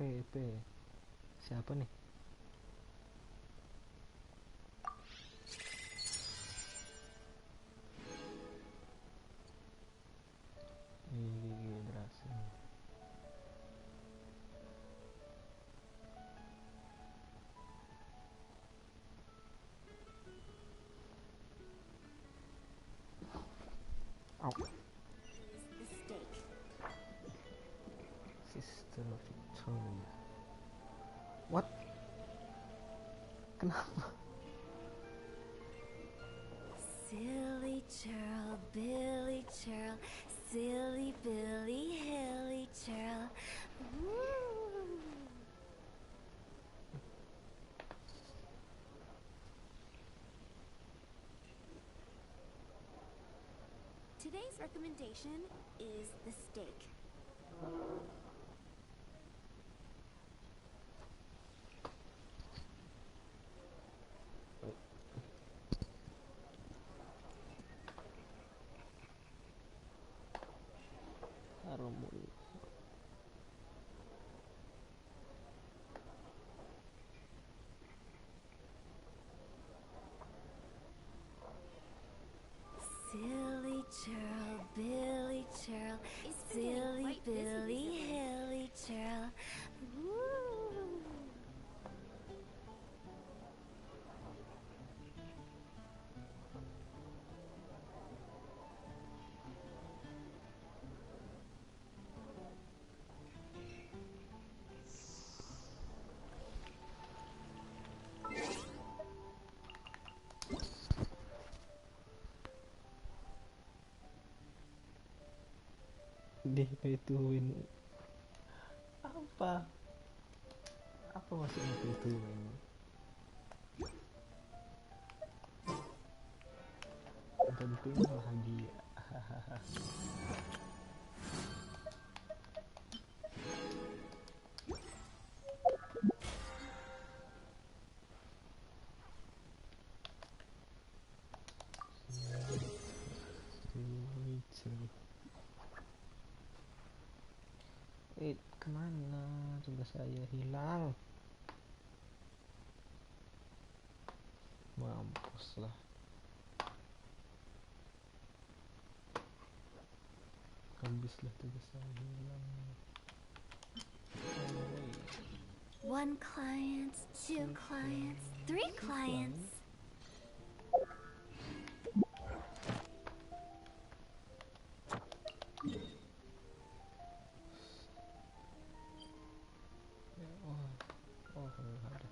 EP. Siapa nih? Gigi berhasil. Au. Sister Victoria. What? Kenapa? Silly churl, Billy churl, silly Billy, hilly churl. Woo. Today's recommendation is the steak. Harum mulut. Silly churl, Billy churl, silly Billy, hilly churl. Woo. Dihituin apa? Apa maksudnya dihituin? Yang penting bahagia. Kemana? Tugas saya hilang. Mampus lah. Habislah tugas saya hilang. One client, two clients, three clients. Oh, ada.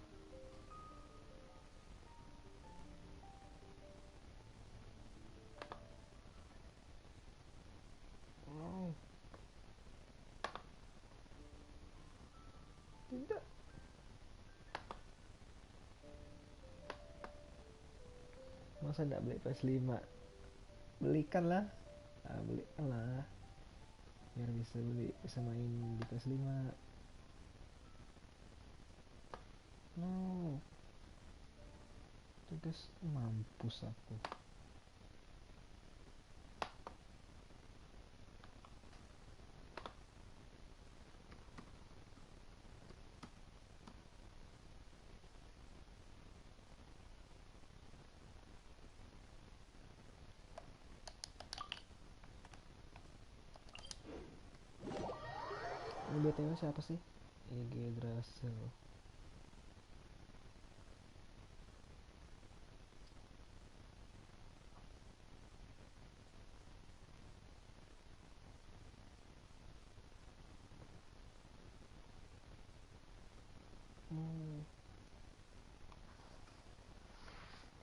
Oh. Tidak. Masa enggak beli PS5? Belikanlah. Belikanlah. Biar bisa main di PS5. No. Tugas mampus aku. Ini BTW siapa sih? Yggdrasil.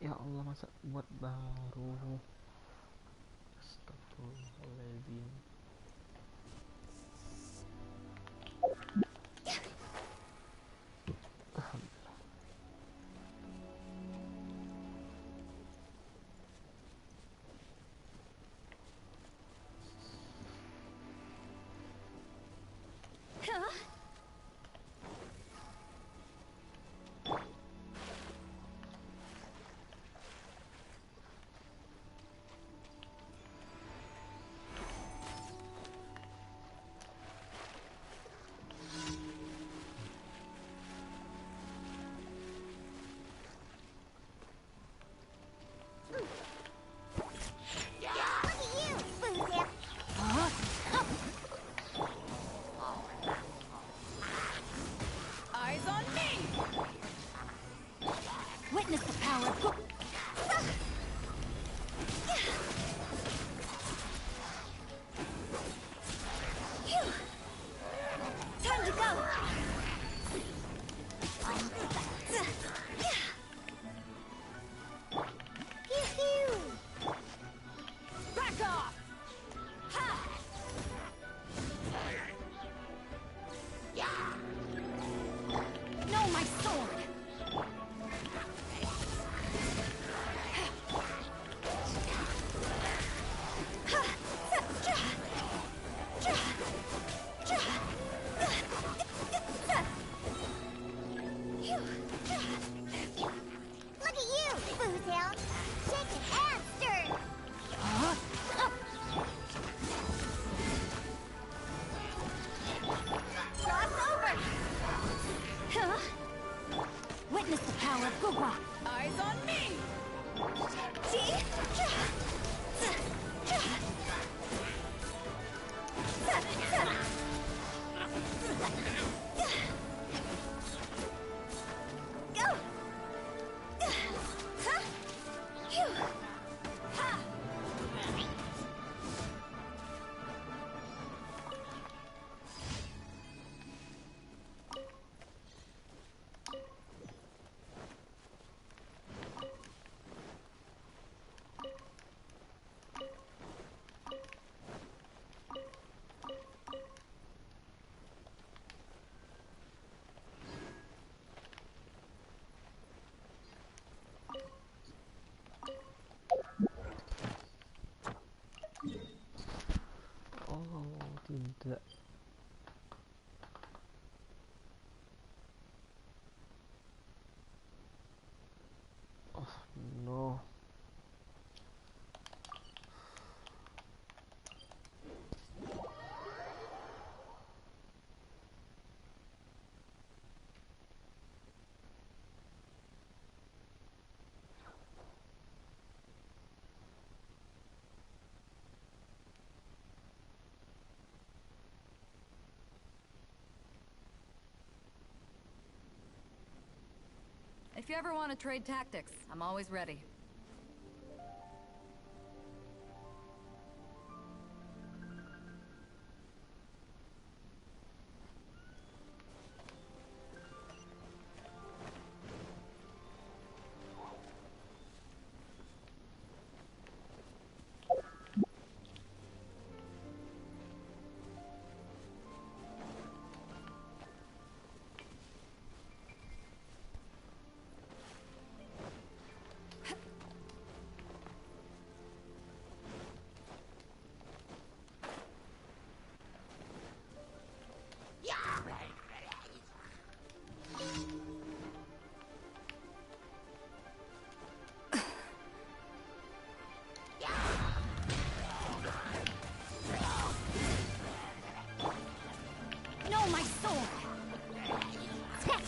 Ya Allah, masa buat baru. Astagfirullahaladzim. Witness the power of time to go! Back off! Ha! No, my sword! Look at you, Bootail! Shaking and stirred! Cross over! Huh? Witness the power of Gugwa! Eyes on me! See? Go! Huh? Phew! Ha! Oh, tidak. Oh, no. If you ever want to trade tactics, I'm always ready. No, my sword! Sketch!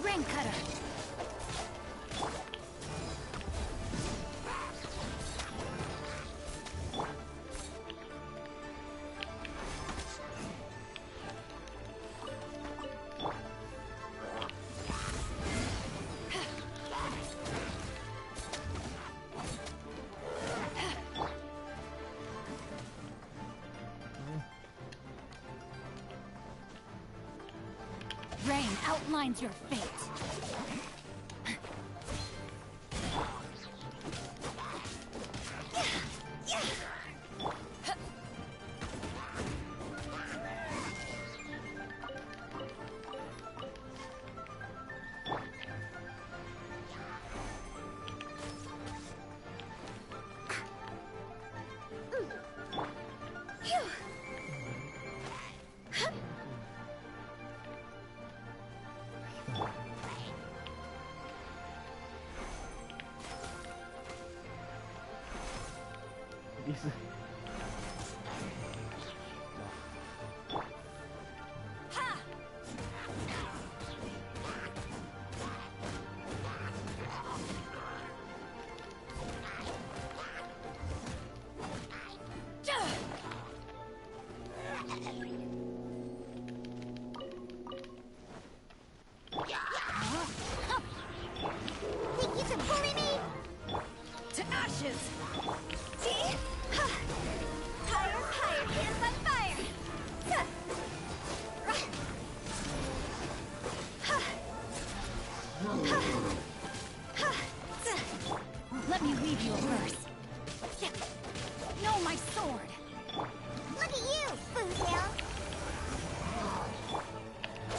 Ring cutter! Rain outlines your fate. Please. Think you can bully me? To ashes! See? Higher, higher, hands on fire! Let me weave you a verse. No, my sword! Look at you, Foozle!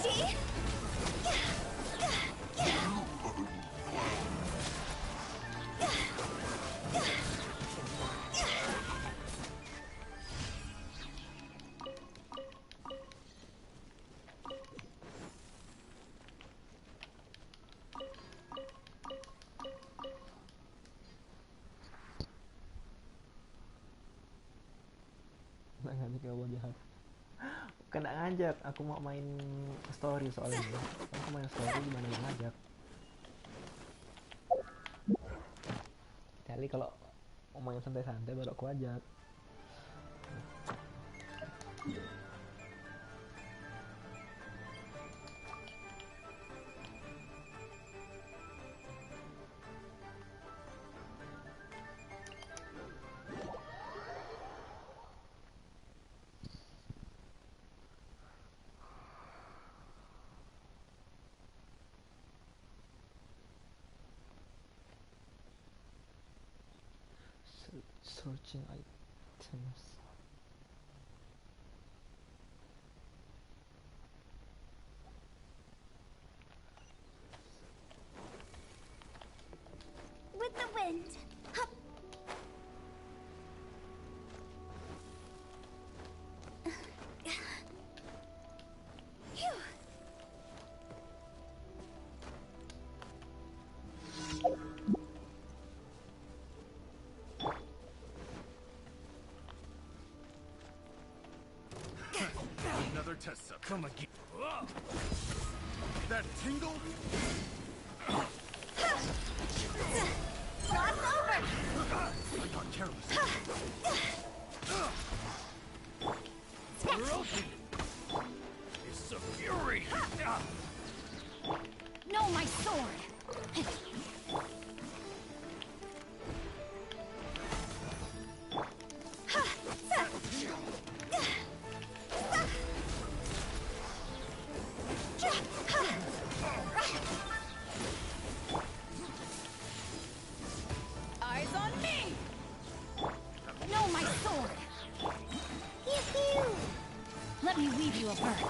See? Nggak ngajak ya jahat. Bukan nggak ngajak, aku mau main story soalnya. Aku main story gimana yang ngajak. Kali kalau mau main santai-santai baru aku ajak. Searching items. With the wind. Hup. Phew. Another test sub. Come again. That tingle? Cross over. I got careless. It's the fury. No, my sword! Eyes on me! No, my sword! Pew pew. Let me weave you a verse.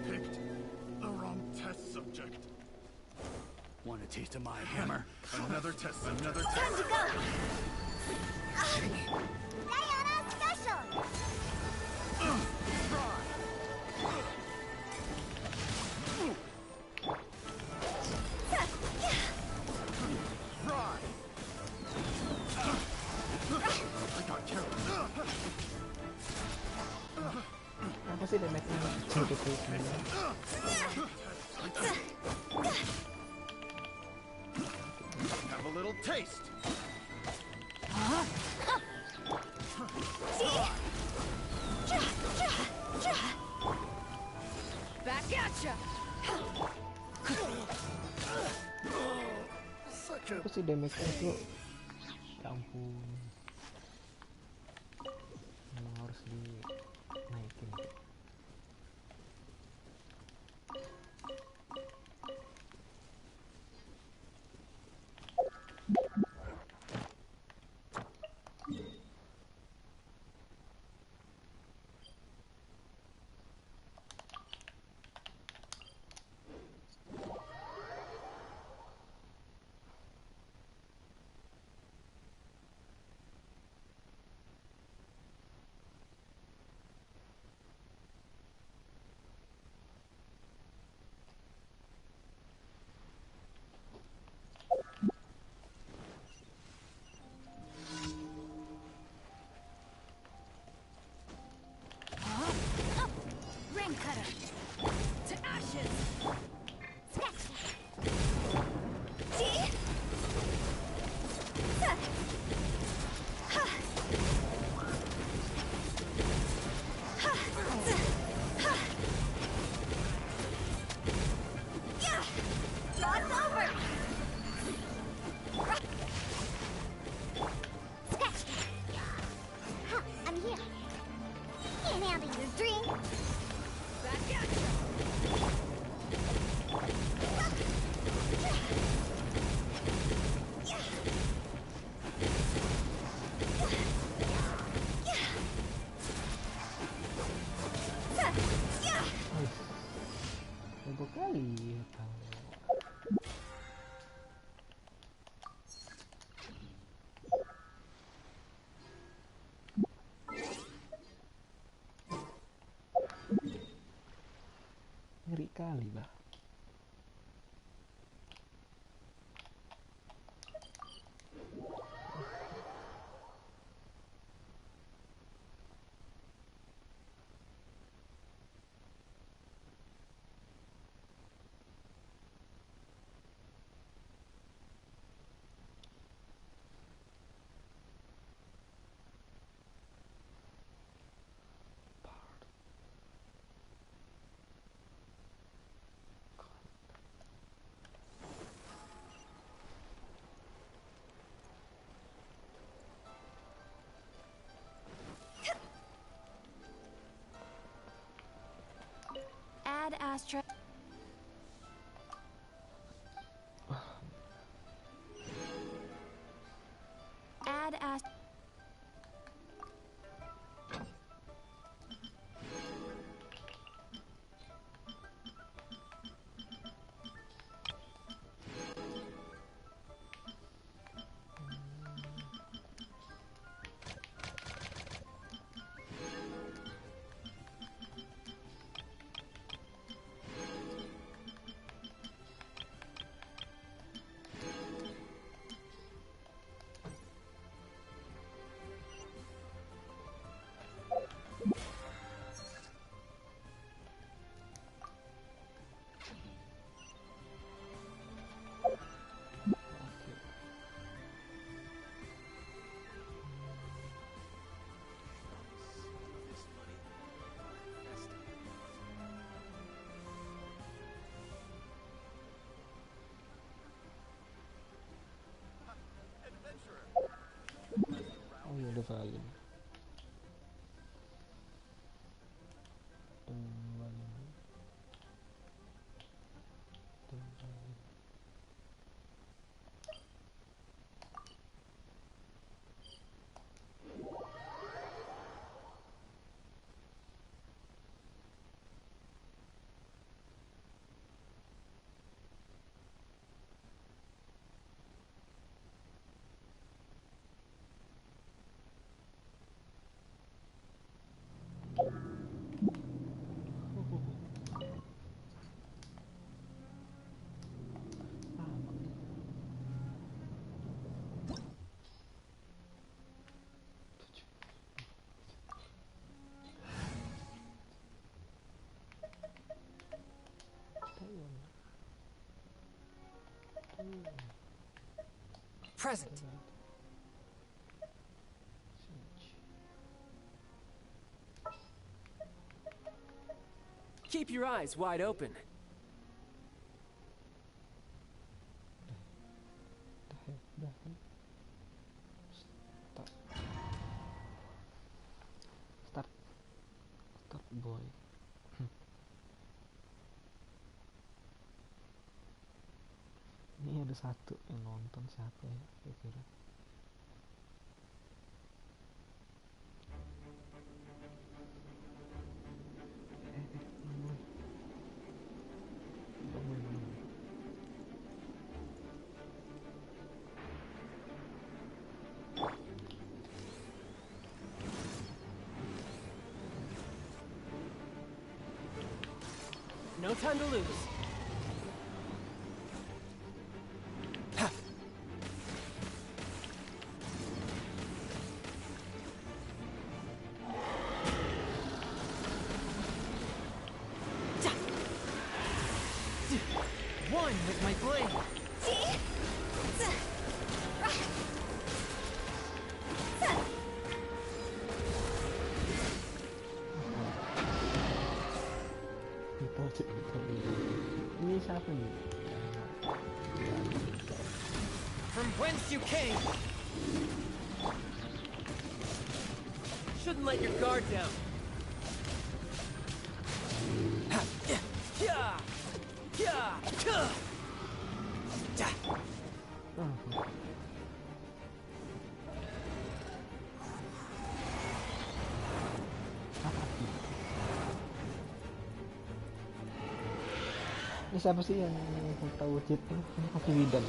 Picked the wrong test subject. Want a taste of my hammer? Another test subject. Another Time test. to go. Diana special. Try. I got careless. Apa sih damage-nya gitu Have a little taste. Back at ya! Such a Apa sih damage-nya itu? Ya ampun. Memang harus dinaikin. ashtray. Add ash. Oh iya, udah valid. Present. Keep your eyes wide open. Udah kan? Start boy. Ini ada satu yang nonton, siapa ya kira-kira? No time to lose. One with my blade. Ini siapa nih? From whence you came. Shouldn't let your guard down. Ini siapa sih yang tahu cheat tuh? Ini kaki bidan.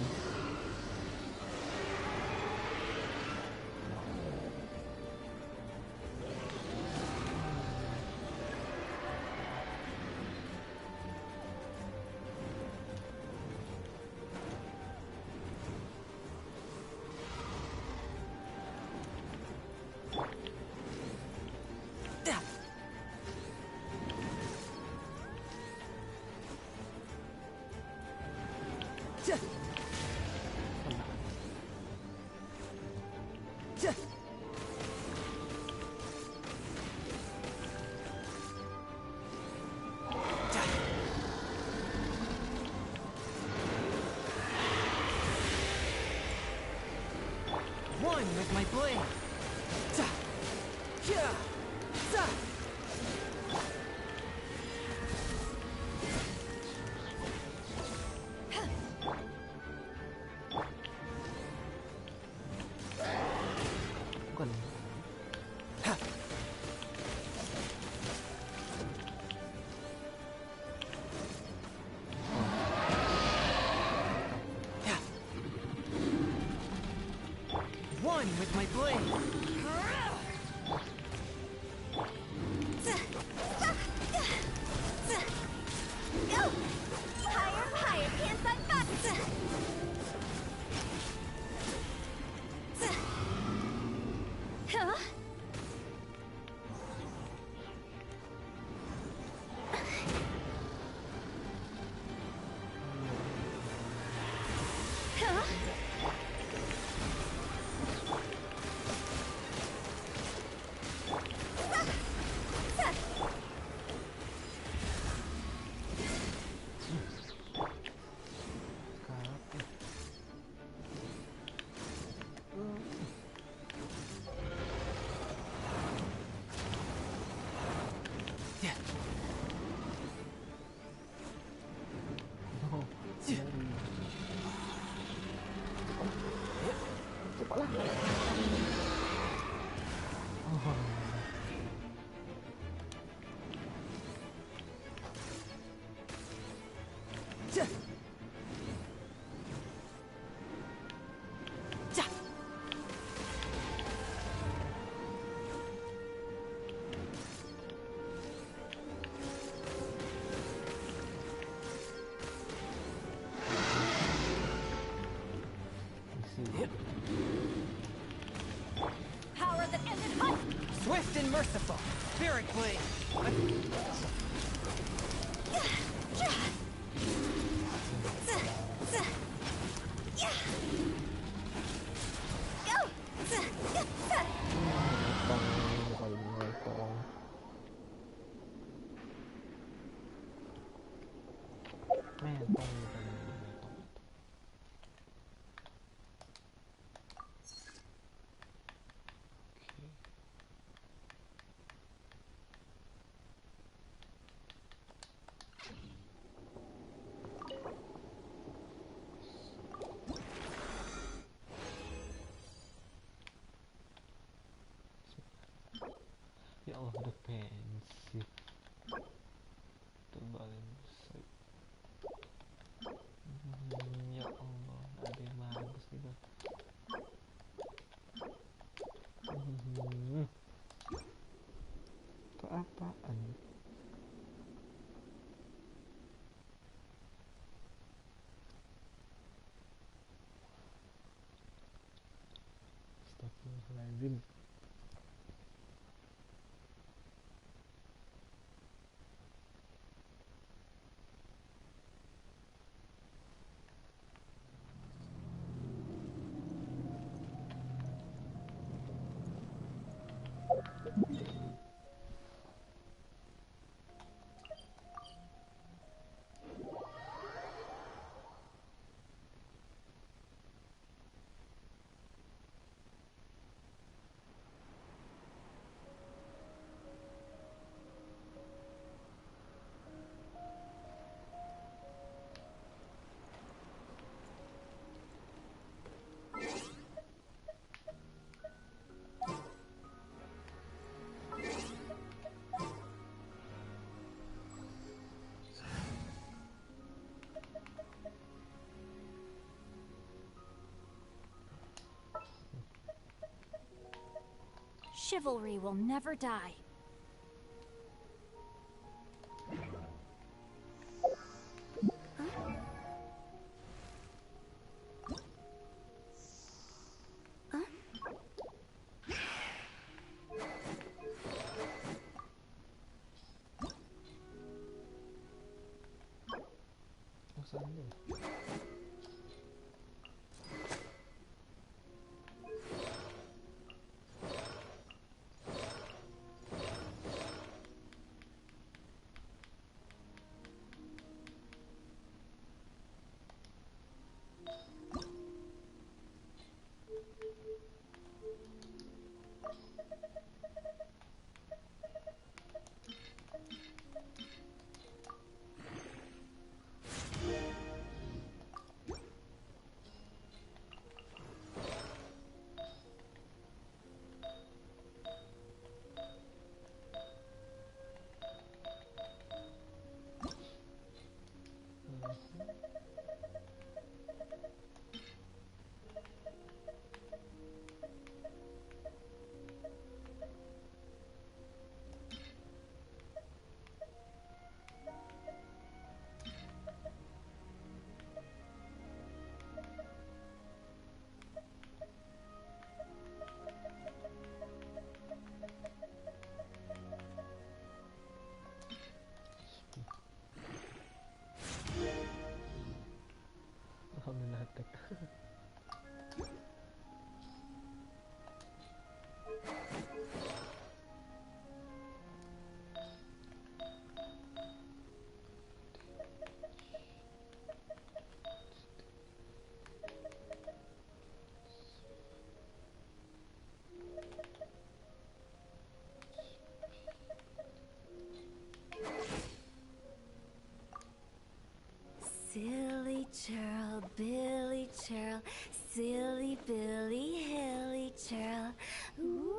One with my blade. One with my blade. Go! Higher, higher, can't unbox! Huh? Huh? Karat ya. Oh, dari. Cepatlah. Oh. Isi. Power that ended hunt! Swift and merciful. Spirit blade. Go! Kali ini tolong. Metong bukan metong. Ya Allah, defensif. Tebalin besar. Ya Allah, ada yang bagus gitu. Itu apaan? Astagfirullahaladzim. Chivalry will never die. Bosan deh. Stamina attack. Silly churl, Billy churl, silly Billy, hilly churl. Ooh.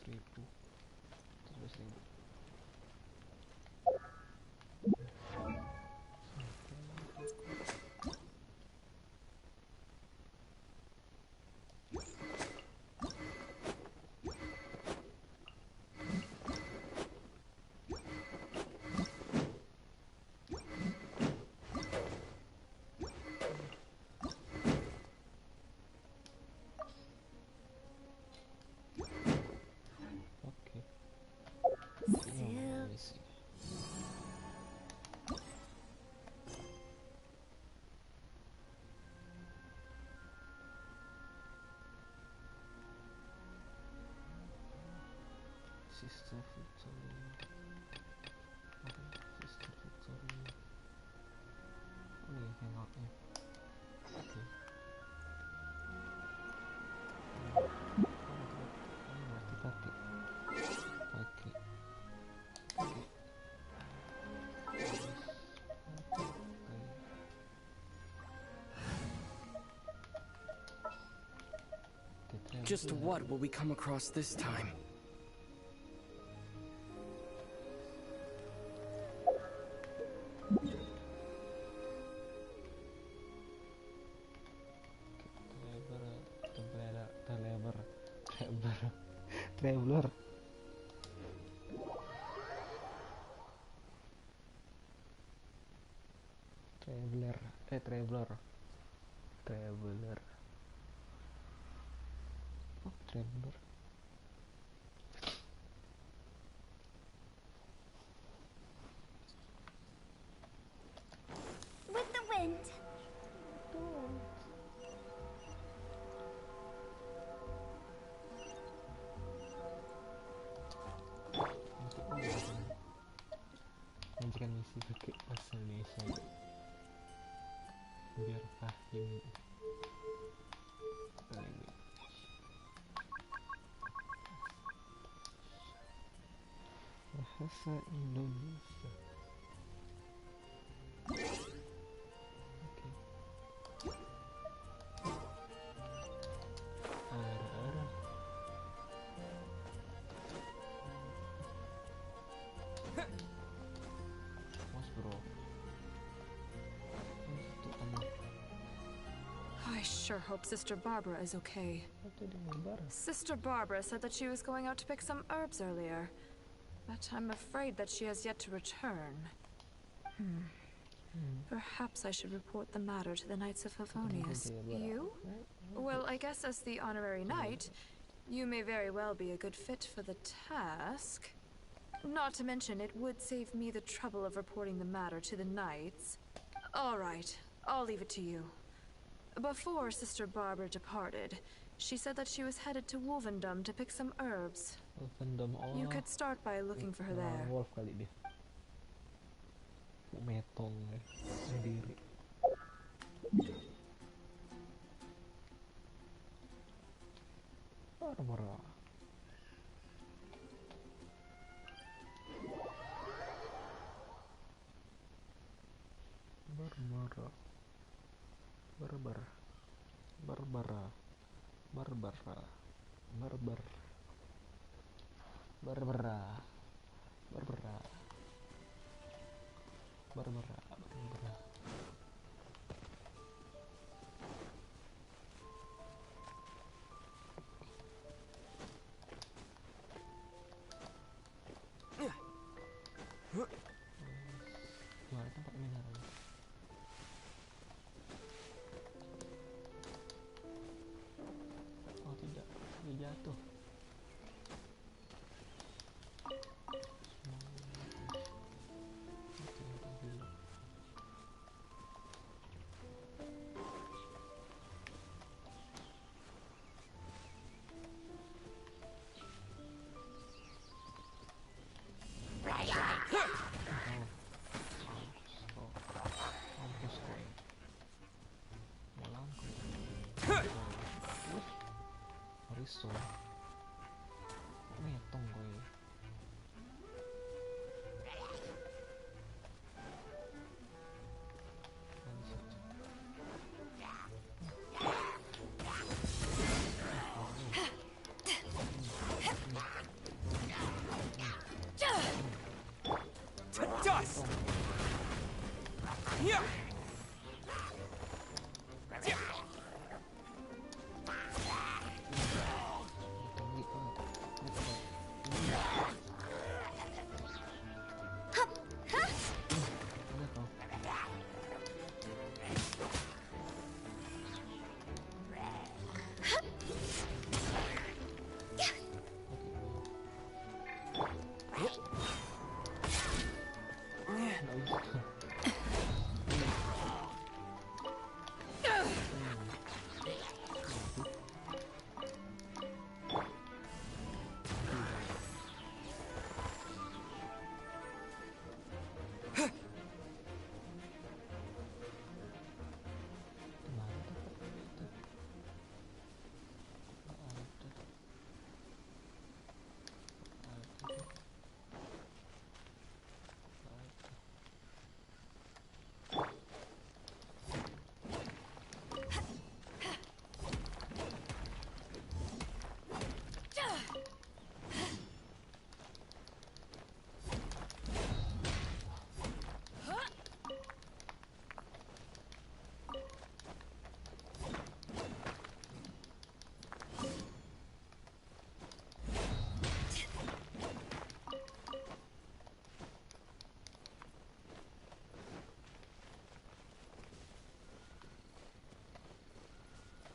Ribu. 11.000. Oke. Still. Misi. Sister Victory. Sister Victory. Oh iya, hangoutnya. Oke. Mati-mati. Oke. Oke. Just what will we come across this time? Traveler. Oh, Traveler. With the wind. Lanjutkan misi pakai bahasa Indonesia biar paham. Bahasa Indonesia. Oke. Arah-arah. Mas bro. Itu kamu. I sure hope Sister Barbara is okay. Itu di gambar. Sister Barbara said that she was going out to pick some herbs earlier, but I'm afraid that she has yet to return. Perhaps I should report the matter to the Knights of Favonius. You? Well, I guess as the honorary knight, you may very well be a good fit for the task. Not to mention, it would save me the trouble of reporting the matter to the Knights. All right, I'll leave it to you. Before Sister Barbara departed, she said that she was headed to Wolvendom to pick some herbs. Fandom. Oh. You could start by looking for her there. Wolf kali dia. Metong ya. Sendiri. Barbara. Barbara. Barbara. Barbara. Barbara. Barbara. Barbara. Barbara. Barbara. Barbara. Gimana tempat mineral? langsung metong gue. To dust! Yeah!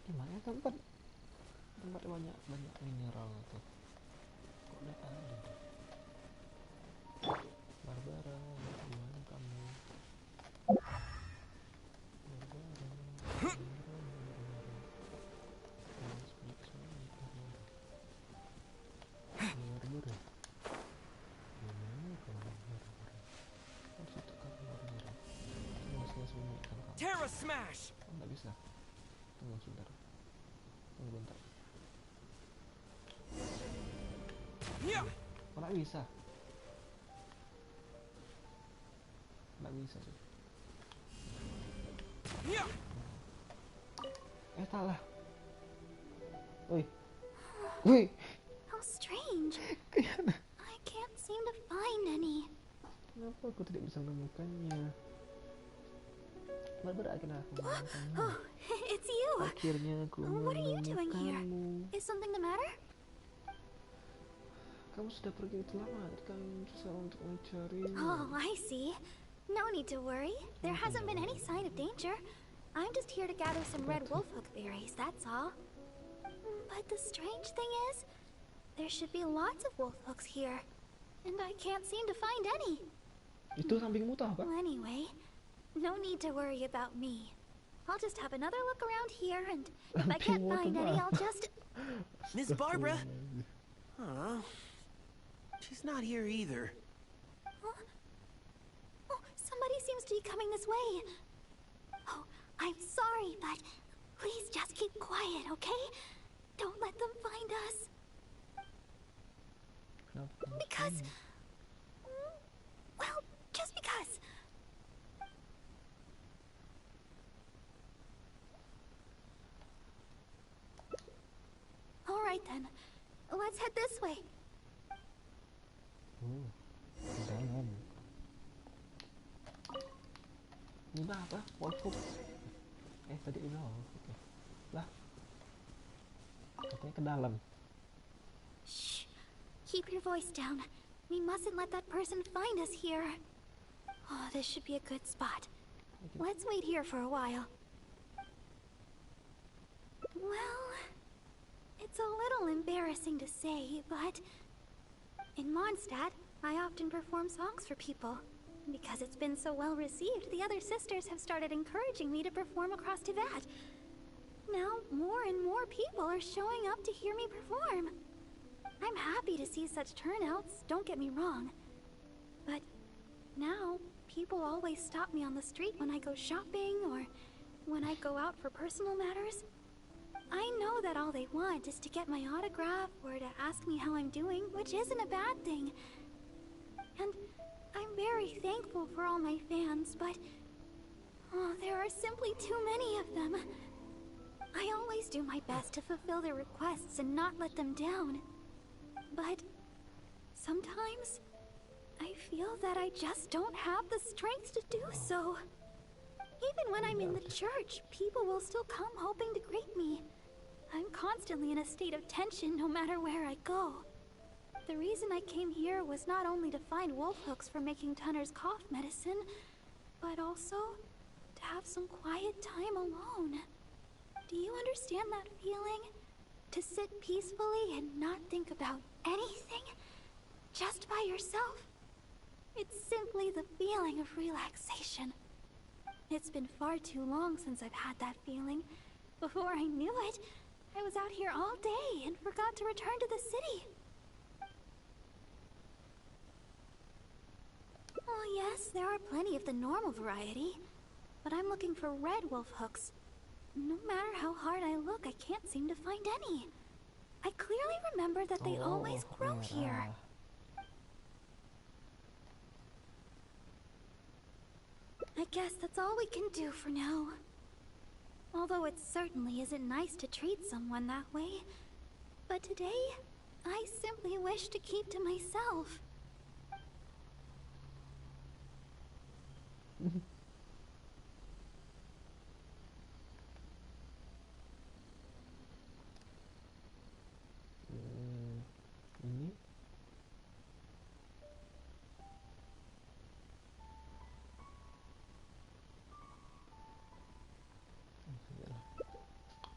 Gimana tempat banyak mineral tuh, kok udah ada tuh. Barbara, gimana kamu? Terra smash! Nggak bisa. Tunggu sebentar. Tunggu bentar. Yeah! Kok nggak bisa? Nggak bisa sih. Yeah! Salah. Woi. Woi. How strange. Kayaknya. I can't seem to find any. Kenapa aku tidak bisa menemukannya? Barbara, akhirnya aku menemukanmu. Oh, it's you. Akhirnya aku What are you doing here? menemukanmu. Is something the matter? Kamu sudah pergi itu lama, kan susah untuk mencari. Oh, I see. No need to worry. There hasn't been any sign of danger. I'm just here to gather some red wolfhook berries, that's all. But the strange thing is, there should be lots of wolfhooks here. And I can't seem to find any. Itu sampingmu tahu kan? Well, anyway, no need to worry about me. I'll just have another look around here, and if I can't find any, I'll just... Miss Barbara? Huh? She's not here either. Huh? Oh, somebody seems to be coming this way. Oh, I'm sorry, but please just keep quiet, okay? Don't let them find us. Because... well, just because. All right then. Let's head this way. Dalam. Ini apa? Wolfhook. Tadi udah oke. Lah. Katanya ke dalam. Shh. Keep your voice down. We mustn't let that person find us here. Oh, this should be a good spot. Let's wait here for a while. Well, it's a little embarrassing to say, but in Mondstadt, I often perform songs for people. Because it's been so well received, the other sisters have started encouraging me to perform across Teyvat. Now, more and more people are showing up to hear me perform. I'm happy to see such turnouts, don't get me wrong. But now, people always stop me on the street when I go shopping or when I go out for personal matters. I know that all they want is to get my autograph or to ask me how I'm doing, which isn't a bad thing. And I'm very thankful for all my fans, but oh, there are simply too many of them. I always do my best to fulfill their requests and not let them down. But sometimes I feel that I just don't have the strength to do so. Even when I'm in the church, people will still come hoping to greet me. I'm constantly in a state of tension no matter where I go. The reason I came here was not only to find wolf hooks for making Tunner's cough medicine, but also to have some quiet time alone. Do you understand that feeling? To sit peacefully and not think about anything? Just by yourself? It's simply the feeling of relaxation. It's been far too long since I've had that feeling. Before I knew it, I was out here all day and forgot to return to the city. Oh yes, there are plenty of the normal variety, but I'm looking for red wolf hooks. No matter how hard I look, I can't seem to find any. I clearly remember that they always grow here. I guess that's all we can do for now. Although it certainly isn't nice to treat someone that way. But today, I simply wish to keep to myself.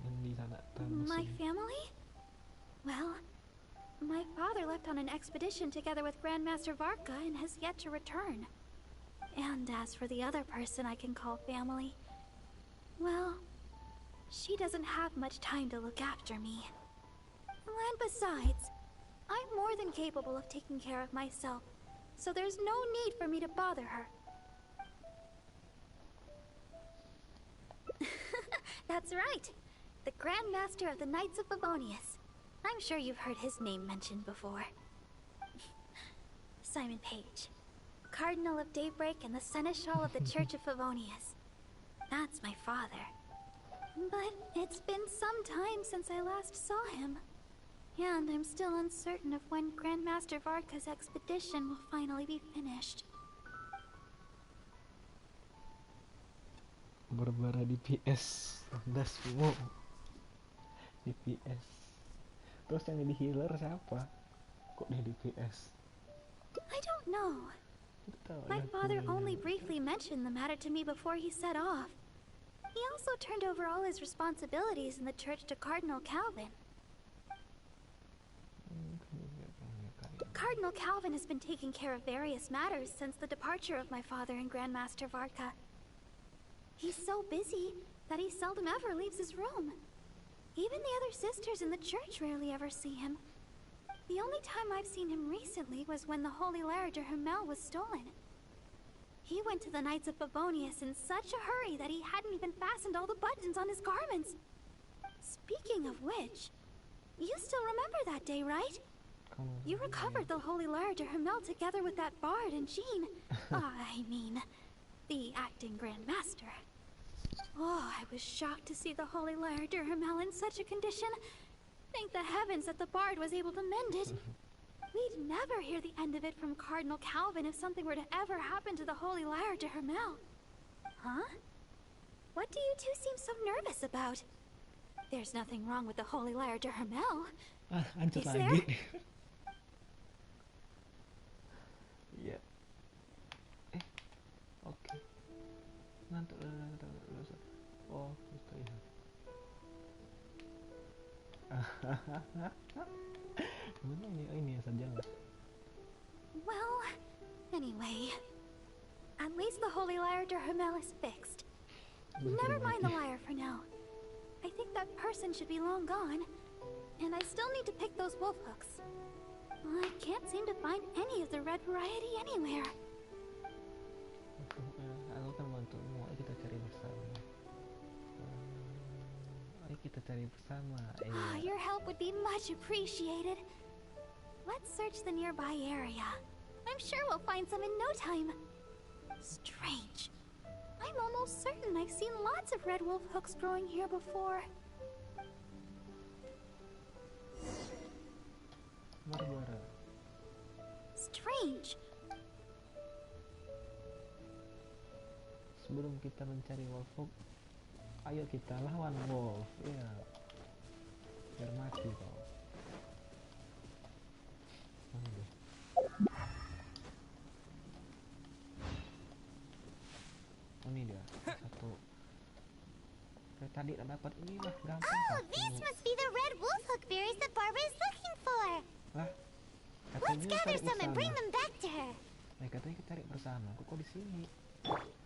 Ini di sana My family? Well, my father left on an expedition together with Grandmaster Varka and has yet to return. And as for the other person I can call family, well, she doesn't have much time to look after me. And besides, I'm more than capable of taking care of myself, so there's no need for me to bother her. That's right. The Grandmaster of the Knights of Favonius. I'm sure you've heard his name mentioned before. Simon Page, Cardinal of Daybreak and the Seneschal of the Church of Favonius. That's my father. But it's been some time since I last saw him. And I'm still uncertain of when Grandmaster Varka's expedition will finally be finished. Barbara di PS. Das wow. Di PS. Terus yang jadi healer siapa? Kok dia di PS? I don't know. My father only briefly mentioned the matter to me before he set off. He also turned over all his responsibilities in the church to Cardinal Calvin. Cardinal Calvin has been taking care of various matters since the departure of my father and Grandmaster Varka. He's so busy that he seldom ever leaves his room. Even the other sisters in the church rarely ever see him. The only time I've seen him recently was when the Holy Lyre de Hermel was stolen. He went to the Knights of Favonius in such a hurry that he hadn't even fastened all the buttons on his garments. Speaking of which, you still remember that day, right? You recovered the Holy Lyre de Hermel together with that bard and Jean. I mean, the acting Grandmaster. Oh, I was shocked to see the Holy Lyre de Hermel in such a condition. Thank the heavens that the bard was able to mend it. We'd never hear the end of it from Cardinal Calvin if something were to ever happen to the Holy Lyre de Hermel. Huh? What do you two seem so nervous about? There's nothing wrong with the Holy Lyre de Hermel. Anjir Is lagi. there? Iya. Oke. Ngantuk. Oh, gitu ya. Ini ya saja lah. Well, anyway, at least the Holy Lyre de Hermel is fixed. Never mind the lyre for now. I think that person should be long gone, and I still need to pick those wolf hooks. I can't seem to find any of the red variety anywhere. Aku kan bantumu. Ayo kita cari bersama. Ayo kita kita cari bersama. Your help would be much appreciated. Let's search the nearby area. I'm sure we'll find some in no time. Strange. I'm almost certain I've seen lots of red wolf hooks growing here before. Barbara. Strange. Sebelum kita mencari wolf hook, ayo kita lawan wolf. Iya. Biar mati kau. Mana dia? Oh, ini dia. Satu. Kayak tadi tak dapat ini lah, gampang. Oh, these must be the red wolf hook berries that Barbara is looking for. Lah. Let's Katanya gather tarik some and bring bersama. them back to her. Katanya kita tarik bersama. Kok di sini?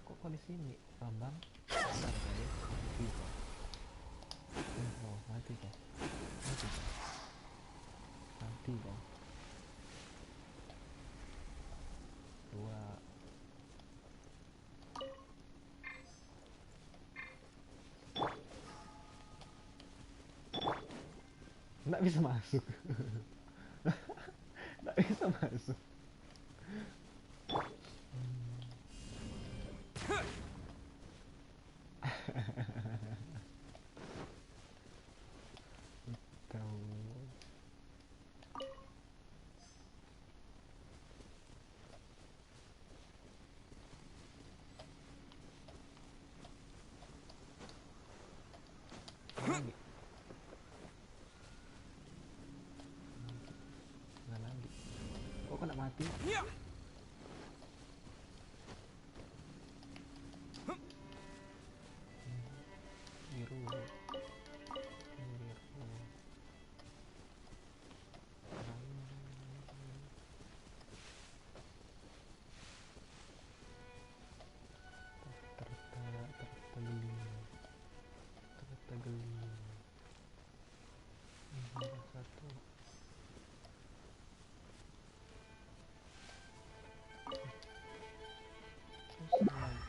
Kok di sini? Bambang. Mati kau. Oh, mati kau. Mati kau. Mati kau. Dua. Nggak bisa masuk. Nggak bisa masuk. Kau. Lagi. Nggak lagi. Kok kena mati? Biru. Biru. Tertegeling. Ini satu. Terus lagi.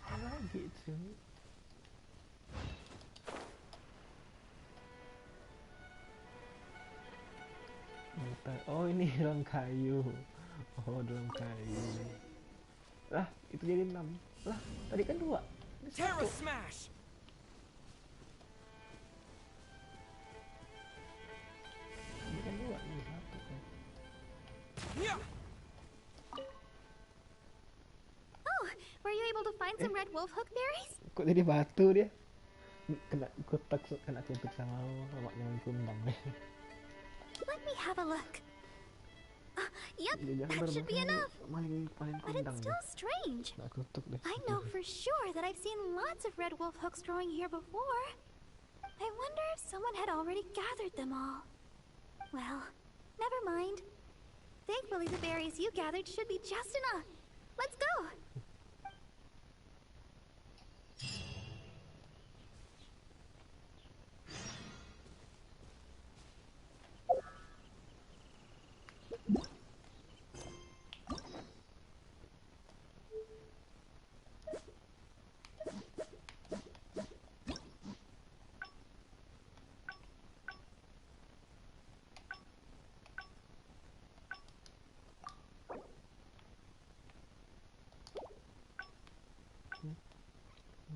Lagi cuy. Oh, ini dalam kayu. Oh, dalam kayu. Lah, itu jadi 6. Lah, tadi kan 2. Ini Terra 1. Smash! Ini kan 2, ini 1 kan. Oh, were you able to find some red wolf hook berries? Kok jadi batu dia? Kena kutak, kena kutuk sama lemaknya kundang deh. Let me have a look. Yep, Dia jangan that should be enough. Paling But kundang it's deh. still strange. Kena kutuk deh. I know for sure that I've seen lots of red wolf hooks growing here before. I wonder if someone had already gathered them all. Well, never mind. Thankfully, the berries you gathered should be just enough. Let's go.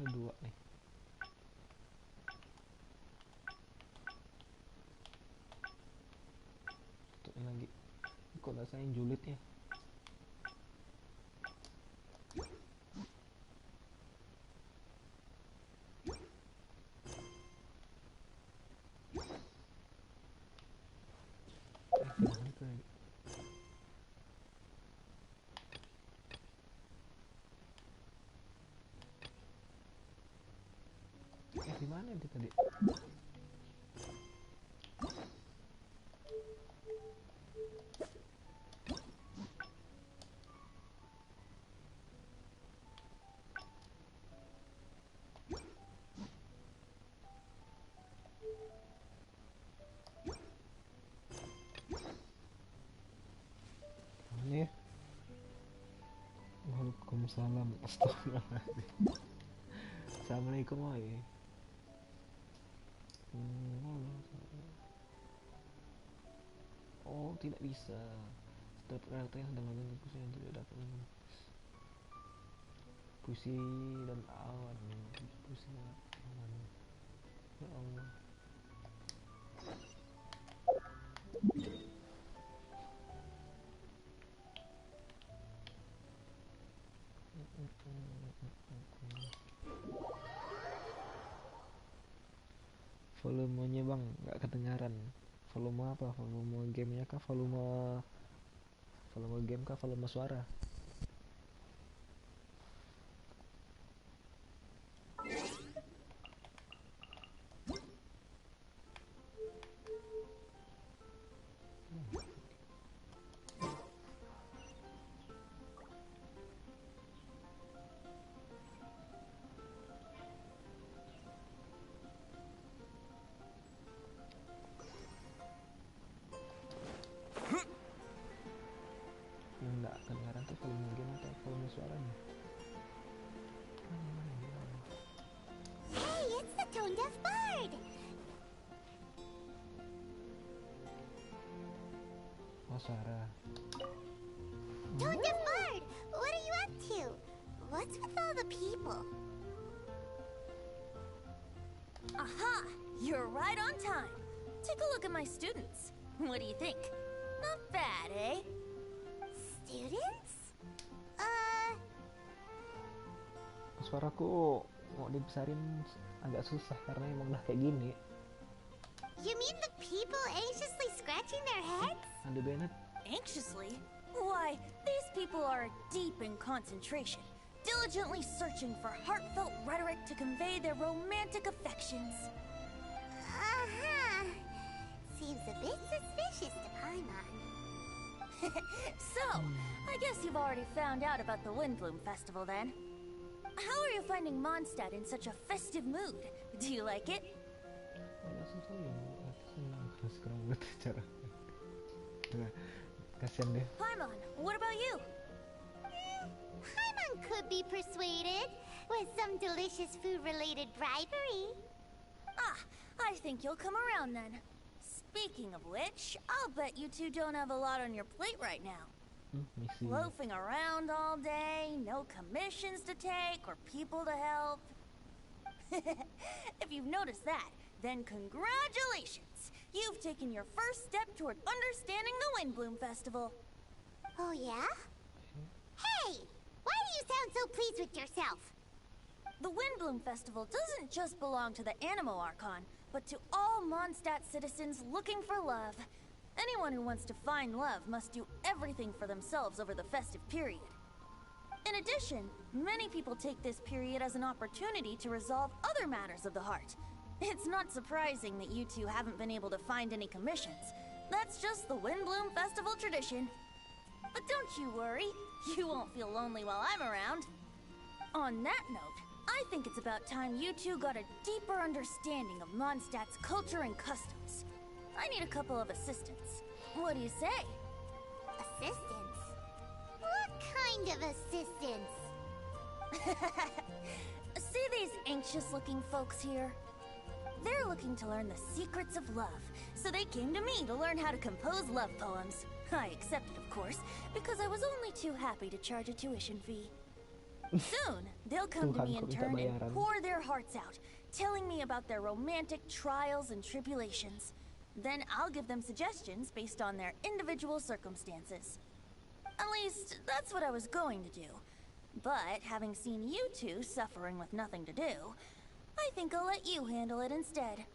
Ada 2 nih. Satu lagi. Kok rasain julid ya? Gimana itu lagi? Di mana dia tadi? Waalaikumsalam. Astagfirullahaladzim. Assalamualaikum oi. Oh, tidak bisa. Setiap karakter yang sedang melakukan puisi yang tidak dapat puisi dan awan. Puisi dan awan. Ya Allah. Volumenya bang, nggak kedengaran. Volume apa? Volume gamenya kah? Volume game kah? Volume suara? Yang nggak kedengaran tuh volume game atau volume suaranya? Hey, it's the Tone Deaf Bard! Oh, suara. Tone Deaf Bard! What are you up to? What's with all the people? Aha! You're right on time. Take a look at my students. What do you think? Not bad, eh? Students? Suaraku mau dibesarin agak susah karena emang udah kayak gini. You mean the people anxiously scratching their heads? Ada Bennett. Anxiously? Why, these people are deep in concentration, diligently searching for heartfelt rhetoric to convey their romantic affections. Uh-huh. Seems a bit suspicious to Paimon. So, I guess you've already found out about the Windbloom Festival then. How are you finding Mondstadt in such a festive mood? Do you like it? Senang sekarang kasian deh. Paimon, what about you? Paimon could be persuaded with some delicious food-related bribery. Ah, I think you'll come around then. Speaking of which, I'll bet you two don't have a lot on your plate right now. Misi. Loafing around all day, no commissions to take or people to help. If you've noticed that, then congratulations! You've taken your first step toward understanding the Windbloom Festival. Oh, yeah? Hey! Why do you sound so pleased with yourself? The Windbloom Festival doesn't just belong to the Animo Archon, but to all Mondstadt citizens looking for love. Anyone who wants to find love must do everything for themselves over the festive period. In addition, many people take this period as an opportunity to resolve other matters of the heart. It's not surprising that you two haven't been able to find any commissions. That's just the Windbloom Festival tradition. But don't you worry, you won't feel lonely while I'm around. On that note, I think it's about time you two got a deeper understanding of Mondstadt's culture and customs. I need a couple of assistants. What do you say? Assistance? What kind of assistance? See these anxious-looking folks here? They're looking to learn the secrets of love, so they came to me to learn how to compose love poems. I accepted, of course, because I was only too happy to charge a tuition fee. Soon, they'll come to me in turn and pour their hearts out, telling me about their romantic trials and tribulations. Then I'll give them suggestions based on their individual circumstances. At least, that's what I was going to do. But having seen you two suffering with nothing to do, I think I'll let you handle it instead.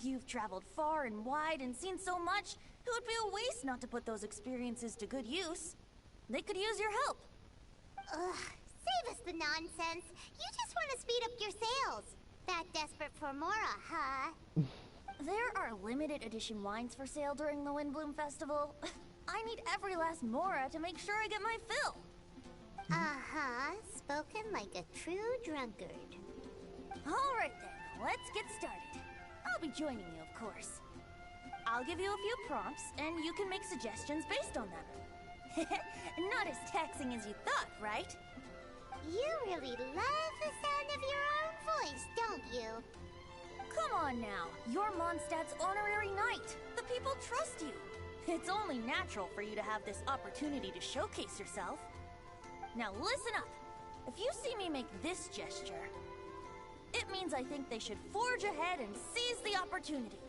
You've traveled far and wide and seen so much, it would be a waste not to put those experiences to good use. They could use your help. Ugh, save us the nonsense. You just want to speed up your sales. That desperate for Mora, huh? There are limited edition wines for sale during the Windbloom Festival. I need every last Mora to make sure I get my fill. Uh-huh, spoken like a true drunkard. All right then, let's get started. I'll be joining you, of course. I'll give you a few prompts, and you can make suggestions based on them. Not as taxing as you thought, right? You really love the sound of your own voice, don't you? Come on now. You're Mondstadt's honorary knight. The people trust you. It's only natural for you to have this opportunity to showcase yourself. Now listen up. If you see me make this gesture, it means I think they should forge ahead and seize the opportunity.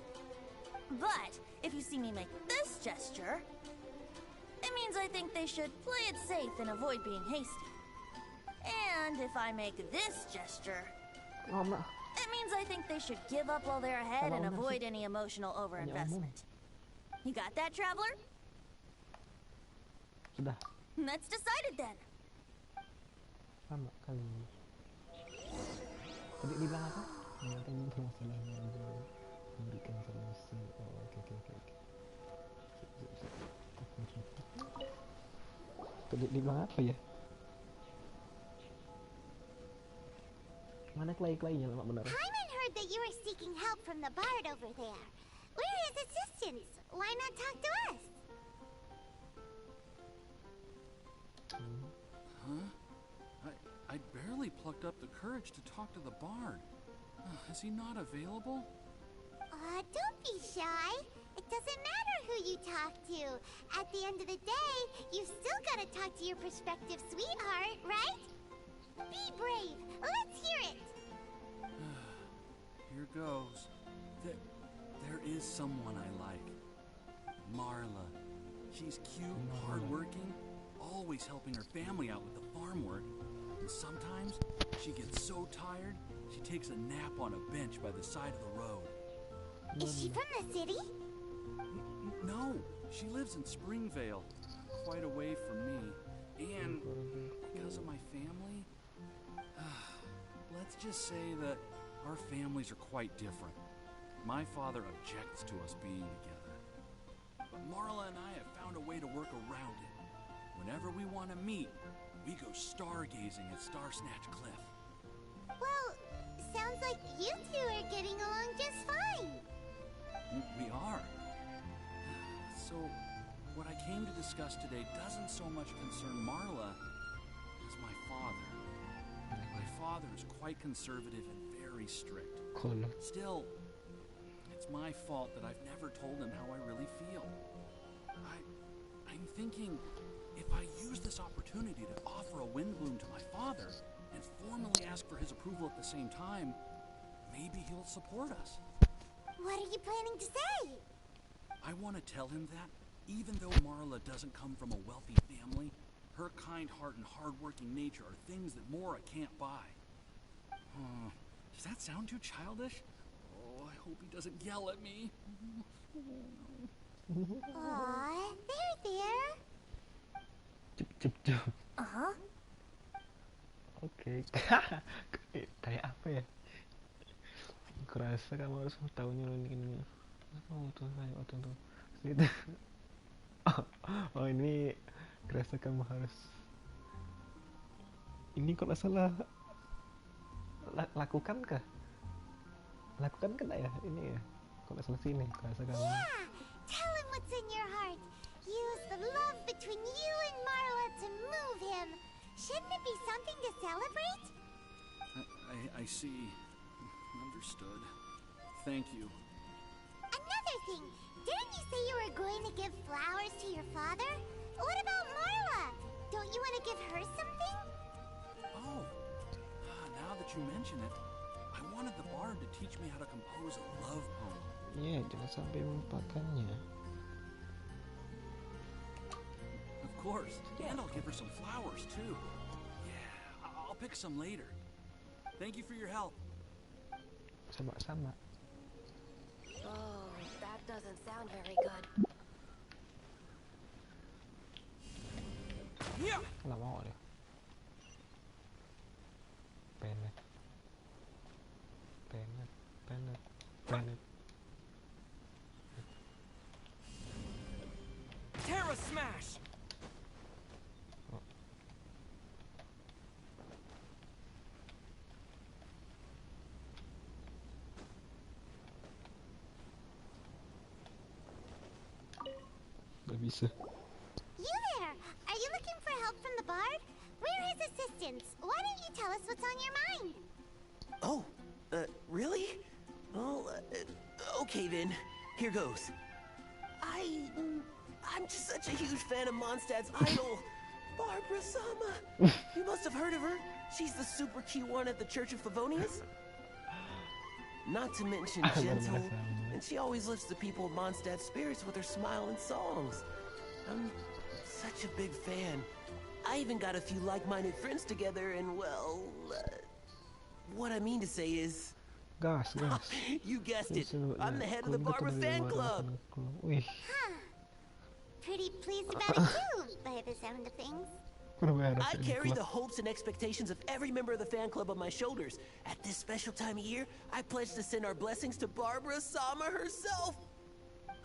But if you see me make this gesture, it means I think they should play it safe and avoid being hasty. And if I make this gesture, it means I think they should give up while they're ahead and avoid any emotional overinvestment. You got that, Traveler? Sudah. That's decided then. Sama kali. Tadi dibilang apa? Tadi masalah memberikan solusi. Oh, oke. Tadi dibilang apa ya? Mana Clay-Claynya lama benar? Paimon heard that you were seeking help from the bard over there. We're his assistants. Why not talk to us? Huh? I barely plucked up the courage to talk to the bard. Is he not available? Don't be shy. It doesn't matter who you talk to. At the end of the day, you've still got to talk to your prospective sweetheart, right? Be brave. Let's hear it. Here goes. There is someone I like. Marla. She's cute, hardworking, always helping her family out with the farm work. And sometimes she gets so tired, she takes a nap on a bench by the side of the road. Is she from the city? No, she lives in Springvale, quite away from me. And because of my family, let's just say that our families are quite different. My father objects to us being together. But Marla and I have found a way to work around it. Whenever we want to meet, we go stargazing at Star Snatch Cliff. Well, sounds like you two are getting along just fine. We are. So, what I came to discuss today doesn't so much concern Marla as my father. My father is quite conservative and very strict. Still, it's my fault that I've never told him how I really feel. I'm thinking, if I use this opportunity to offer a wind bloom to my father and formally ask for his approval at the same time, maybe he'll support us. What are you planning to say? I want to tell him that, even though Marla doesn't come from a wealthy family, her kind heart and hard-working nature are things that Mora can't buy. Does that sound too childish? Oh, I hope he doesn't yell at me. Aw, there. Cup. Oke. Kayak apa ya? Kurasa kamu harus tahu nyelonikin. Tuh. Gitu. Oh, ini kurasa kamu harus. Ini kok nggak salah. Lakukan kah ya ini ya? Kok nggak salah sini? Kurasa kamu. Yeah, tell him what's in your heart. Use the love between you and Marla to move him. Shouldn't it be something to celebrate? I see. Understood. Thank you. Another thing, didn't you say you were going to give flowers to your father? What about Marla? Don't you want to give her something? Oh, now that you mention it, I wanted the bard to teach me how to compose a love poem. Iya, jangan sampai melupakannya. Of course, and I'll give her some flowers too. Yeah, I'll pick some later. Thank you for your help. Sama-sama. Oh, that doesn't sound very good. Nggak mau deh. Penet. Terra Smash! Oh. Gak bisa. You there! Are you looking for help from the bard? We're his assistants. resistance. Why don't you tell us what's on your mind? Oh, really? Well, okay then. Here goes. I'm just such a huge fan of Mondstadt's idol, Barbara Sama. You must have heard of her. She's the super cute one at the Church of Favonius. Not to mention gentle, and she always lifts the people of Mondstadt's spirits with her smile and songs. I'm such a big fan. I even got a few like-minded friends together, and well, what I mean to say is... Gas. You guessed it. I'm the head of the Barbara fan club. Huh. Pretty pleased about it too, by the sound of things. I carry the hopes and expectations of every member of the fan club on my shoulders. At this special time of year, I pledge to send our blessings to Barbara Sama herself.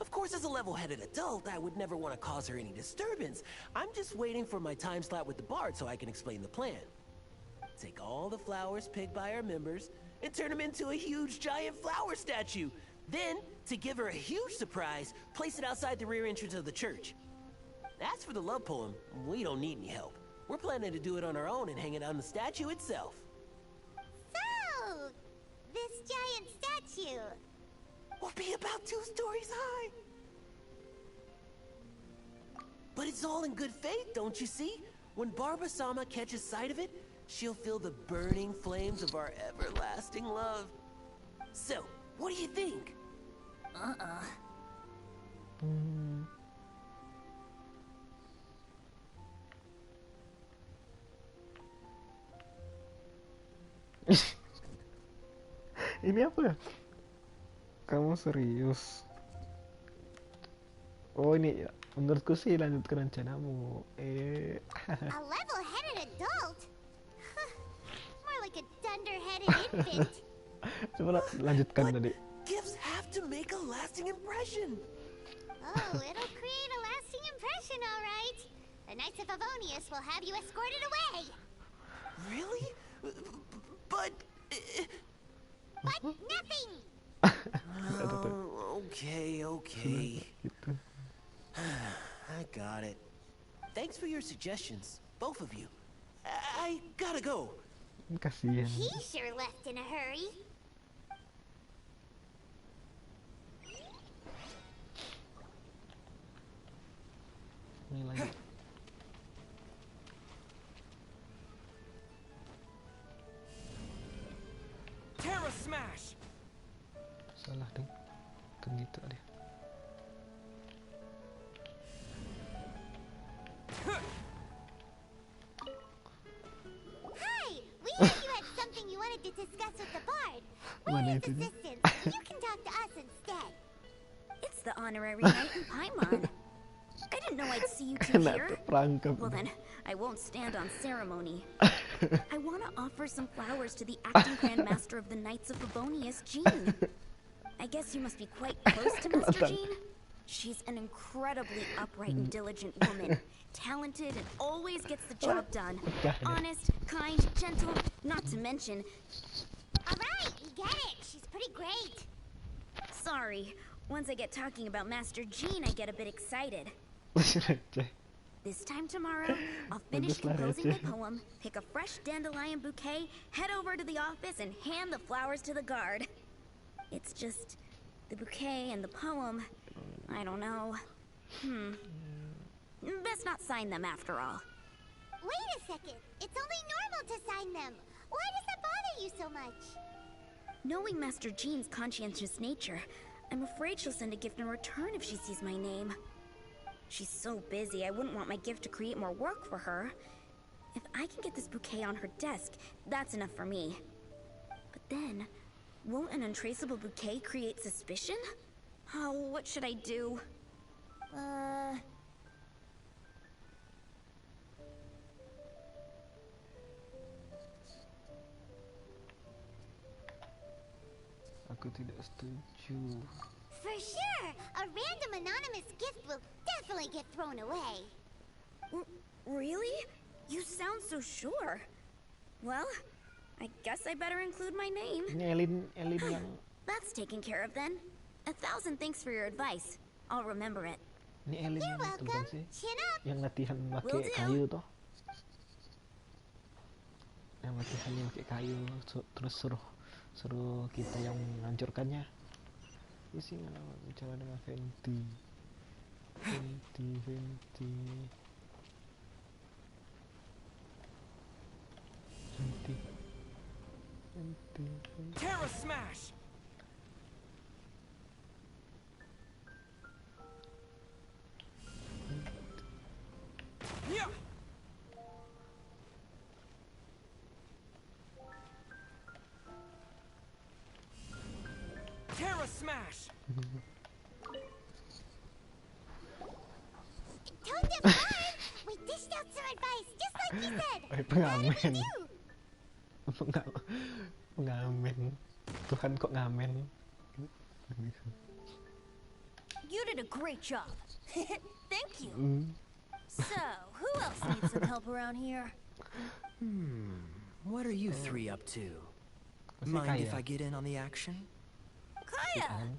Of course, as a level-headed adult, I would never want to cause her any disturbance. I'm just waiting for my time slot with the Bard so I can explain the plan. Take all the flowers picked by our members and turn them into a huge giant flower statue. Then, to give her a huge surprise, place it outside the rear entrance of the church. As for the love poem, we don't need any help. We're planning to do it on our own and hang it on the statue itself. So, this giant statue will be about 2 stories high. But it's all in good faith, don't you see? When Barbara Sama catches sight of it, she'll feel the burning flames of our everlasting love. So, what do you think? Ini apa? Kamu serius? Oh ini ya, menurutku sih lanjutkan rencanamu. A level-headed adult? More like a dunder-headed infant. Coba lanjutkan tadi. Gifts have to make a lasting impression. Oh, it'll create a lasting impression, all right. The Knights of Favonius will have you escorted away. Really? But... But nothing! Okay. I got it. Thanks for your suggestions, both of you. I gotta go. Kasihan. He sure left in a hurry. Ini lagi. Terra Smash! Salah deh. Kan gitu deh. Hi! We heard you had something you wanted to discuss with the Bard. We need assistance. You can talk to us instead. It's the honorary knight in Paimon. I didn't know I'd see you two here. Well then, I won't stand on ceremony. I want to offer some flowers to the acting Grand Master of the Knights of Favonius, Jean. I guess you must be quite close to Master Jean? She's an incredibly upright and diligent woman. Talented and always gets the job done. Honest, kind, gentle, not to mention... Alright, we get it. She's pretty great. Sorry. Once I get talking about Master Jean, I get a bit excited. This time tomorrow, I'll finish composing my poem, pick a fresh dandelion bouquet, head over to the office, and hand the flowers to the guard. It's just the bouquet and the poem. I don't know. Best not sign them after all. Wait a second. It's only normal to sign them. Why does that bother you so much? Knowing Master Jean's conscientious nature, I'm afraid she'll send a gift in return if she sees my name. She's so busy, I wouldn't want my gift to create more work for her. If I can get this bouquet on her desk, that's enough for me. But then, won't an untraceable bouquet create suspicion? Oh, what should I do? Aku tidak setuju. For sure, a random anonymous gift will definitely get thrown away. Really? You sound so sure. Well, I guess I better include my name. Ini Elin yang... That's taken care of then. 1,000 thanks for your advice. I'll remember it. Ini Elin yang itu kan sih? Chin up. Yang latihan pakai kayu toh. yang latihannya pakai kayu, terus suruh kita yang menghancurkannya. Isi malah bicara dengan Venti. Terra Smash! Yeah! Terra Smash! Toad of Barn! We dished out some advice, just like you said! Oi, How did pengamen. we do? Pengamen. Tuhan kok ngamen. You did a great job. Thank you. So, who else needs some help around here? What are you three up to? Masih Mind if kaya. I get in on the action? Kaya!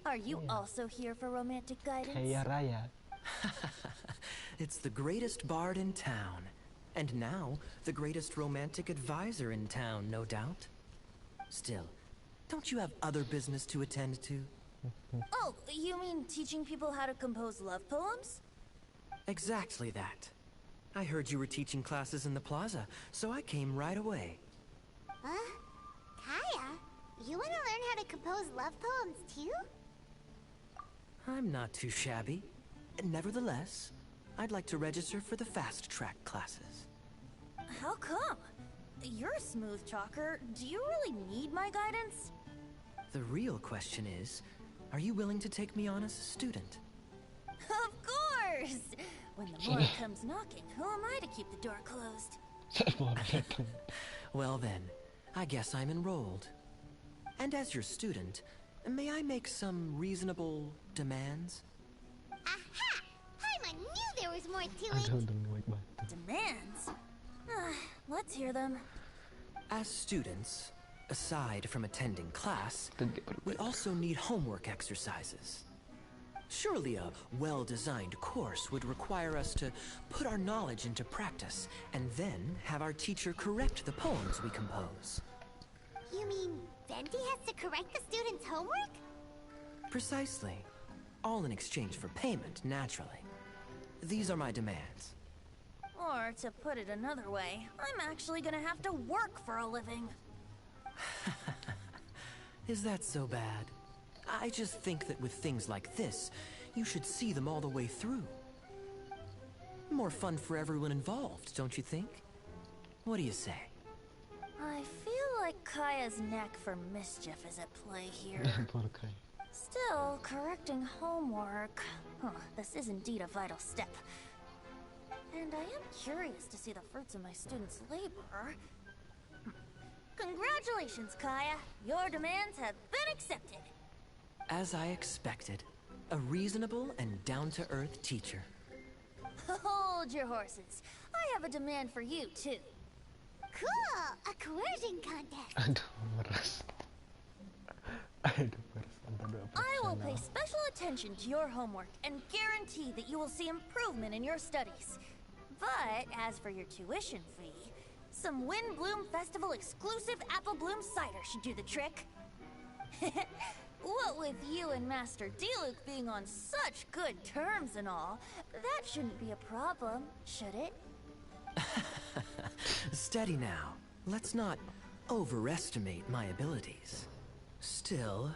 Are you also here for romantic guidance? Kaya Raya. It's the greatest bard in town. And now, the greatest romantic advisor in town, no doubt. Still, don't you have other business to attend to? Oh, you mean teaching people how to compose love poems? Exactly that. I heard you were teaching classes in the plaza, so I came right away. Huh? Kaya? You want to learn how to compose love poems too? I'm not too shabby. Nevertheless, I'd like to register for the fast track classes. How come? You're a smooth talker. Do you really need my guidance? The real question is, are you willing to take me on as a student? Of course! When the morning comes knocking, who am I to keep the door closed? Well then, I guess I'm enrolled. And as your student, may I make some reasonable demands? Aha! Paimon knew there was more to Aduh, it! udah baik banget. Demands? Let's hear them. As students, aside from attending class, we also need homework exercises. Surely a well-designed course would require us to put our knowledge into practice and then have our teacher correct the poems we compose. You mean Venti has to correct the students' homework? Precisely. All in exchange for payment, naturally. These are my demands. Or, to put it another way, I'm actually gonna have to work for a living. Is that so bad? I just think that with things like this, you should see them all the way through. More fun for everyone involved, don't you think? What do you say? I feel like Kaya's knack for mischief is at play here. Borkai. Still, correcting homework. This is indeed a vital step. And I am curious to see the fruits of my students' labor. Congratulations, Kaya! Your demands have been accepted! As I expected, a reasonable and down-to-earth teacher. Hold your horses. I have a demand for you, too. Cool! A coercion contest! Aduh, meres. Aduh, meres. I will pay special attention to your homework and guarantee that you will see improvement in your studies. But as for your tuition fee, some Wind Bloom Festival exclusive Apple Bloom cider should do the trick. What with you and Master Diluc being on such good terms and all, that shouldn't be a problem, should it? Steady now. Let's not overestimate my abilities. Still,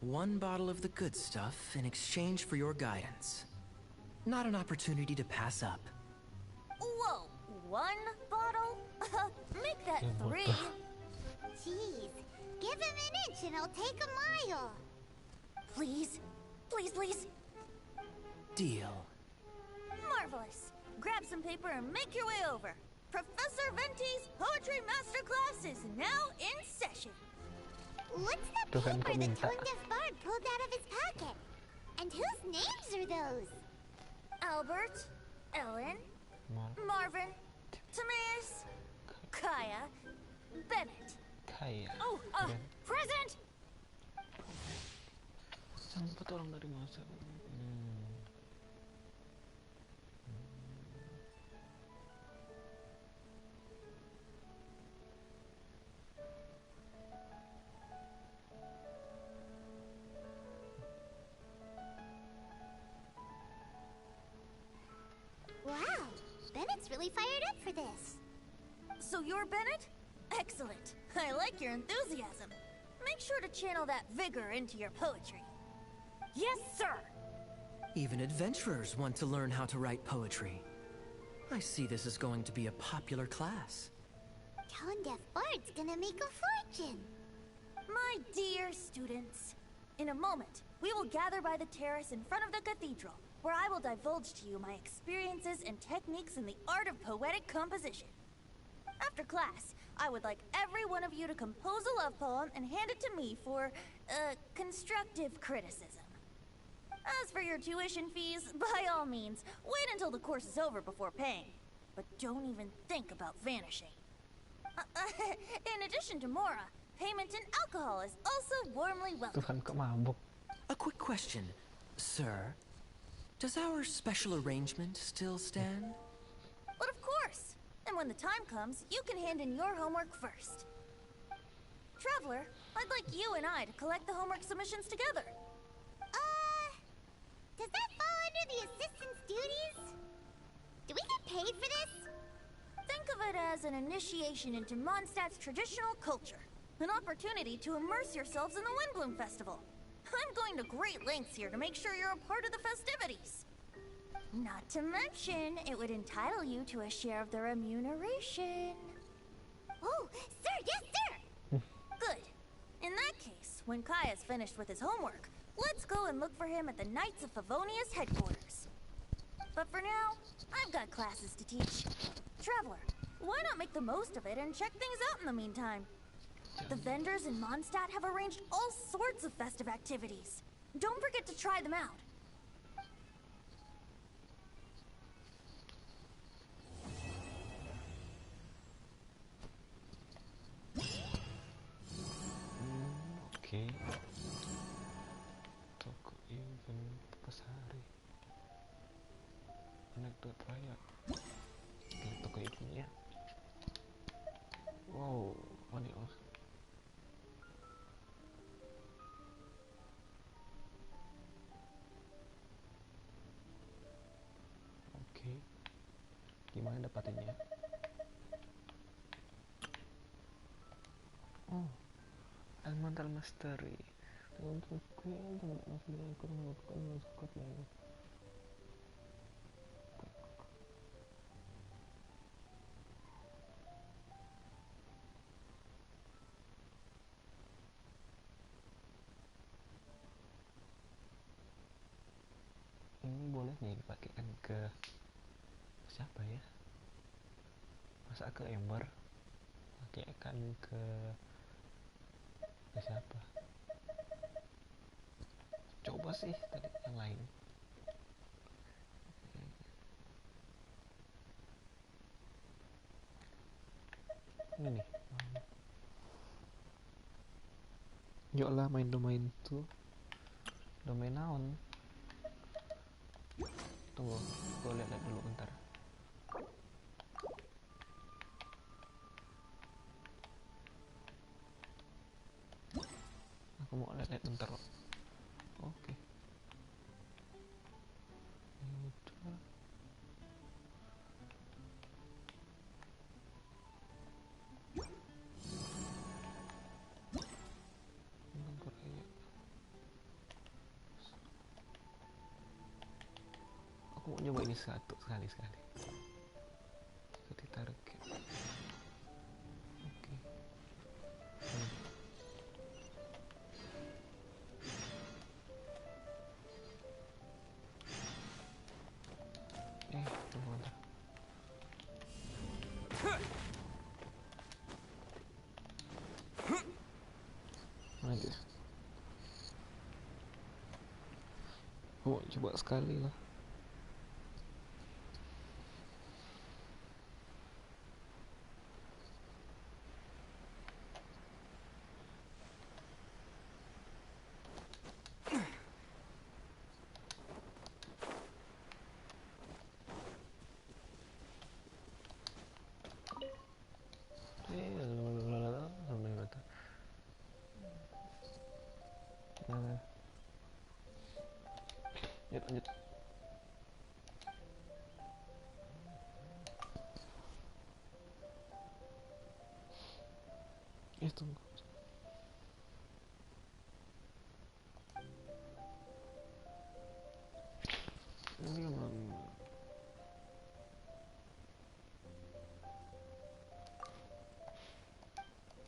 one bottle of the good stuff in exchange for your guidance. Not an opportunity to pass up. Whoa, one bottle? Make that Yeah, what 3. Jeez, give him an inch and I'll take a mile! Please, please, please. Deal. Marvelous. Grab some paper and make your way over. Professor Venti's Poetry Masterclass is now in session. What's the Tuhan paper kok that minta. Tone Deaf Bard pulled out of his pocket? And whose names are those? Albert, Ellen, Marvin, Timaeus, Kaya, Bennett. Kaya. Oh, present! Sampai tolong dari masa. you're Bennett? Excellent. I like your enthusiasm. Make sure to channel that vigor into your poetry. Yes, sir! Even adventurers want to learn how to write poetry. I see this is going to be a popular class. Tone Deaf Bard's gonna make a fortune. My dear students, in a moment, we will gather by the terrace in front of the cathedral, where I will divulge to you my experiences and techniques in the art of poetic composition. After class, I would like every one of you to compose a love poem and hand it to me for, constructive criticism. As for your tuition fees, by all means, wait until the course is over before paying. But don't even think about vanishing. In addition to Mora, payment in alcohol is also warmly welcome. Tuhan, kok mabuk? A quick question, sir. Does our special arrangement still stand? But of course! And when the time comes, you can hand in your homework first. Traveler, I'd like you and I to collect the homework submissions together. Does that fall under the assistant's duties? Do we get paid for this? Think of it as an initiation into Mondstadt's traditional culture. An opportunity to immerse yourselves in the Windbloom Festival. I'm going to great lengths here to make sure you're a part of the festivities. Not to mention, it would entitle you to a share of the remuneration. Oh, sir, yes, sir! Good. In that case, when Kai is finished with his homework, let's go and look for him at the Knights of Favonia's headquarters. But for now, I've got classes to teach. Traveler, why not make the most of it and check things out in the meantime? The vendors in Mondstadt have arranged all sorts of festive activities. Don't forget to try them out. Oke. Toko event Pasari. Anekdot raya. Oke, toko eventnya. Wow, money off. Oke. Gimana dapatinnya? Oh, Elemental Mastery. Untuk yang masih aku melakukan masukkan lagi. Ini boleh nih dipakaikan ke siapa ya? Masa ke Ember? Pakaikan ke siapa? Coba sih tadi yang lain. Ini nih. Yuk lah main domain tuh. Domain naon? Tunggu, gue lihat dulu bentar. Aku mau lihat bentar. Oke. Udah. Aku mau nyoba ini sekali. Jadi target. Oke. Tunggu bentar. Mana dia? Oh, coba sekali lah. Lanjut. tunggu.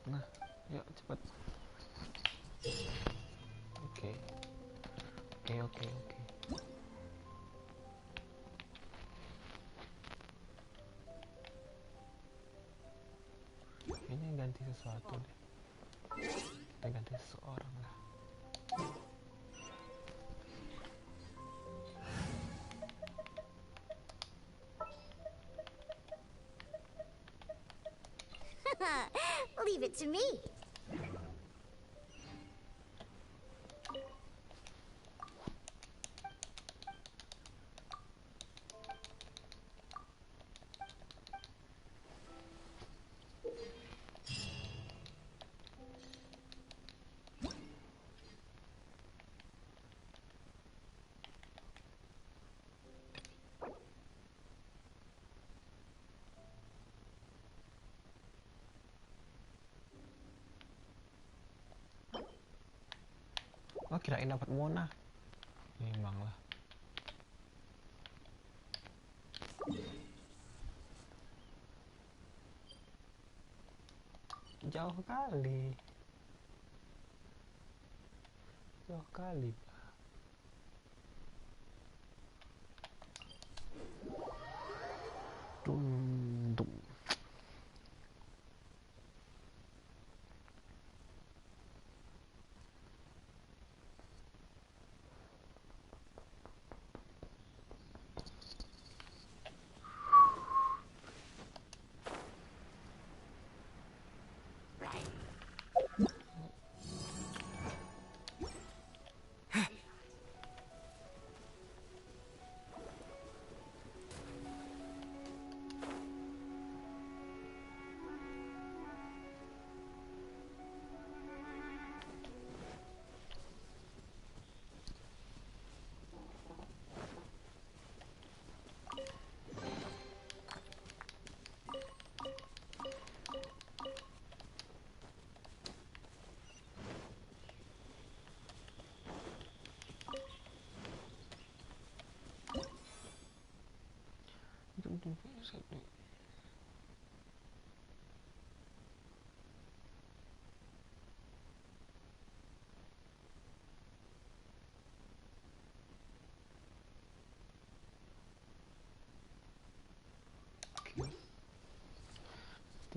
Nah, yuk cepat. Oke. Ini ganti sesuatu deh. Kita ganti seseorang lah. Leave it to me. Oh, kirain dapat Mona. Memang lah. Jauh kali. Jauh kali, Pak. Dum dum.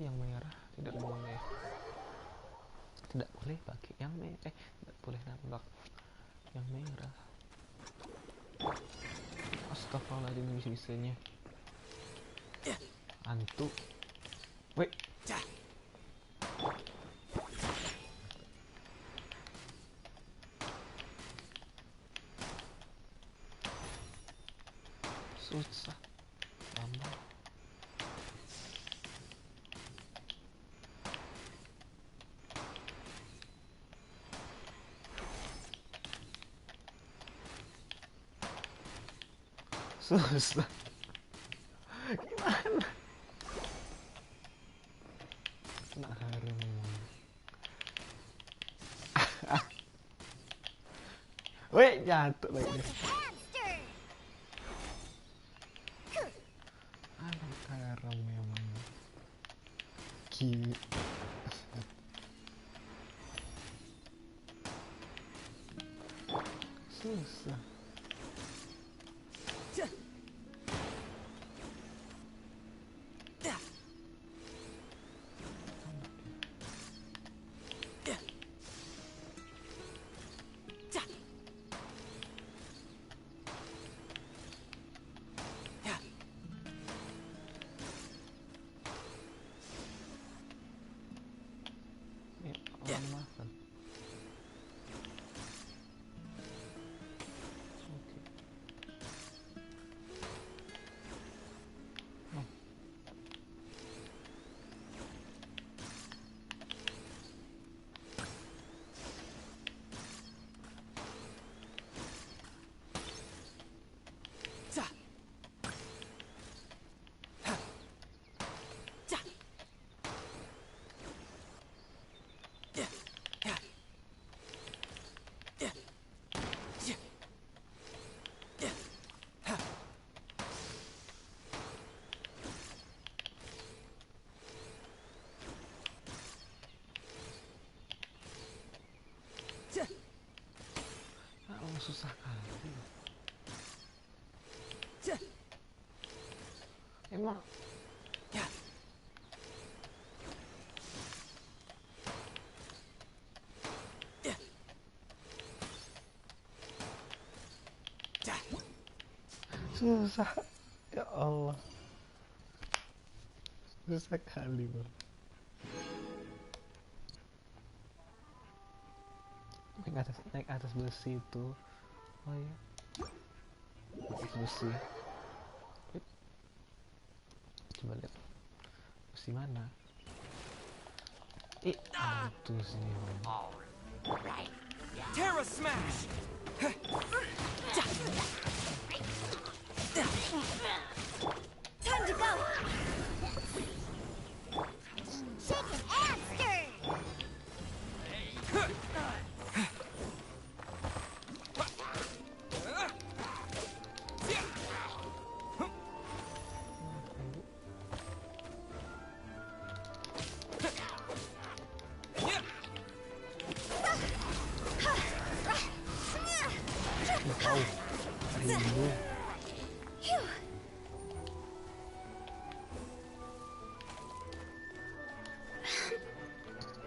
Yang merah tidak boleh pakai yang merah, tidak boleh nambah yang merah. Astagfirullahaladzim, bisa-bisanya hantu. Wait, susah tambah. Susah. Gimana? Nak harum memang. Weh, jatuh lagi deh. Anak haram memang. Cute. Susah. Allah, susah kali. Emang susah, ya Allah, susah kali bro. Naik atas besi itu. Oh ya, atas besi. Coba lihat besi mana. Itu sih. Terra Smash! Time to go! Shake it and stir!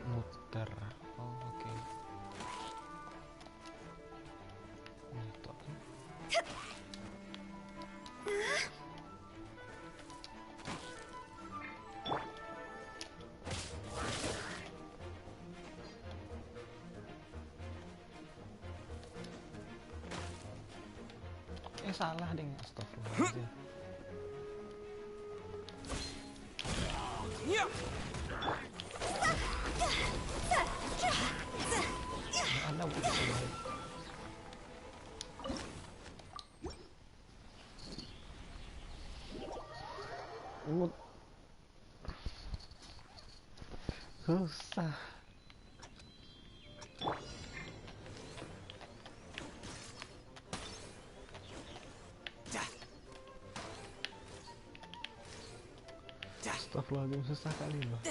Muter. Oh, oke. Itu. Salah deh, astagfirullahaladzim. Ada bukan? Susah. Astagfirullahaladzim, susah kali loh.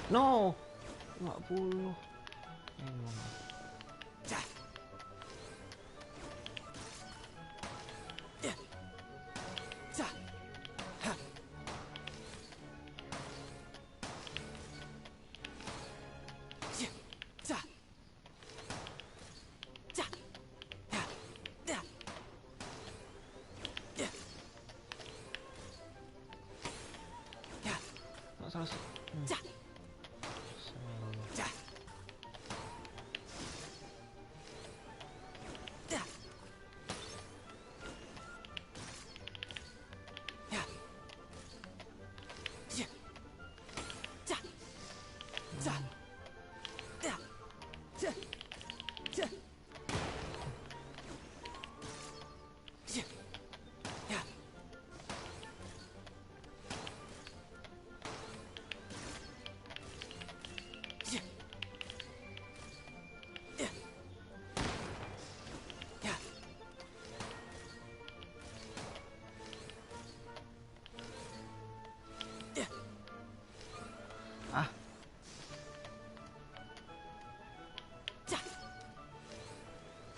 No, 50. Emang. Salah.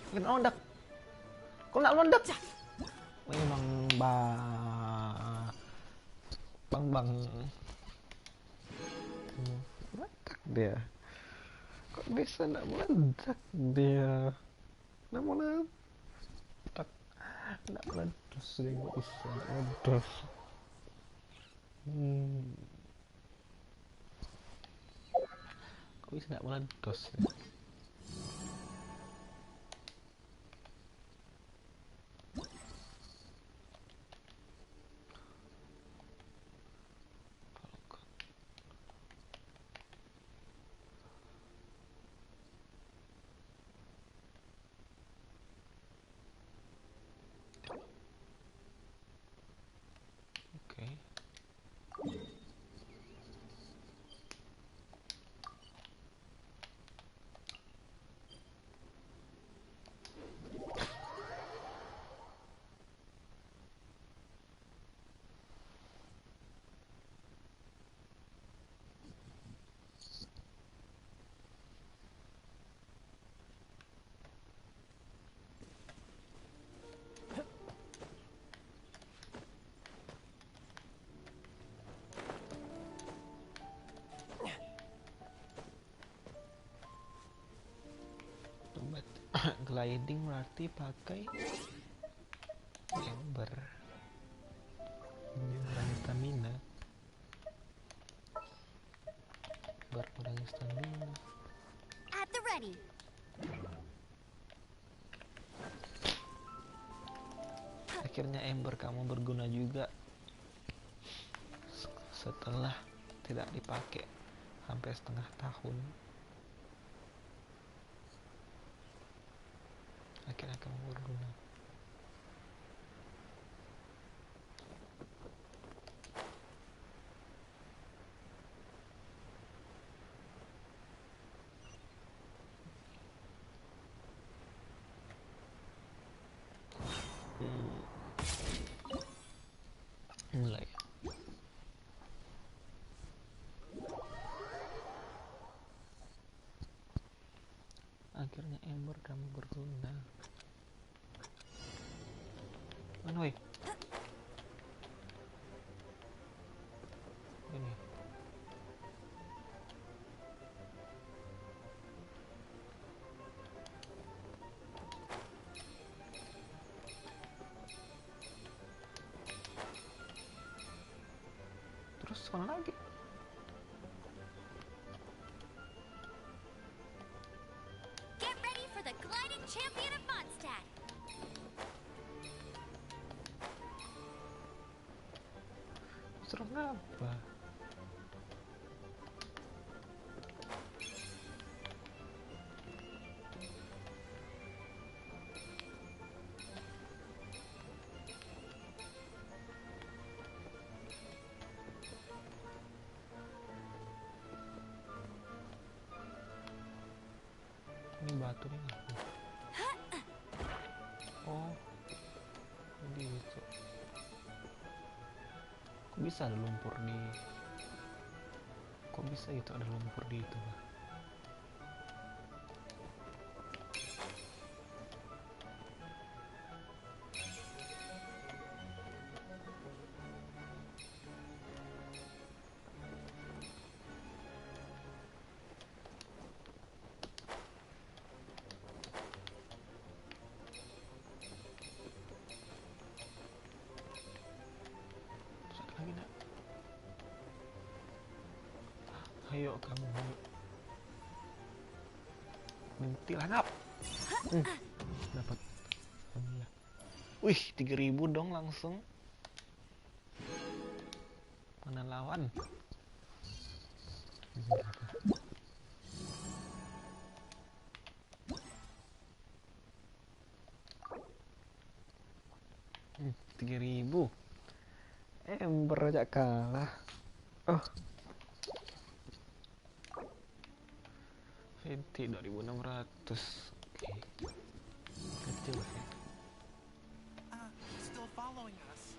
Kena londak. Kok nggak londak? Memang bang. Meledak dia. Kok bisa nggak meledak dia? Nggak meledak. Nggak meledos deh, nggak bisa meledos. Kok bisa nggak meledos ya? Oke. Gliding berarti pakai ember. Mengurangi stamina. Mengurangi stamina. At the ready. Akhirnya ember kamu berguna juga. Setelah tidak dipakai hampir setengah tahun, akhirnya kamu berguna. Mulai. Akhirnya ember kamu berguna. Mana woi? Ini. Terus mana lagi? Get ready for the gliding champion of Mondstadt. Serang apa? Ini batu nih ngapain? Oh, ini gitu. Kok bisa ada lumpur di? Kok bisa itu ada lumpur di itu? Lagi nak. Ayo kamu, ayo. Minti langap. Dapat. Alhamdulillah. Wih, 3000 dong langsung. Mana lawan? Hmm, 3000. Ember aja kalah. Oh. Venti 2600. Oke. Kecil sih. Still following us.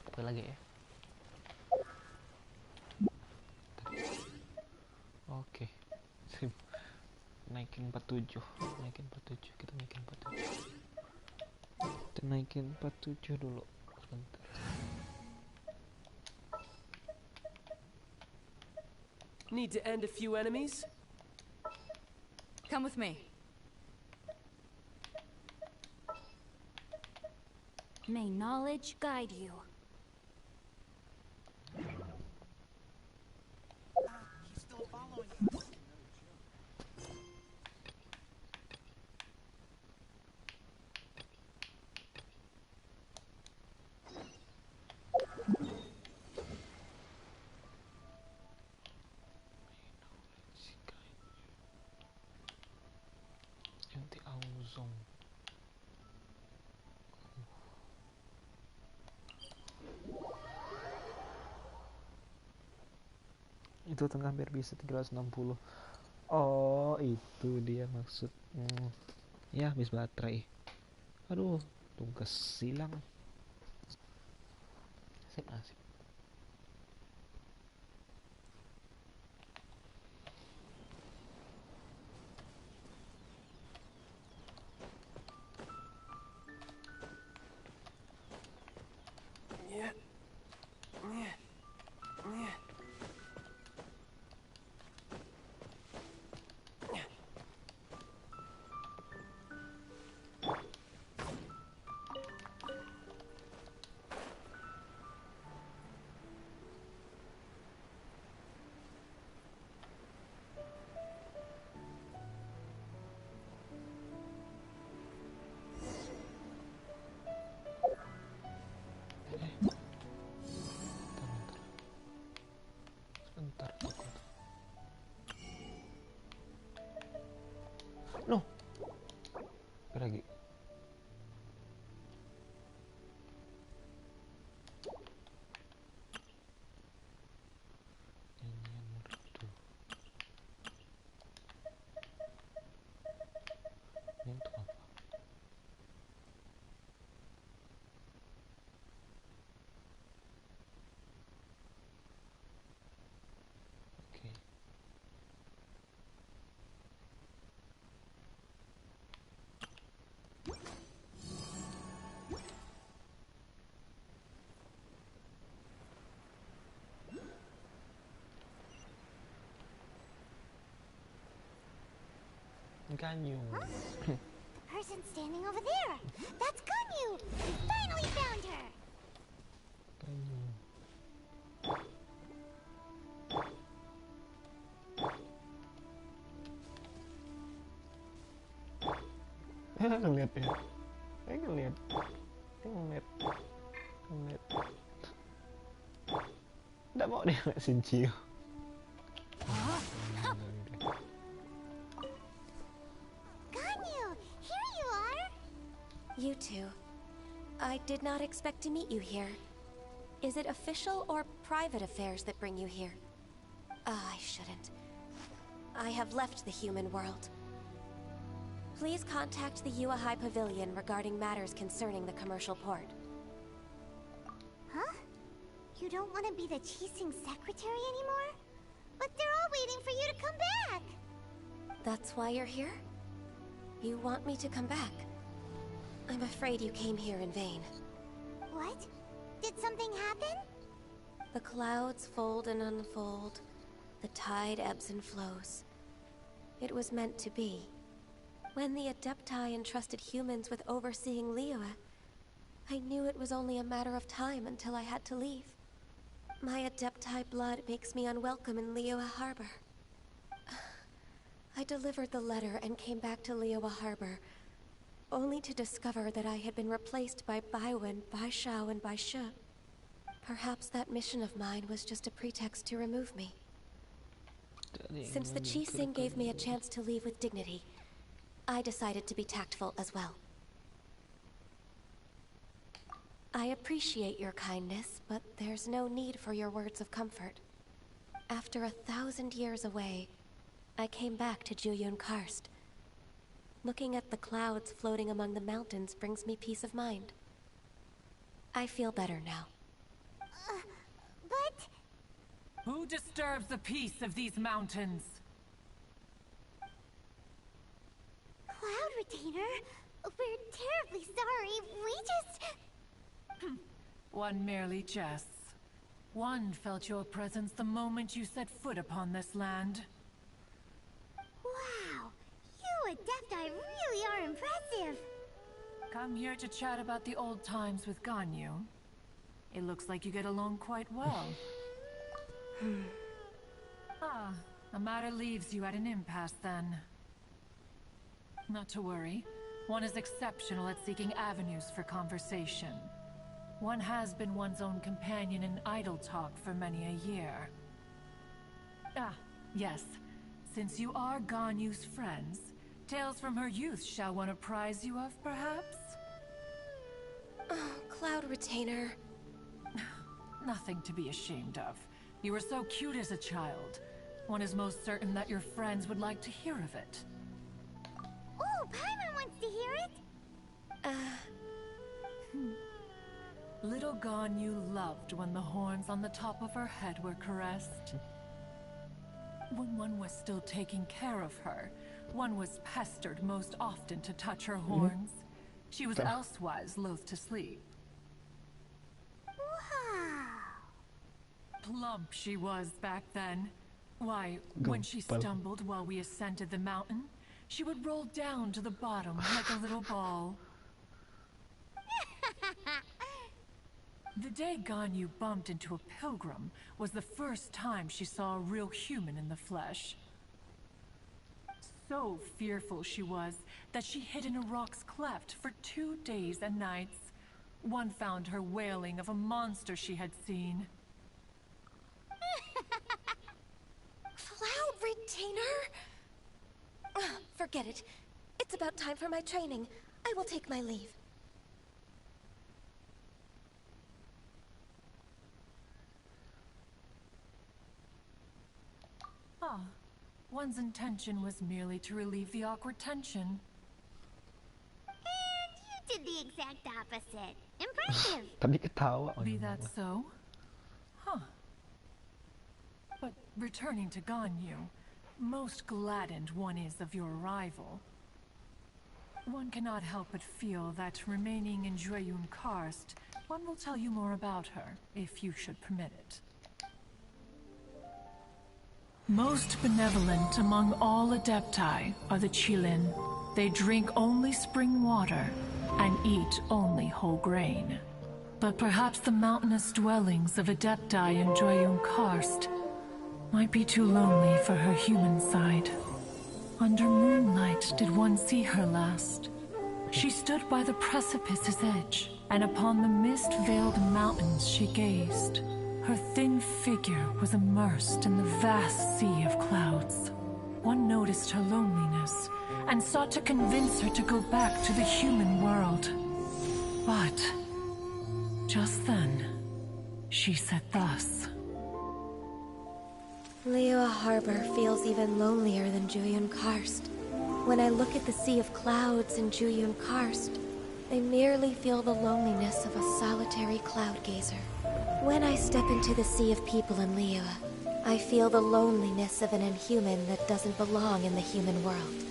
Apa lagi ya? Oke. Sip. Naikin 47. Kita naikin 47. naikin 47 dulu sebentar. Need to end a few enemies? Come with me. May knowledge guide you. He's still following us. Yanti Auzong. Itu tengah biar bisa 360. Oh, itu dia maksud. Ya, habis baterai. Aduh, tugas silang. Asik. Sebentar. No. Lagi. Nyanyian merdu. Ini untuk apa? Oke. Ganyu. The person standing over there. That's Ganyu. We finally found her. Ganyu. Ngeliat ya. Ngeliat. Nggak mau dia ngeliat Shinji. Ganyu, here you are. You two. I did not expect to meet you here. Is it official or private affairs that bring you here? I shouldn't. I have left the human world. Please contact the Yuahai Pavilion regarding matters concerning the commercial port. Huh? You don't want to be the Qixing secretary anymore? But they're all waiting for you to come back. That's why you're here? You want me to come back? I'm afraid you came here in vain. What? Did something happen? The clouds fold and unfold. The tide ebbs and flows. It was meant to be. When the Adepti entrusted humans with overseeing Liyue, I knew it was only a matter of time until I had to leave. My Adepti blood makes me unwelcome in Liyue Harbor. I delivered the letter and came back to Liyue Harbor, only to discover that I had been replaced by Baiwen, Baishao, and Baishe. Perhaps that mission of mine was just a pretext to remove me. Since the Qixing gave me a chance to leave with dignity, I decided to be tactful as well. I appreciate your kindness, but there's no need for your words of comfort. After 1,000 years away, I came back to Jueyun Karst. Looking at the clouds floating among the mountains brings me peace of mind. I feel better now. But... Who disturbs the peace of these mountains? Cloud Retainer? We're terribly sorry. We just... One merely jests. One felt your presence the moment you set foot upon this land. Wow, you Adepti really are impressive. Come here to chat about the old times with Ganyu. It looks like you get along quite well. Ah, the matter leaves you at an impasse then. Not to worry. One is exceptional at seeking avenues for conversation. One has been one's own companion in idle talk for many a year. Ah, yes. Since you are Ganyu's friends, tales from her youth shall one apprise you of, perhaps? Oh, Cloud Retainer. Nothing to be ashamed of. You were so cute as a child. One is most certain that your friends would like to hear of it. Oh, Paimon wants to hear it. Little Ganyu loved when the horns on the top of her head were caressed. When one was still taking care of her, one was pestered most often to touch her horns. She was elsewise loath to sleep. Wow. Plump she was back then. Why, when she stumbled while we ascended the mountain, she would roll down to the bottom like a little ball. The day Ganyu bumped into a pilgrim was the first time she saw a real human in the flesh. So fearful she was that she hid in a rock's cleft for 2 days and nights. One found her wailing of a monster she had seen. Cloud Retainer? Forget it. It's about time for my training. I will take my leave. Ah, one's intention was merely to relieve the awkward tension. And you did the exact opposite. Impressive. Tadi ketawa. Be that so? Huh. But returning to Ganyu, most gladdened one is of your arrival. One cannot help but feel that remaining in Jueyun Karst, one will tell you more about her, if you should permit it. Most benevolent among all Adepti are the Qilin. They drink only spring water and eat only whole grain. But perhaps the mountainous dwellings of Adepti in Jueyun Karst might be too lonely for her human side. Under moonlight did one see her last. She stood by the precipice's edge, and upon the mist-veiled mountains she gazed. Her thin figure was immersed in the vast sea of clouds. One noticed her loneliness, and sought to convince her to go back to the human world. But just then, she said thus. Liyue Harbor feels even lonelier than Jueyun Karst. When I look at the sea of clouds in Jueyun Karst, I merely feel the loneliness of a solitary cloud gazer. When I step into the sea of people in Liyue, I feel the loneliness of an inhuman that doesn't belong in the human world.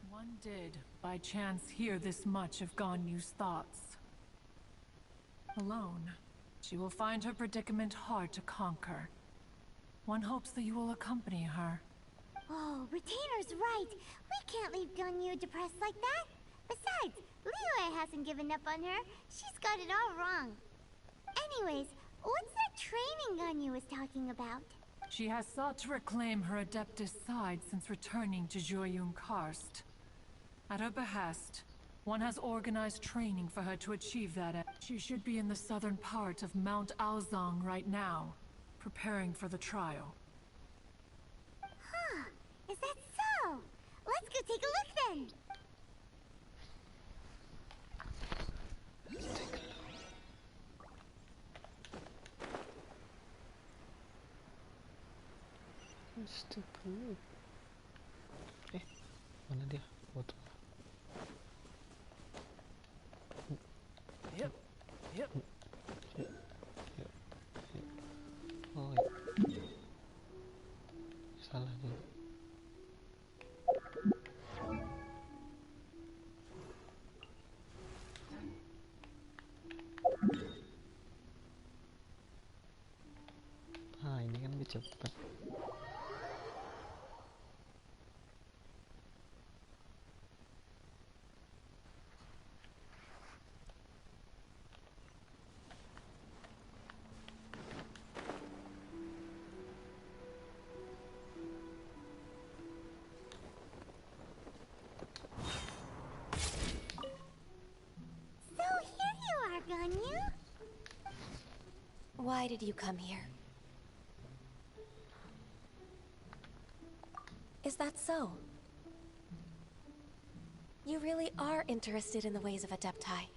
One did, by chance, hear this much of Ganyu's thoughts. Alone, she will find her predicament hard to conquer. One hopes that you will accompany her. Oh, Retainer's right. We can't leave Ganyu depressed like that. Besides, Liyue hasn't given up on her. She's got it all wrong. Anyways, what's that training Ganyu was talking about? She has sought to reclaim her Adeptus side since returning to Jueyun Karst. At her behest, one has organized training for her to achieve that end. She should be in the southern part of Mount Aozang right now, preparing for the trial. Huh, is that so? Let's go take a look then. Stupid. Mana dia? Botol. Yep. Oh, salah juga. cepet. So here you are, Ganyu. Why did you come here? Is that so? You really are interested in the ways of Adepti.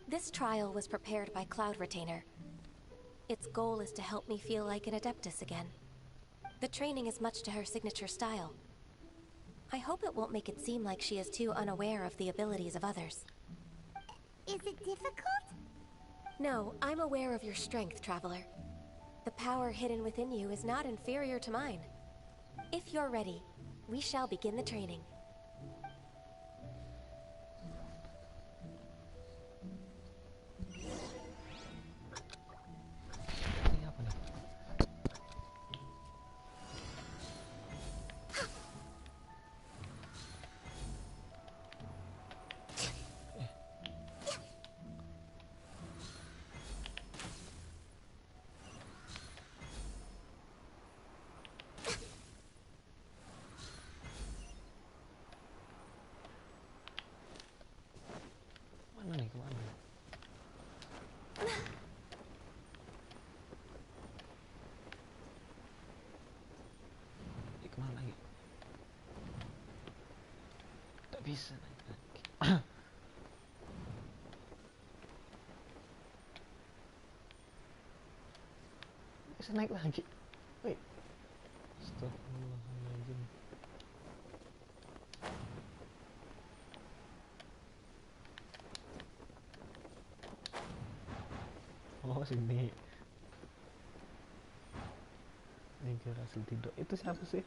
This trial was prepared by Cloud Retainer. Its goal is to help me feel like an Adeptus again. The training is much to her signature style. I hope it won't make it seem like she is too unaware of the abilities of others. Is it difficult? No, I'm aware of your strength, Traveler. The power hidden within you is not inferior to mine. If you're ready, we shall begin the training. Ini apa nih? Mana nih, kemana? Kemana lagi? Tak bisa naik lagi. Bisa naik lagi. Wait. Astagfirullahaladzim. Oh, sini. Ini kira hasil tidur. Itu siapa sih?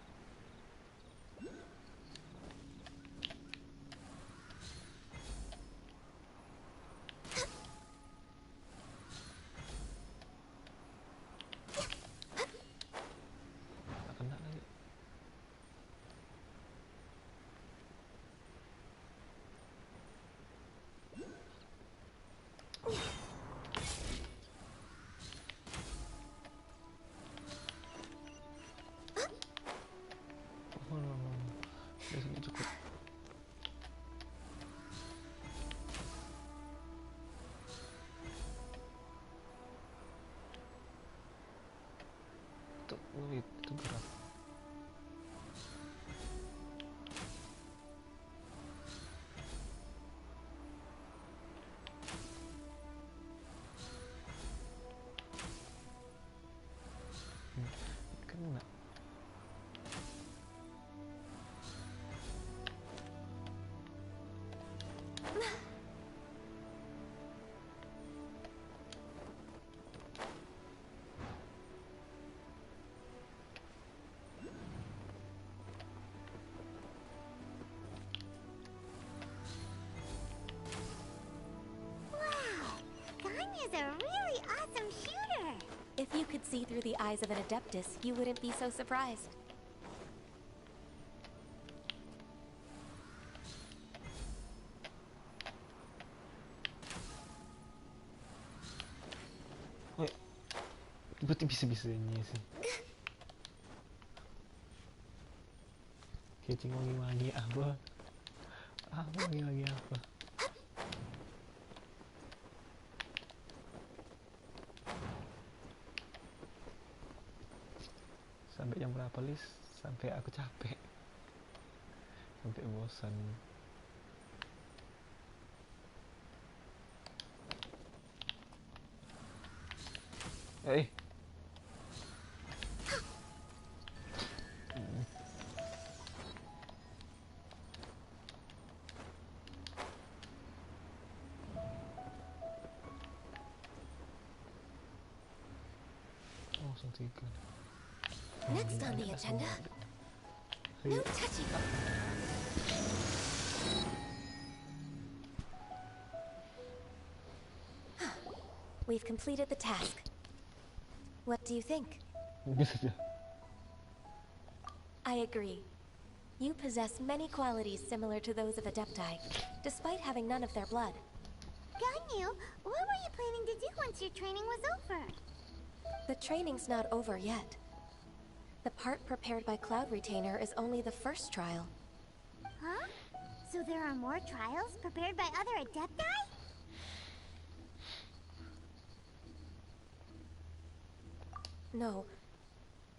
Tak kena lagi. Oh, no. Di sini cukup. Itu gerak. Kena. Wow, Ganyu's a really awesome shooter. If you could see through the eyes of an Adeptus, you wouldn't be so surprised. Wait. Berarti bisa-bisanya sih. Kecing wangi-wangi apa? Apa wangi-wangi apa? Sampai jam berapa, Lis? Sampai aku capek. Sampai bosan. Oh, langsung 3. Next on the agenda, no touching. We've completed the task. What do you think? I agree. You possess many qualities similar to those of Adepti, despite having none of their blood. Ganyu, what were you planning to do once your training was over? The training's not over yet. The part prepared by Cloud Retainer is only the first trial. Huh? So there are more trials prepared by other Adepti? No.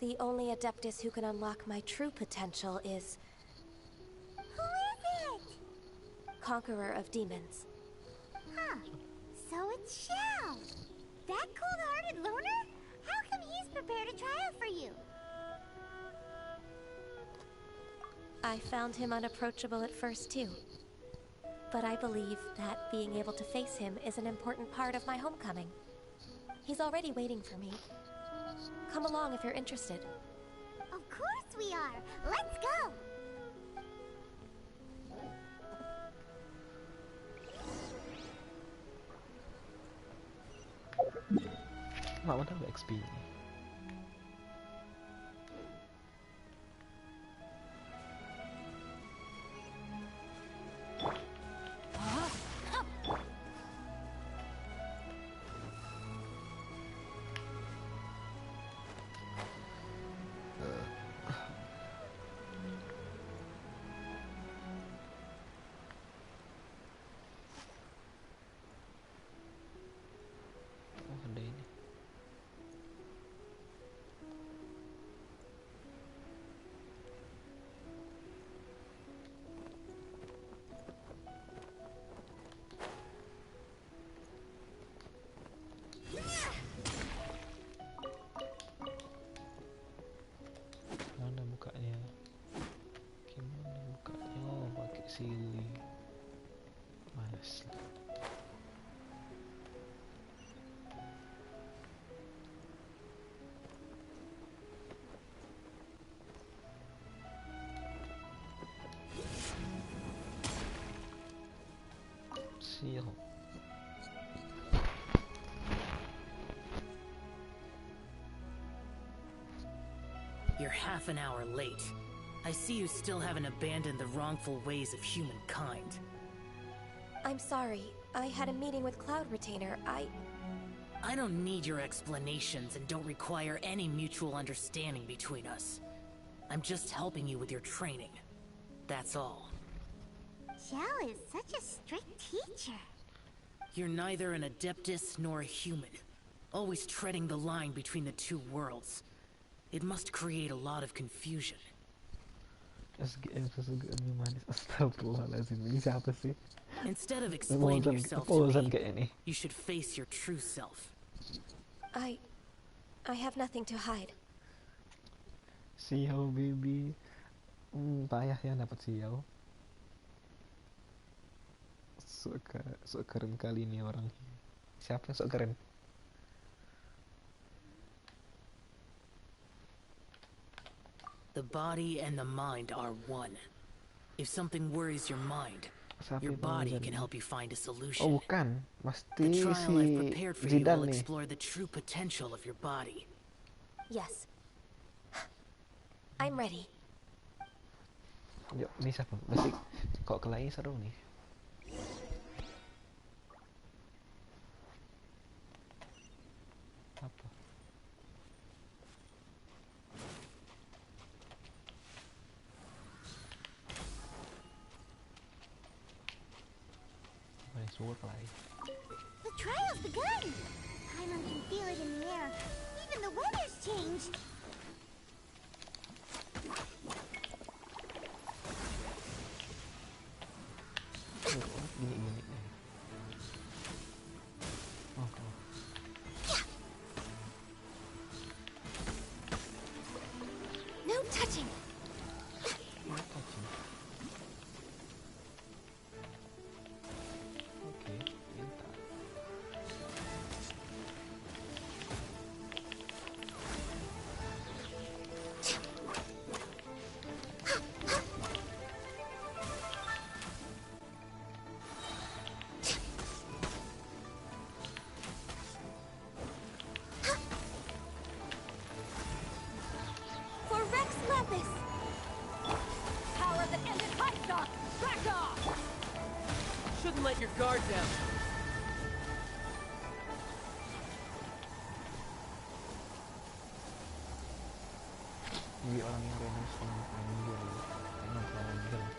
The only Adeptus who can unlock my true potential is... Who is it? Conqueror of Demons. Huh. So it's Xiao. That cold-hearted loner? How come he's prepared a trial for you? I found him unapproachable at first, too. But I believe that being able to face him is an important part of my homecoming. He's already waiting for me. Come along if you're interested. Of course we are! Let's go! Mak mana ada XP ni? Oh, ada ini. Mana bukanya? Gimana bukanya? Oh, pakai sili. Malas lah. Sial. You're half an hour late. I see you still haven't abandoned the wrongful ways of humankind. I'm sorry. I had a meeting with Cloud Retainer. I don't need your explanations and don't require any mutual understanding between us. I'm just helping you with your training. That's all. Xiao is such a strict teacher. You're neither an Adeptus nor a human. Always treading the line between the two worlds. It must create a lot of confusion. SGM sesungguhnya manis. Astagfirullahaladzim. Ini siapa sih? Instead of explaining yourself to me, you should face your true self. I have nothing to hide. Xiao baby. Payah ya dapat Xiao. Sok keren kali ini orang. Siapa yang sok keren? The body and the mind are one. If something worries your mind, your body can help you find a solution. Oh bukan, pasti the trial I've prepared for you will nih. explore the true potential of your body. Yes. I'm ready. Yuk, ini siapa? Pasti kok kelain seru nih. Apa? The trial's begun! Paimon can feel it in the air. Even the weather's changed. Gini. Oh. No touching. Shouldn't let your guard down. Jadi orang yang Renes main game, emang selalu game.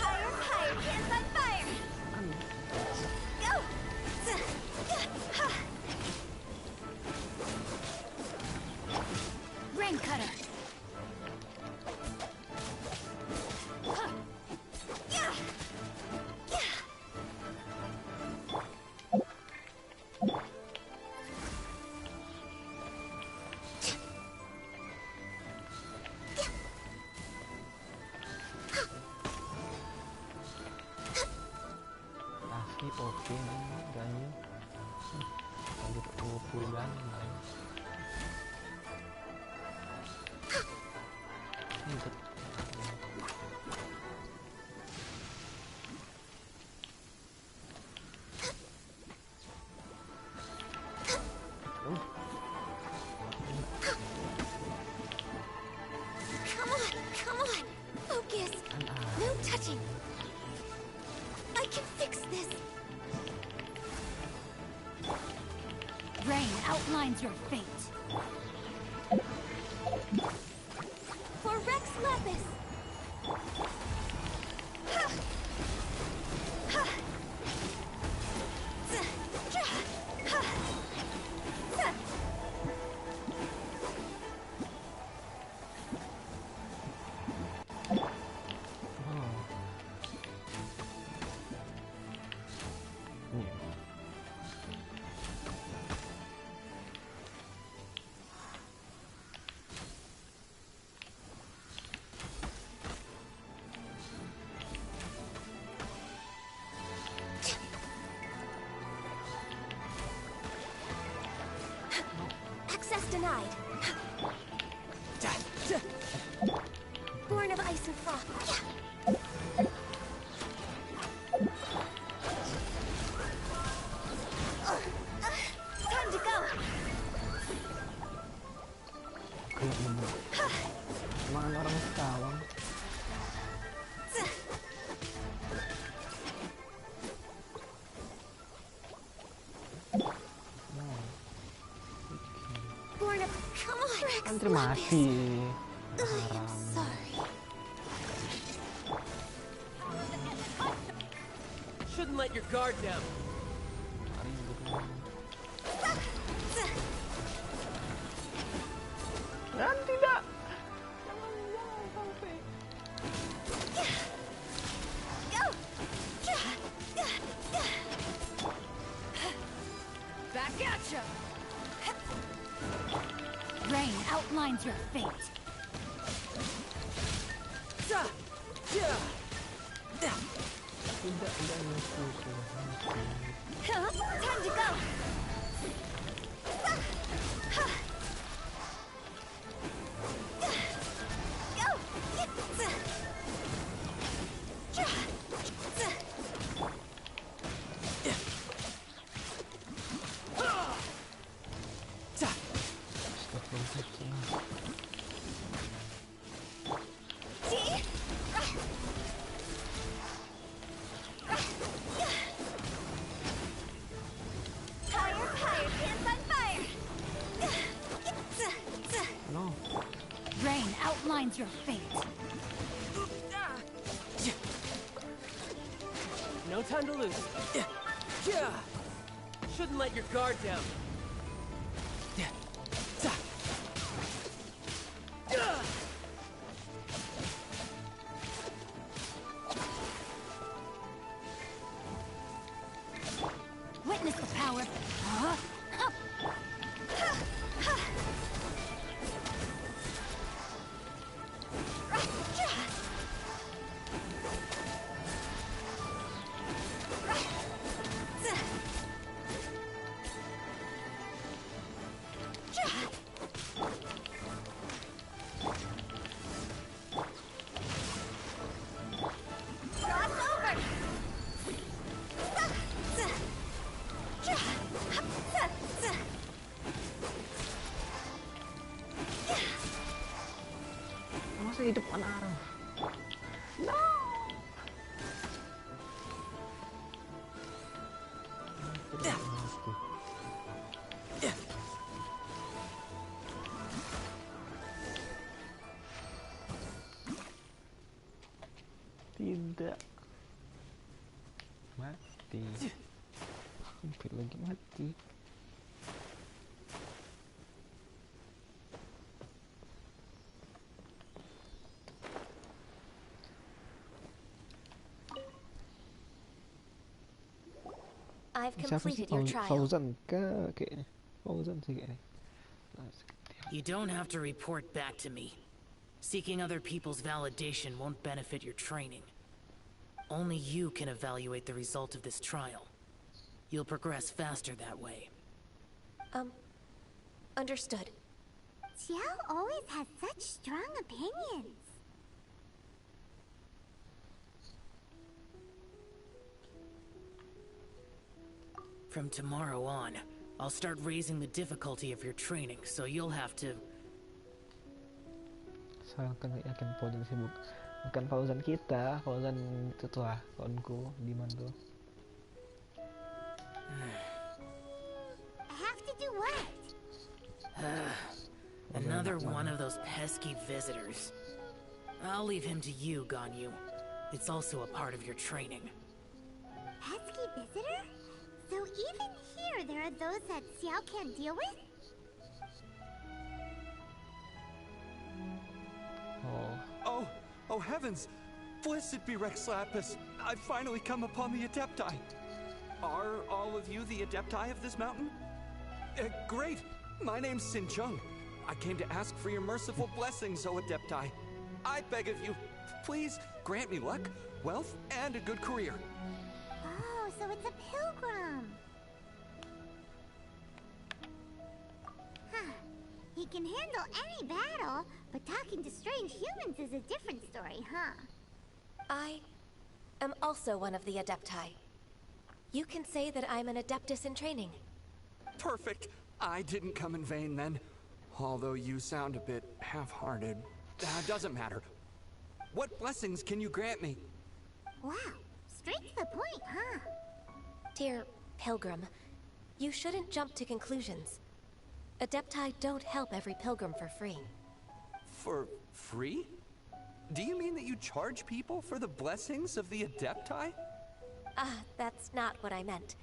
Higher, higher, hands on fire! Go! Rain cutter! Asli oke nih gaknya. Lanjut ke pulgan main. Come on! Focus! No touching! I can fix this! Rain outlines your fate. For Rex Lapis! Access denied. Born of ice and frost. Time to go! Emang orang sekawan. Born of... Come on! Rex Antri mati. I'm sorry. Shouldn't let your guard down. Dan tidak. Back at ya! Rain outlines your fate. Time to go! Rain outlines your fate. No time to lose. Shouldn't let your guard down. Witness the power. Tidak. Mati. Hampir lagi mati. I've completed your trial. Fauzan kayaknya. Fauzan sih kayaknya. You don't have to report back to me. Seeking other people's validation won't benefit your training. Only you can evaluate the result of this trial. You'll progress faster that way. Understood. Xiao always has such strong opinions. From tomorrow on, I'll start raising the difficulty of your training, so you'll have to... Soal kan yakin Fauzan sibuk. Bukan Fauzan kita, Fauzan itu tuh kawanku Diman tuh. I have to do what? Another one of those pesky visitors. I'll leave him to you, Ganyu. It's also a part of your training. Pesky visitor? So even here there are those that Xiao can't deal with? Oh heavens! Blessed be Rex Lapis! I've finally come upon the Adepti! Are all of you the Adepti of this mountain? Great! My name's Sin Chung. I came to ask for your merciful blessings, O Adepti. I beg of you, please grant me luck, wealth, and a good career. Oh, so it's a pilgrim. Huh. He can handle any battle, but talking to strange humans is a different story, huh? I am also one of the Adepti. You can say that I'm an Adeptus in training. Perfect. I didn't come in vain then. Although you sound a bit half-hearted. Doesn't matter. What blessings can you grant me? Wow, straight to the point, huh? Dear Pilgrim, you shouldn't jump to conclusions. Adepti don't help every pilgrim for free. For free? Do you mean that you charge people for the blessings of the Adepti? That's not what I meant.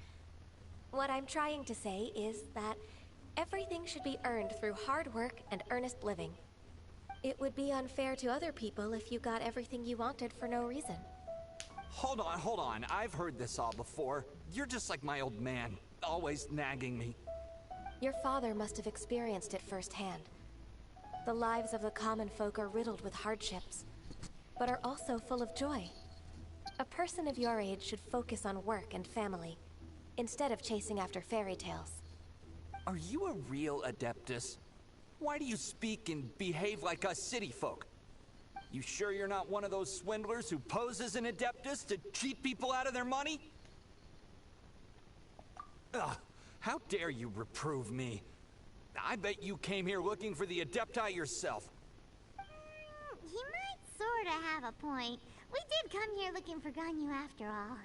What I'm trying to say is that everything should be earned through hard work and earnest living. It would be unfair to other people if you got everything you wanted for no reason. Hold on. I've heard this all before. You're just like my old man, always nagging me. Your father must have experienced it firsthand. The lives of the common folk are riddled with hardships, but are also full of joy. A person of your age should focus on work and family, instead of chasing after fairy tales. Are you a real Adeptus? Why do you speak and behave like us city folk? You sure you're not one of those swindlers who poses an Adeptus to cheat people out of their money? Ugh, how dare you reprove me? I bet you came here looking for the Adepti yourself. He might sorta have a point. We did come here looking for Ganyu after all.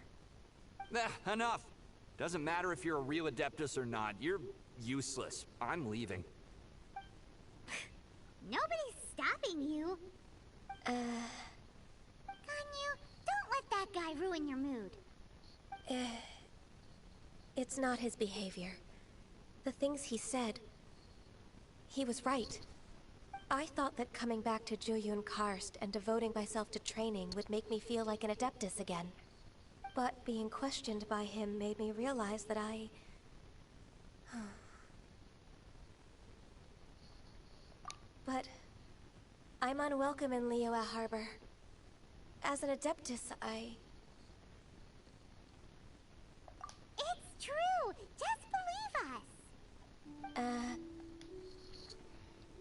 Enough. Doesn't matter if you're a real Adeptus or not. You're useless. I'm leaving. Nobody's stopping you. Ganyu, don't let that guy ruin your mood. It's not his behavior. The things he said... He was right. I thought that coming back to Jueyun Karst and devoting myself to training would make me feel like an Adeptus again. But being questioned by him made me realize that I... But... I'm unwelcome in Liyue Harbor. As an Adeptus, It's true! Just believe us!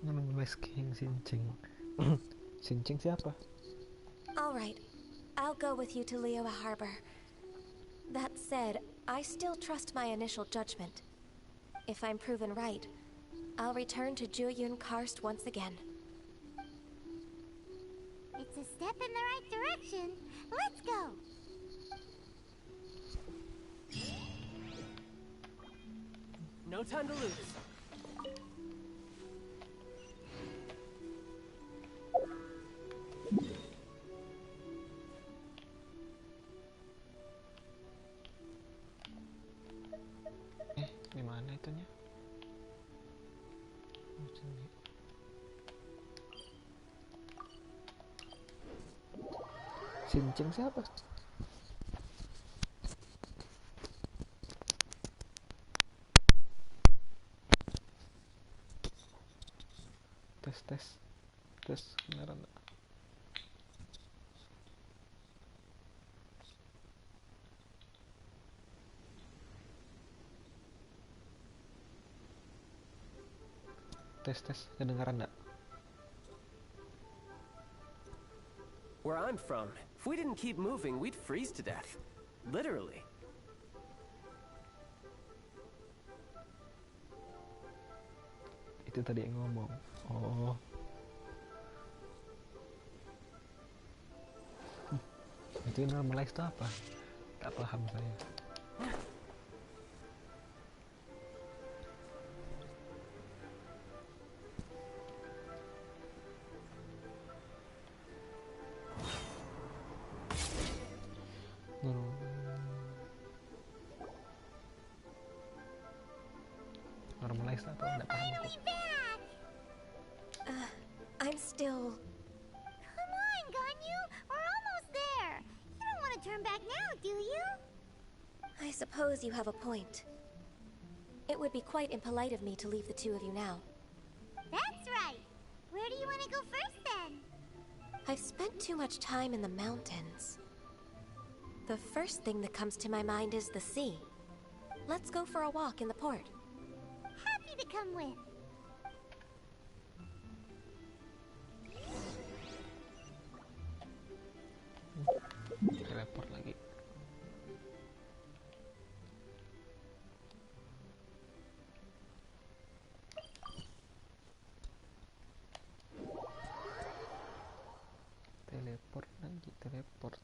Namanya Wesking Sinching. Sinching siapa? Alright. I'll go with you to Liyue Harbor. That said, I still trust my initial judgment. If I'm proven right, I'll return to Jueyun Karst once again. It's a step in the right direction. Let's go! No time to lose. Shincing siapa? Tes kebenaran. Tes kedengaran nggak? Where I'm from, if we didn't keep moving, we'd freeze to death. Literally. Itu tadi yang ngomong. Oh. Itu normalize itu apa? Tak paham saya. Normalize atau enggak paham aku. I'm still... Come on, Ganyu! We're almost there! You don't want to turn back now, do you? I suppose you have a point. It would be quite impolite of me to leave the two of you now. That's right! Where do you want to go first, then? I've spent too much time in the mountains. The first thing that comes to my mind is the sea. Let's go for a walk in the port. Happy to come with. Teleport lagi. Teleport lagi, teleport.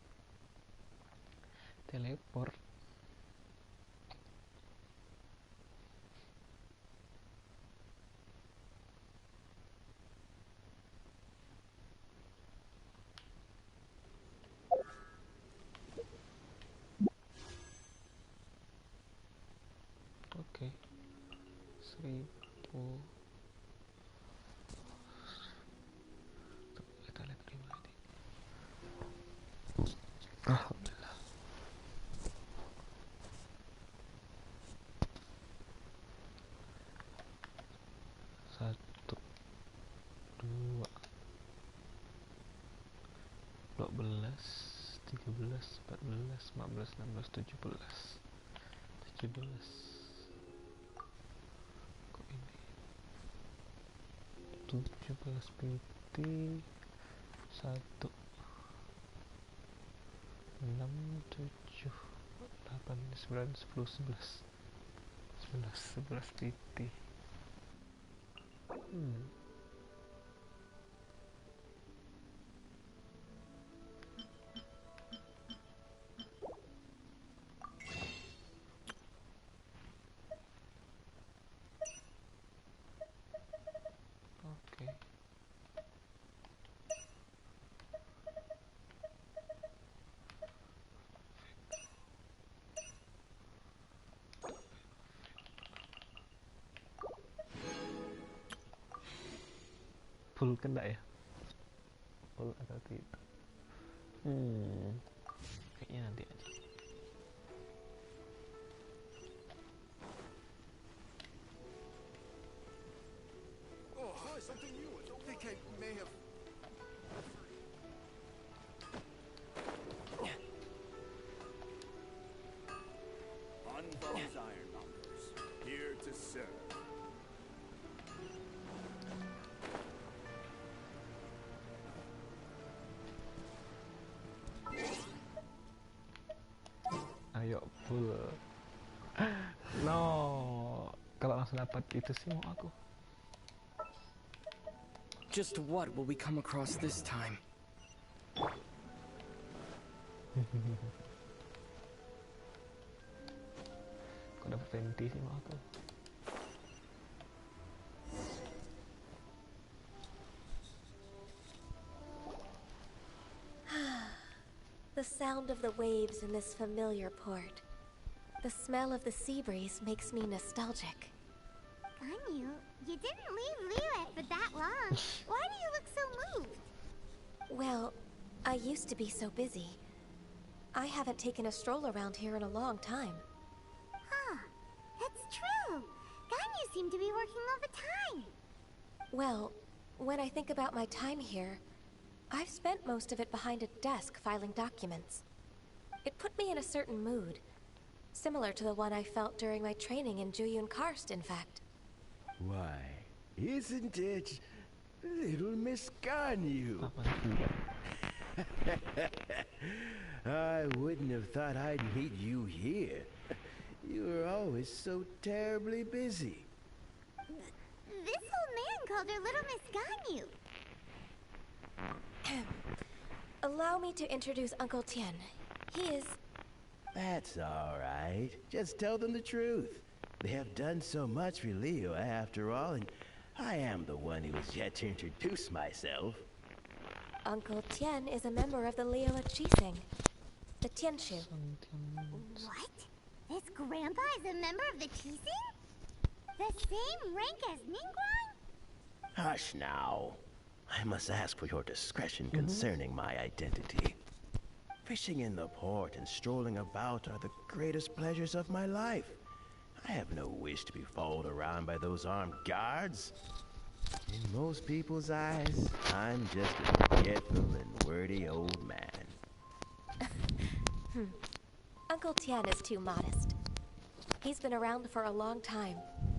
Oke. 1000. Kita lihat pribadi. Alhamdulillah. Satu, 2, 12, 13, 14, 15, 16, 17. 17. Kok ini 17 PT 1 6 7 8 9 10 11 PT. Oke. Full kena ya? Full atau tidak? Kayaknya nanti aja. Oh, hi, something new. I don't think I may have... Unbones Ironmongers, here to serve. Ayo full. No, kalau langsung dapat itu sih mau aku. Just what will we come across this time? Kau dapat venti sih mau aku. The sound of the waves in this familiar port. The smell of the sea breeze makes me nostalgic. Ganyu, you didn't leave Liyue for that long. Why do you look so moved? Well, I used to be so busy. I haven't taken a stroll around here in a long time. Huh. That's true. Ganyu seemed to be working all the time. Well, when I think about my time here, I've spent most of it behind a desk filing documents. It put me in a certain mood, similar to the one I felt during my training in Juyun Karst, in fact. Why, isn't it little Miss Ganyu? I wouldn't have thought I'd meet you here. You were always so terribly busy. This old man called her Little Miss Ganyu. Allow me to introduce Uncle Tien. He is... That's all right. Just tell them the truth. They have done so much for Liyue after all, and I am the one who has yet to introduce myself. Uncle Tien is a member of the Liyue Qixing, the Tianshu. What? This grandpa is a member of the Qixing? The same rank as Ningguang? Hush now. I must ask for your discretion concerning my identity. Fishing in the port and strolling about are the greatest pleasures of my life. I have no wish to be followed around by those armed guards. In most people's eyes, I'm just a forgetful and wordy old man. Uncle Tien is too modest. He's been around for a long time.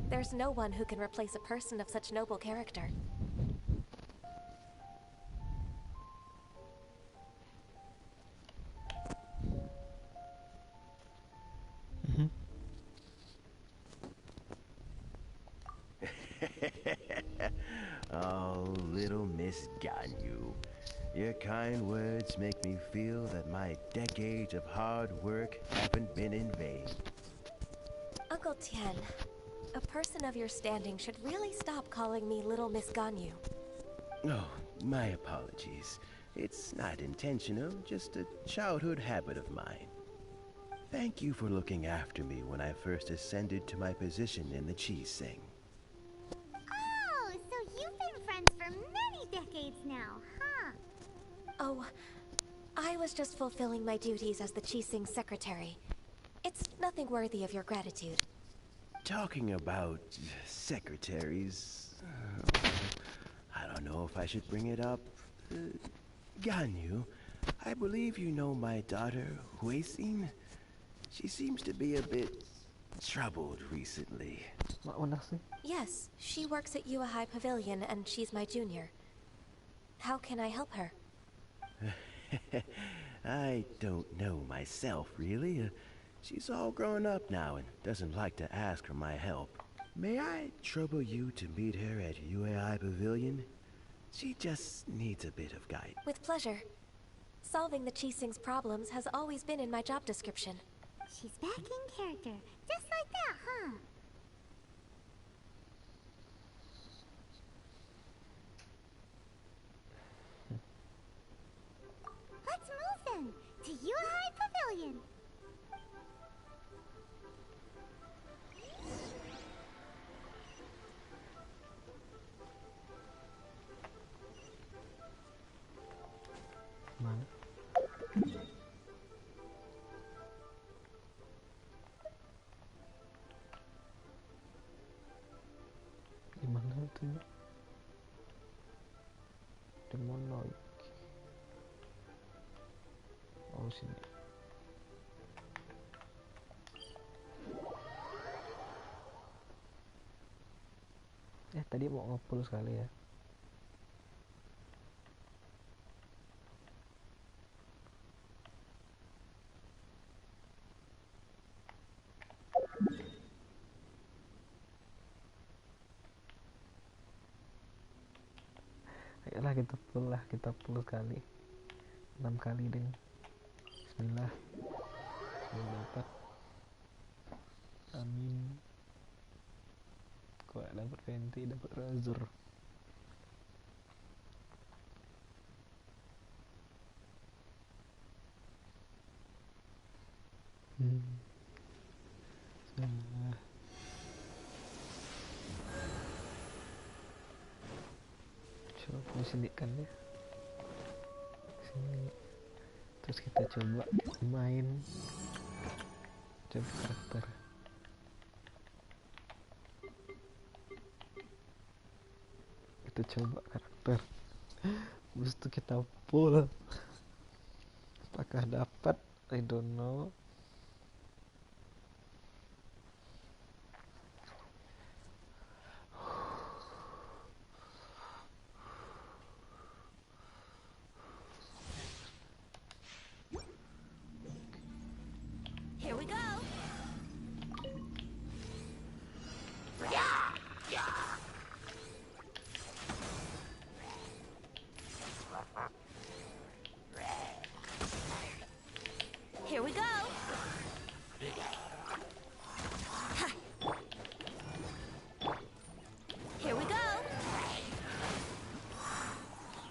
There's no one who can replace a person of such noble character. Oh, little Miss Ganyu. Your kind words make me feel that my decades of hard work haven't been in vain. Uncle Tien, a person of your standing should really stop calling me Little Miss Ganyu. Oh, my apologies. It's not intentional, just a childhood habit of mine. Thank you for looking after me when I first ascended to my position in the Qixing. Oh, so you've been friends for many decades now, huh? Oh, I was just fulfilling my duties as the Qixing secretary. It's nothing worthy of your gratitude. Talking about secretaries, I don't know if I should bring it up. Ganyu, I believe you know my daughter, Huixin. She seems to be a bit troubled recently. Yes, she works at Yuehai High Pavilion and she's my junior. How can I help her? I don't know myself, really. She's all grown up now and doesn't like to ask for my help. May I trouble you to meet her at Yuehai Pavilion? She just needs a bit of guidance. With pleasure. Solving the Qixing's problems has always been in my job description. She's back in character, just like that, huh? Let's move then, to Yuehai Pavilion. Mana? Gimana itu? Demonoid. Oh, sini. Tadi mau nge-pull sekali ya. Ayolah kita pull sekali 6 kali deh. Bismillah, semoga dapat. Amin. Kok dapat Venti, dapat Razor. Nah. Coba aku sini kan ya. Terus kita coba main karakter. Kita coba karakter, habis itu kita pull. Apakah dapat? I don't know. Here we go. Here we go. Ha. Here we go.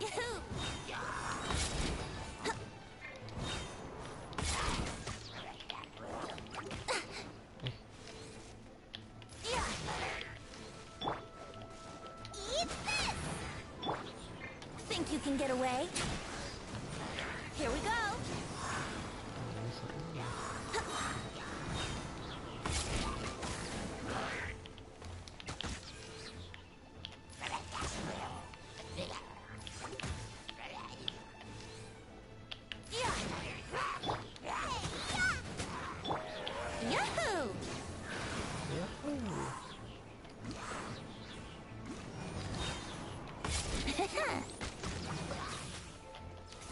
Yahoo! Think you can get away? Here we go. Yahoo!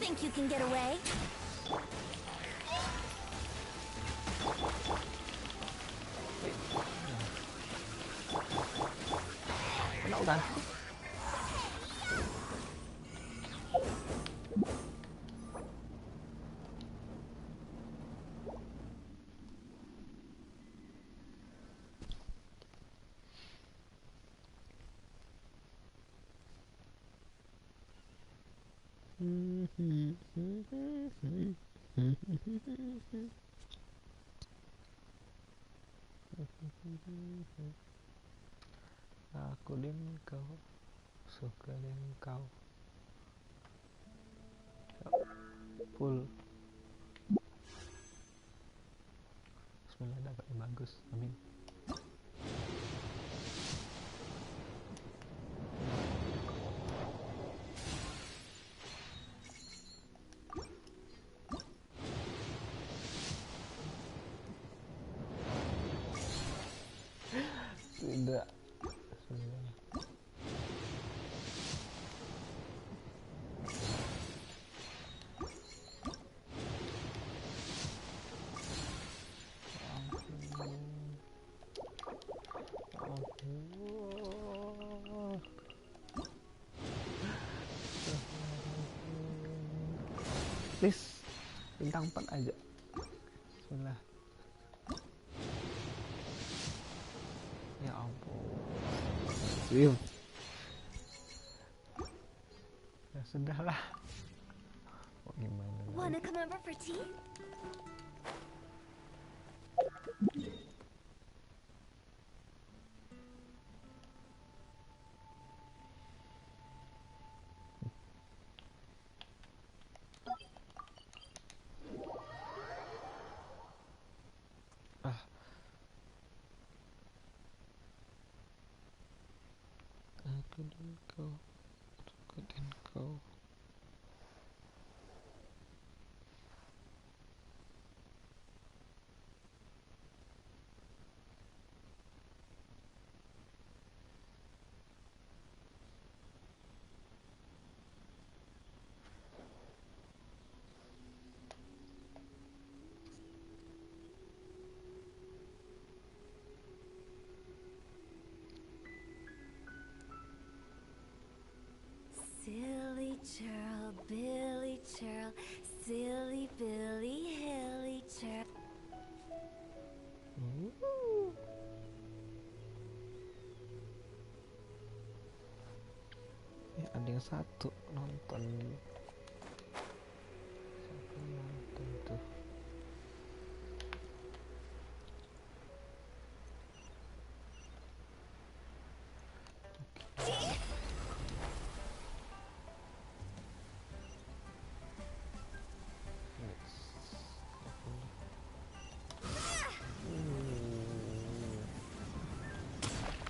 Think you can get away? Udah. Aku dan kau suka dengan kau. Full. Bismillah, dapat yang bagus. Amin. Tidak. Please, bintang 4 aja. Bismillah. Ya ampun. Ya sudahlah. Oh, gimana? Wanna come over for tea? Aku dan kau, aku dan kau. Silly churl, Billy churl, silly Billy, hilly churl. Ya, ada yang satu nonton. Siapa yang nonton tuh?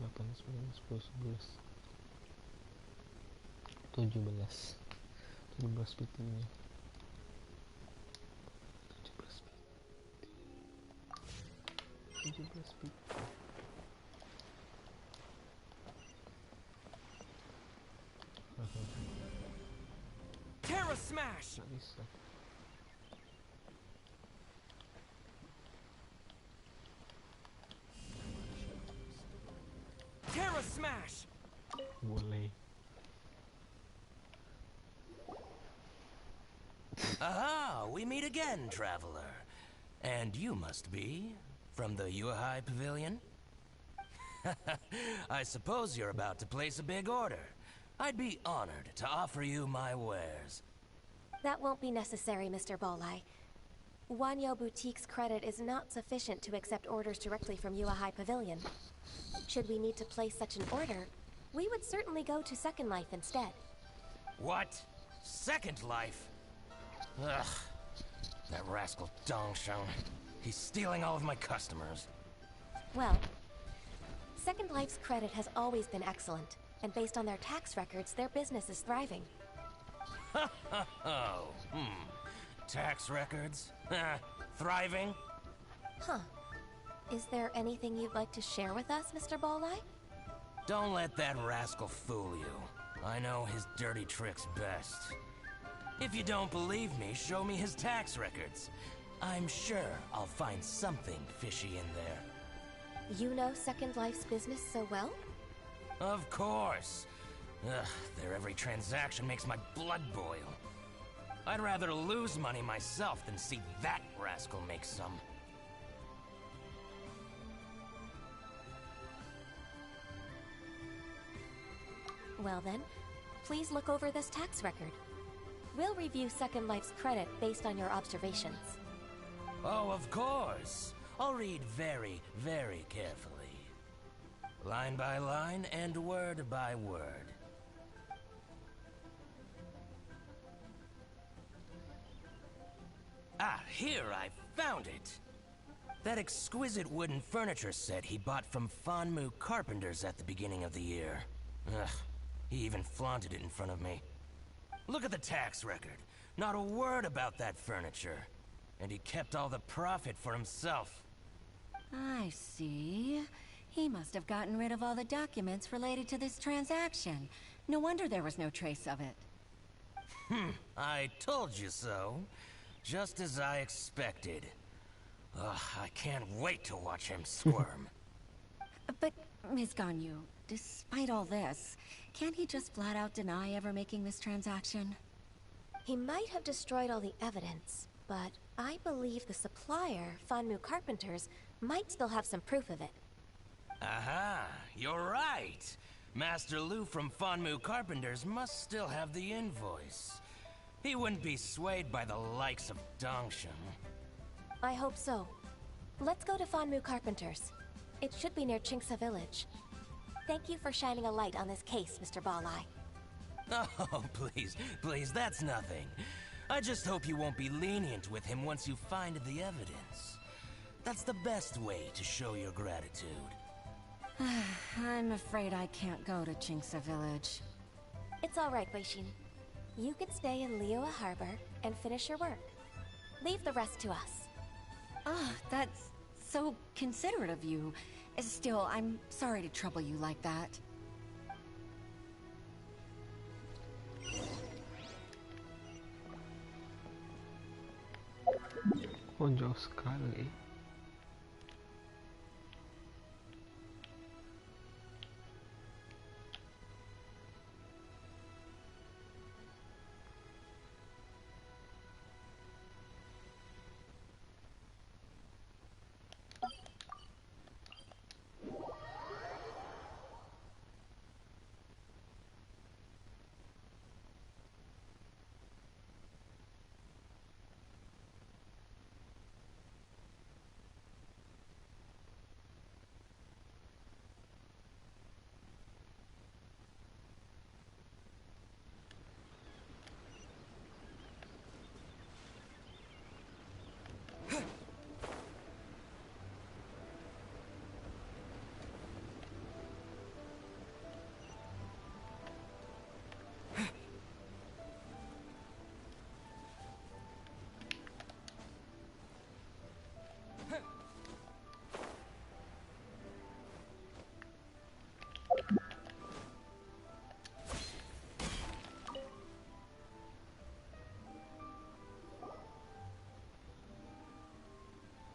8, 9, 10, 11, 12, 17 fittingnya. 17 fitting. Terra Smash! Nggak bisa. Terra Smash! Boleh. Aha! We meet again, traveler. And you must be from the Yuhai Pavilion? I suppose you're about to place a big order. I'd be honored to offer you my wares. That won't be necessary, Mr. Bolai. Wanyo Boutique's credit is not sufficient to accept orders directly from Yuhai Pavilion. Should we need to place such an order, we would certainly go to Second Life instead. What? Second Life? Ugh. That rascal Dongsheng. He's stealing all of my customers. Well, Second Life's credit has always been excellent, and based on their tax records, their business is thriving. Oh, tax records? Thriving? Huh. Is there anything you'd like to share with us, Mr. Bolai? Don't let that rascal fool you. I know his dirty tricks best. If you don't believe me, show me his tax records. I'm sure I'll find something fishy in there. You know Second Life's business so well? Of course. Ugh, their every transaction makes my blood boil. I'd rather lose money myself than see that rascal make some. Well then, please look over this tax record. We'll review Second Life's credit based on your observations. Oh, of course. I'll read very, very carefully. Line by line and word by word. Ah, here, I found it. That exquisite wooden furniture set he bought from Fanmu Carpenters at the beginning of the year. Ugh, he even flaunted it in front of me. Look at the tax record. Not a word about that furniture. And he kept all the profit for himself. I see. He must have gotten rid of all the documents related to this transaction. No wonder there was no trace of it. I told you so. Just as I expected. Ugh, I can't wait to watch him squirm. But, Ms. Ganyu, despite all this, can't he just flat out deny ever making this transaction? He might have destroyed all the evidence, but I believe the supplier, Fanmu Carpenters, might still have some proof of it. Aha, you're right. Master Lu from Fanmu Carpenters must still have the invoice. He wouldn't be swayed by the likes of Dongsheng. I hope so. Let's go to Fanmu Carpenters. It should be near Qingce Village. Thank you for shining a light on this case, Mr. Balai. Oh, please, that's nothing. I just hope you won't be lenient with him once you find the evidence. That's the best way to show your gratitude. I'm afraid I can't go to Qingce Village. It's all right, Weishin. You can stay in Liyue Harbor and finish your work. Leave the rest to us. Ah, that's so considerate of you. Still, I'm sorry to trouble you like that. Oh, jauh sekali.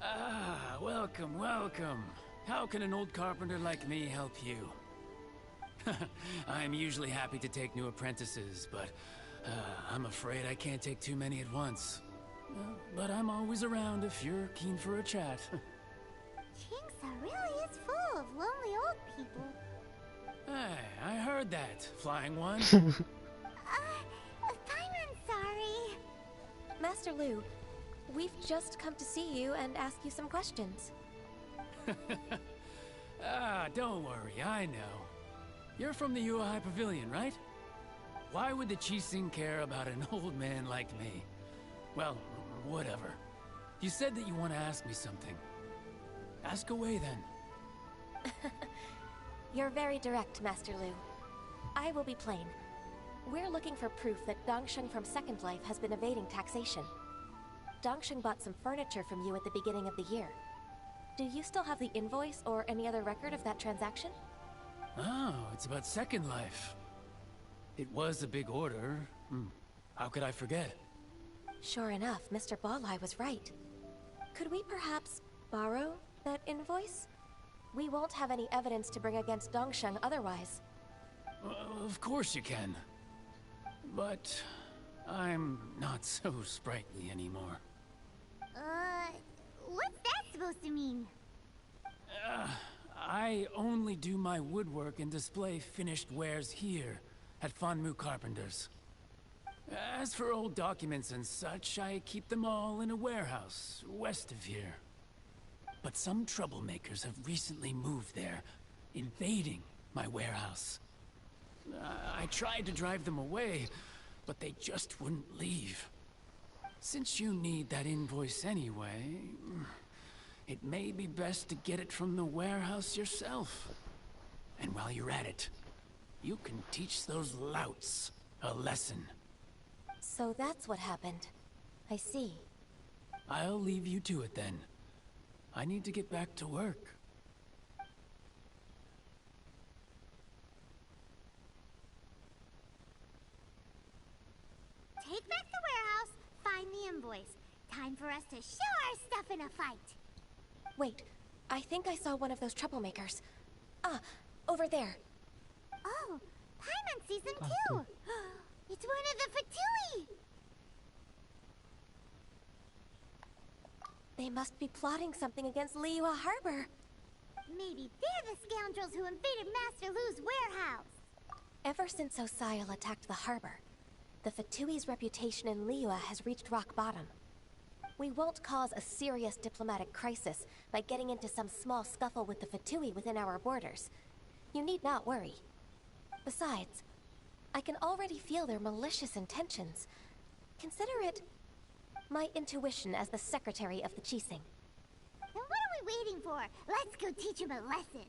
Ah, welcome, welcome. How can an old carpenter like me help you? I'm usually happy to take new apprentices, but I'm afraid I can't take too many at once. But I'm always around if you're keen for a chat. Qingce really is full of lonely old people. Hey, I heard that, Flying One. Paimon, sorry. Master Lu, we've just come to see you and ask you some questions. Ah, don't worry, I know. You're from the Yuehai Pavilion, right? Why would the Qixing care about an old man like me? Well, whatever. You said that you want to ask me something. Ask away, then. You're very direct, Master Lu. I will be plain. We're looking for proof that Dongsheng from Second Life has been evading taxation. Dongsheng bought some furniture from you at the beginning of the year. Do you still have the invoice or any other record of that transaction? Oh, it's about Second Life. It was a big order. How could I forget? Sure enough, Mr. Balai was right. Could we perhaps borrow that invoice? We won't have any evidence to bring against Dongsheng otherwise. Of course you can. But I'm not so sprightly anymore. What's that supposed to mean? I only do my woodwork and display finished wares here at Fanmu Carpenters. As for old documents and such, I keep them all in a warehouse west of here. But some troublemakers have recently moved there, invading my warehouse. I tried to drive them away, but they just wouldn't leave. Since you need that invoice anyway, it may be best to get it from the warehouse yourself. And while you're at it, you can teach those louts a lesson. So that's what happened. I see. I'll leave you to it then. I need to get back to work. Take back the warehouse, find the invoice. Time for us to show our stuff in a fight. Wait, I think I saw one of those troublemakers. Ah, over there. Oh, Paimon sees them too. It's one of the Fatui. They must be plotting something against Liyue Harbor. Maybe they're the scoundrels who invaded Master Lu's warehouse. Ever since Osial attacked the harbor, the Fatui's reputation in Liyue has reached rock bottom. We won't cause a serious diplomatic crisis by getting into some small scuffle with the Fatui within our borders. You need not worry. Besides, I can already feel their malicious intentions. Consider it my intuition as the secretary of the Qixing. Then what are we waiting for? Let's go teach him a lesson.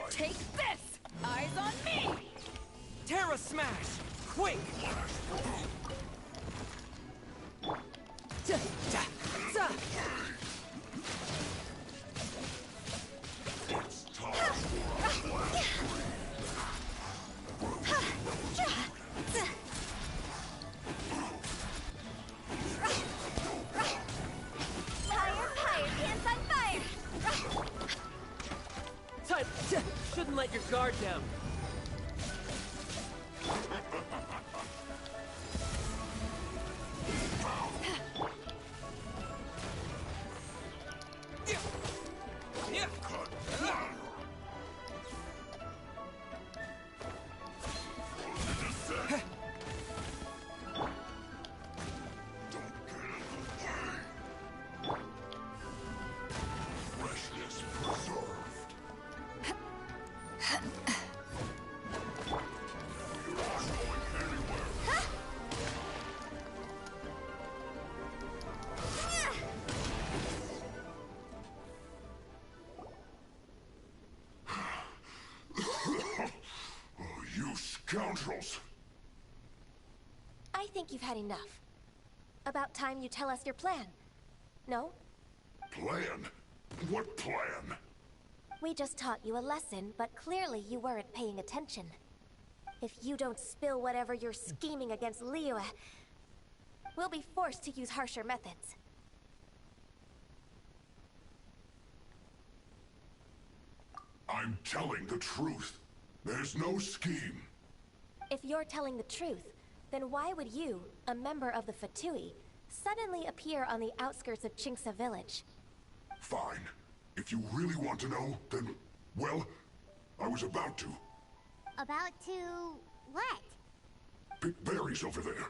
Take this! Eyes on me! Terra Smash! Quick! Shouldn't let your guard down. Scoundrels! I think you've had enough. About time you tell us your plan. No? Plan? What plan? We just taught you a lesson, but clearly you weren't paying attention. If you don't spill whatever you're scheming against Liyue, we'll be forced to use harsher methods. I'm telling the truth. There's no scheme. If you're telling the truth, then why would you, a member of the Fatui, suddenly appear on the outskirts of Qingce village? Fine. If you really want to know, then, well, I was about to. About to what? Pick berries over there.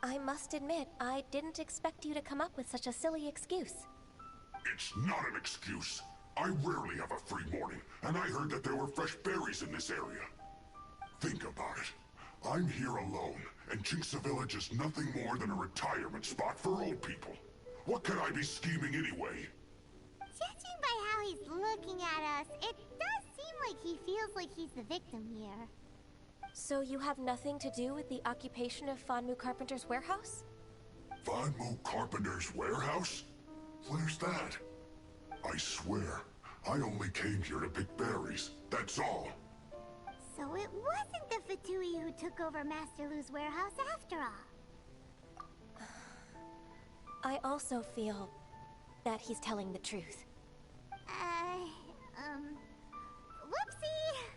I must admit, I didn't expect you to come up with such a silly excuse. It's not an excuse. I rarely have a free morning, and I heard that there were fresh berries in this area. Think about it. I'm here alone, and Jinxa Village is nothing more than a retirement spot for old people. What could I be scheming anyway? Judging by how he's looking at us, it does seem like he feels like he's the victim here. So you have nothing to do with the occupation of Fanmu Carpenter's warehouse? Fanmu Carpenter's warehouse? Where's that? I swear, I only came here to pick berries, that's all. So it wasn't the Fatui who took over Master Lu's warehouse after all. I also feel that he's telling the truth. Whoopsie!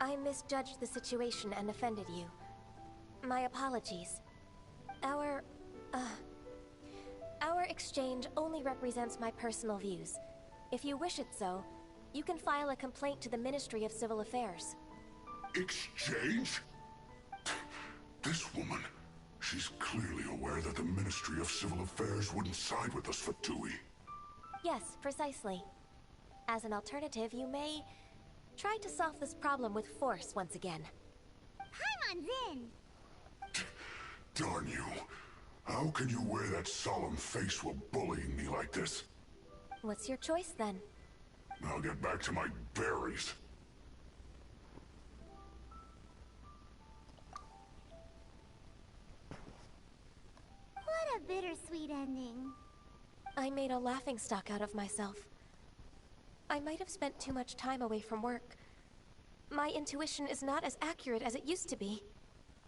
I misjudged the situation and offended you. My apologies. Our exchange only represents my personal views. If you wish it so, you can file a complaint to the Ministry of Civil Affairs. Exchange? This woman, she's clearly aware that the Ministry of Civil Affairs wouldn't side with us, Fatui. Yes, precisely. As an alternative, you may try to solve this problem with force once again. Paimon's in! Darn you. How can you wear that solemn face while bullying me like this? What's your choice, then? I'll get back to my berries. What a bittersweet ending. I made a laughingstock out of myself. I might have spent too much time away from work. My intuition is not as accurate as it used to be.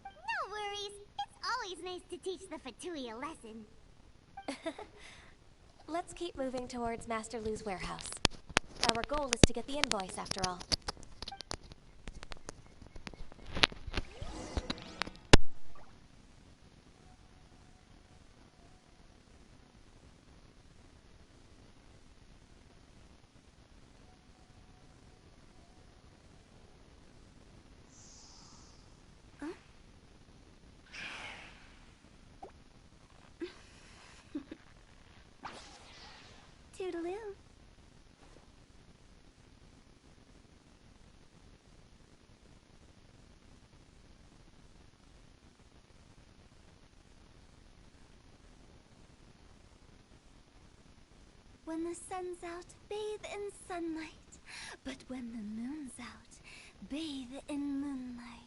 No worries. It's always nice to teach the Fatui a lesson. Let's keep moving towards Master Lu's warehouse. Our goal is to get the invoice, after all. Toodaloo. When the sun's out, bathe in sunlight. But when the moon's out, bathe in moonlight.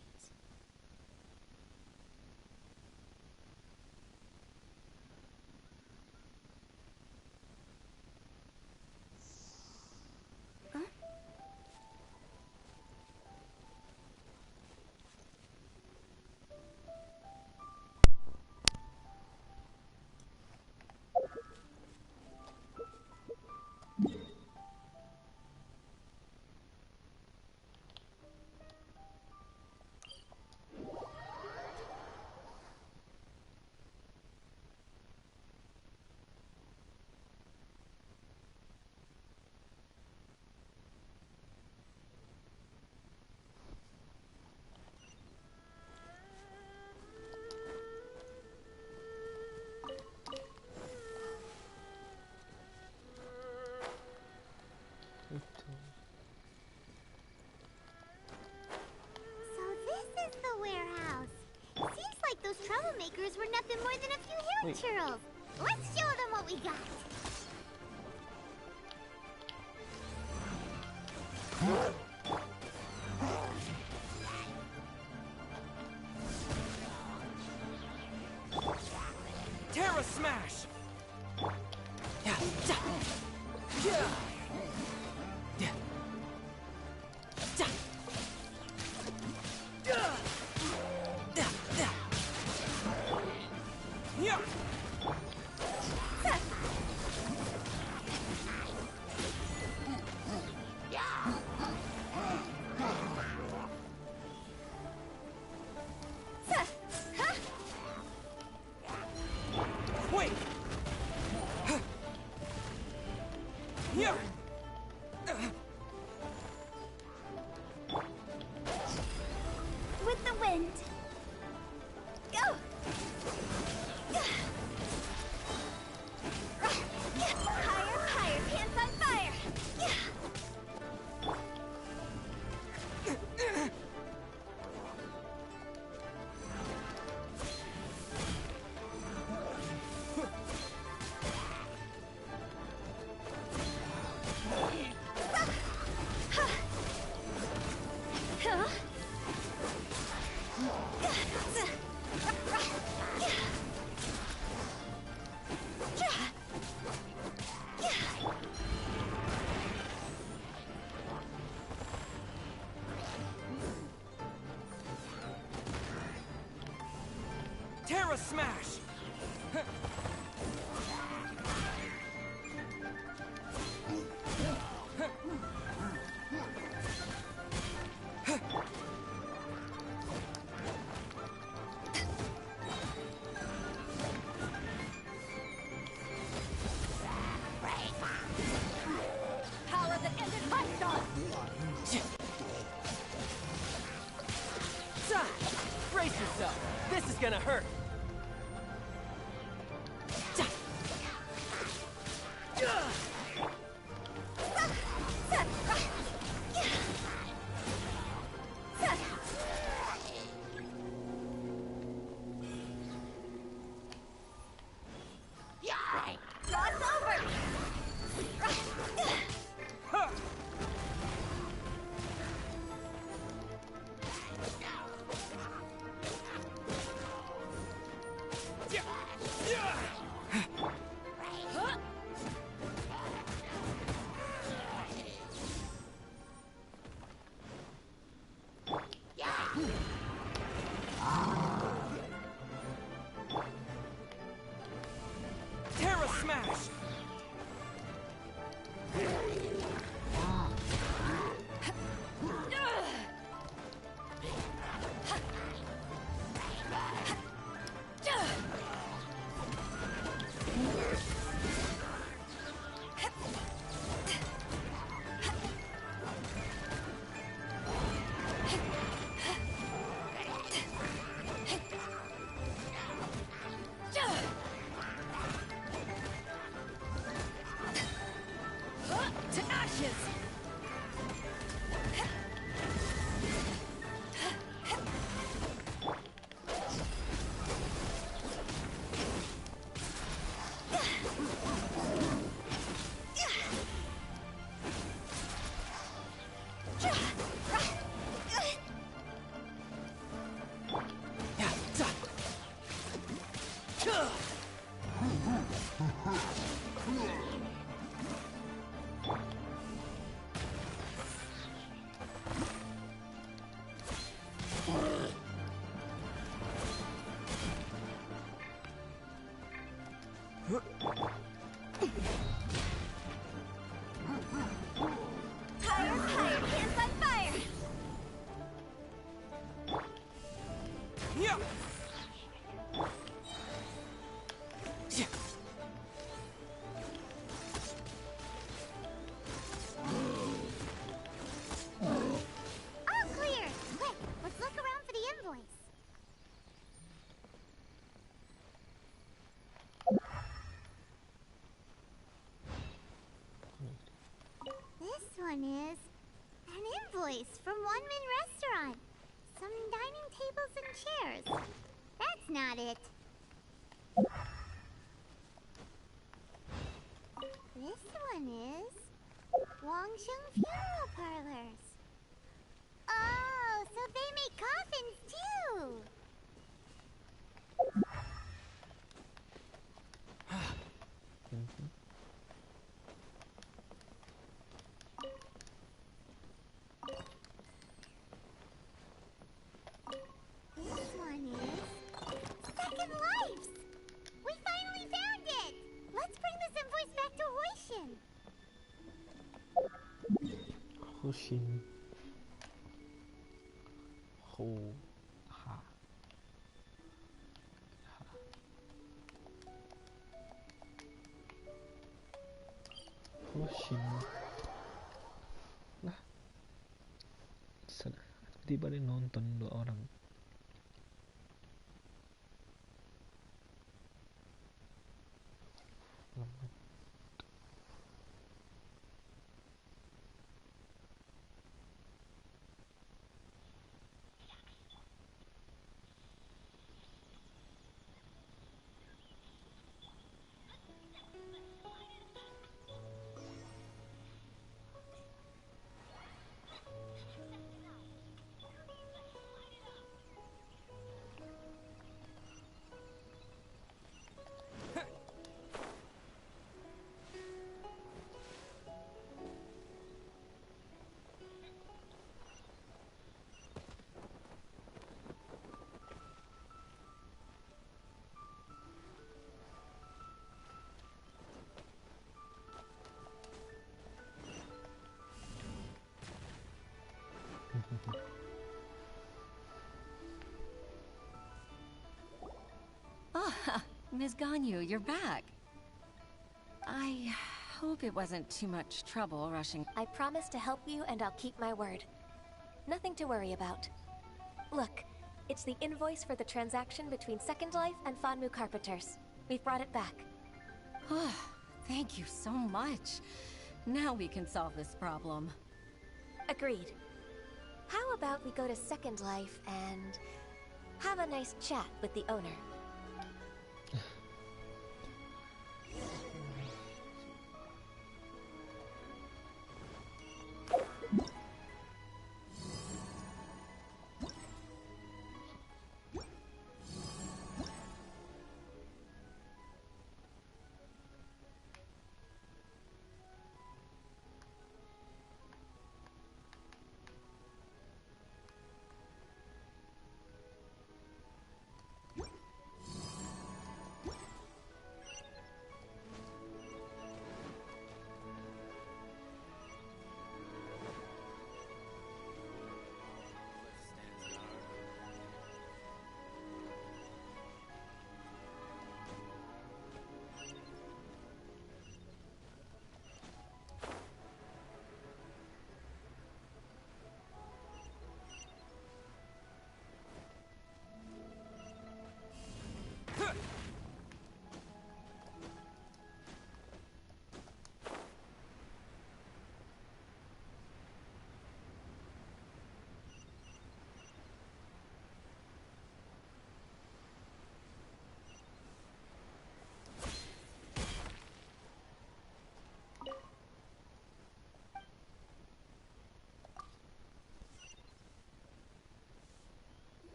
Those troublemakers were nothing more than a few hill churls. Let's show them what we got. Terra Smash! end. Go! Higher, higher, pants on fire! Terra Smash! Power that ended Hot Dog! Brace yourself. This is gonna hurt. Jaw's over! Terra Smash! To ashes! Higher, higher, pants on fire! Yeah. All clear! Quick, let's look around for the invoice. This one is an invoice from One Man Restaurant. Some dining tables and chairs. That's not it. This one is Wangsheng Funeral Parlors. Oh, so they make coffins too. This one is Second Lives. We finally found it. Let's bring this invoice back to Hoishin. Hoshin. Ho. Ha. Hoshin. Lah. Di ba rin nonton 2 orang? Ah, Ms. Ganyu, you're back. I hope it wasn't too much trouble rushing. I promise to help you, and I'll keep my word. Nothing to worry about. Look, it's the invoice for the transaction between Second Life and Fanmu Carpenters. We've brought it back. Oh, thank you so much. Now we can solve this problem. Agreed. How about we go to Second Life and have a nice chat with the owner?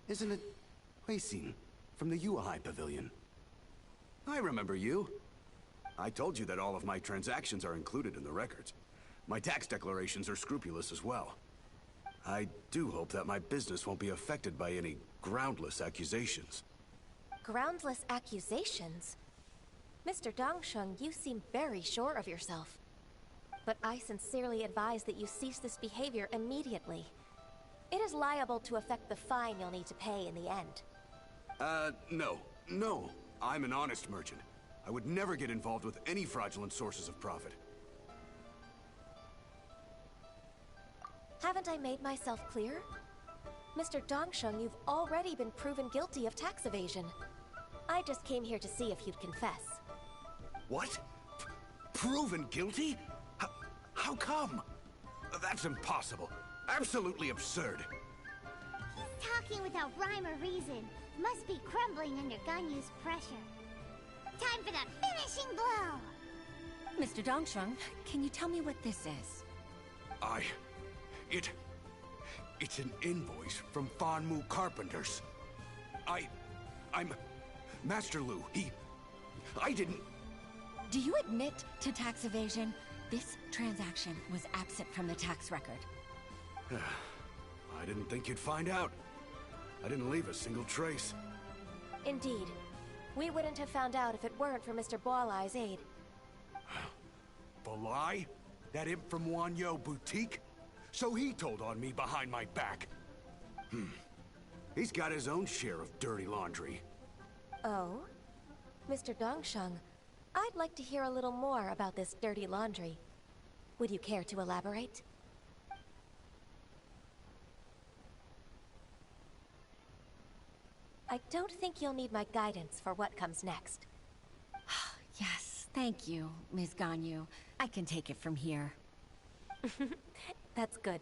Isn't it Huixin from the Yuehai Pavilion? I remember you. I told you that all of my transactions are included in the records. My tax declarations are scrupulous as well. I do hope that my business won't be affected by any groundless accusations. Groundless accusations? Mr. Dongsheng, you seem very sure of yourself. But I sincerely advise that you cease this behavior immediately. It is liable to affect the fine you'll need to pay in the end. No. I'm an honest merchant. I would never get involved with any fraudulent sources of profit. Haven't I made myself clear? Mr. Dongsheng, you've already been proven guilty of tax evasion. I just came here to see if you'd confess. What? Proven guilty? How come? That's impossible. Absolutely absurd. He's talking without rhyme or reason. Must be crumbling under Ganyu's pressure. Time for the finishing blow! Mr. Dongsheng, can you tell me what this is? It's an invoice from Fanmu Carpenters. I'm Master Lu. I didn't... Do you admit to tax evasion? This transaction was absent from the tax record. I didn't think you'd find out. I didn't leave a single trace. Indeed. We wouldn't have found out if it weren't for Mr. Boalai's aid. Boalai? That imp from Wanyo Boutique? So he told on me behind my back. He's got his own share of dirty laundry. Oh? Mr. Dongsheng, I'd like to hear a little more about this dirty laundry. Would you care to elaborate? I don't think you'll need my guidance for what comes next. Yes, thank you, Ms. Ganyu. I can take it from here. That's good.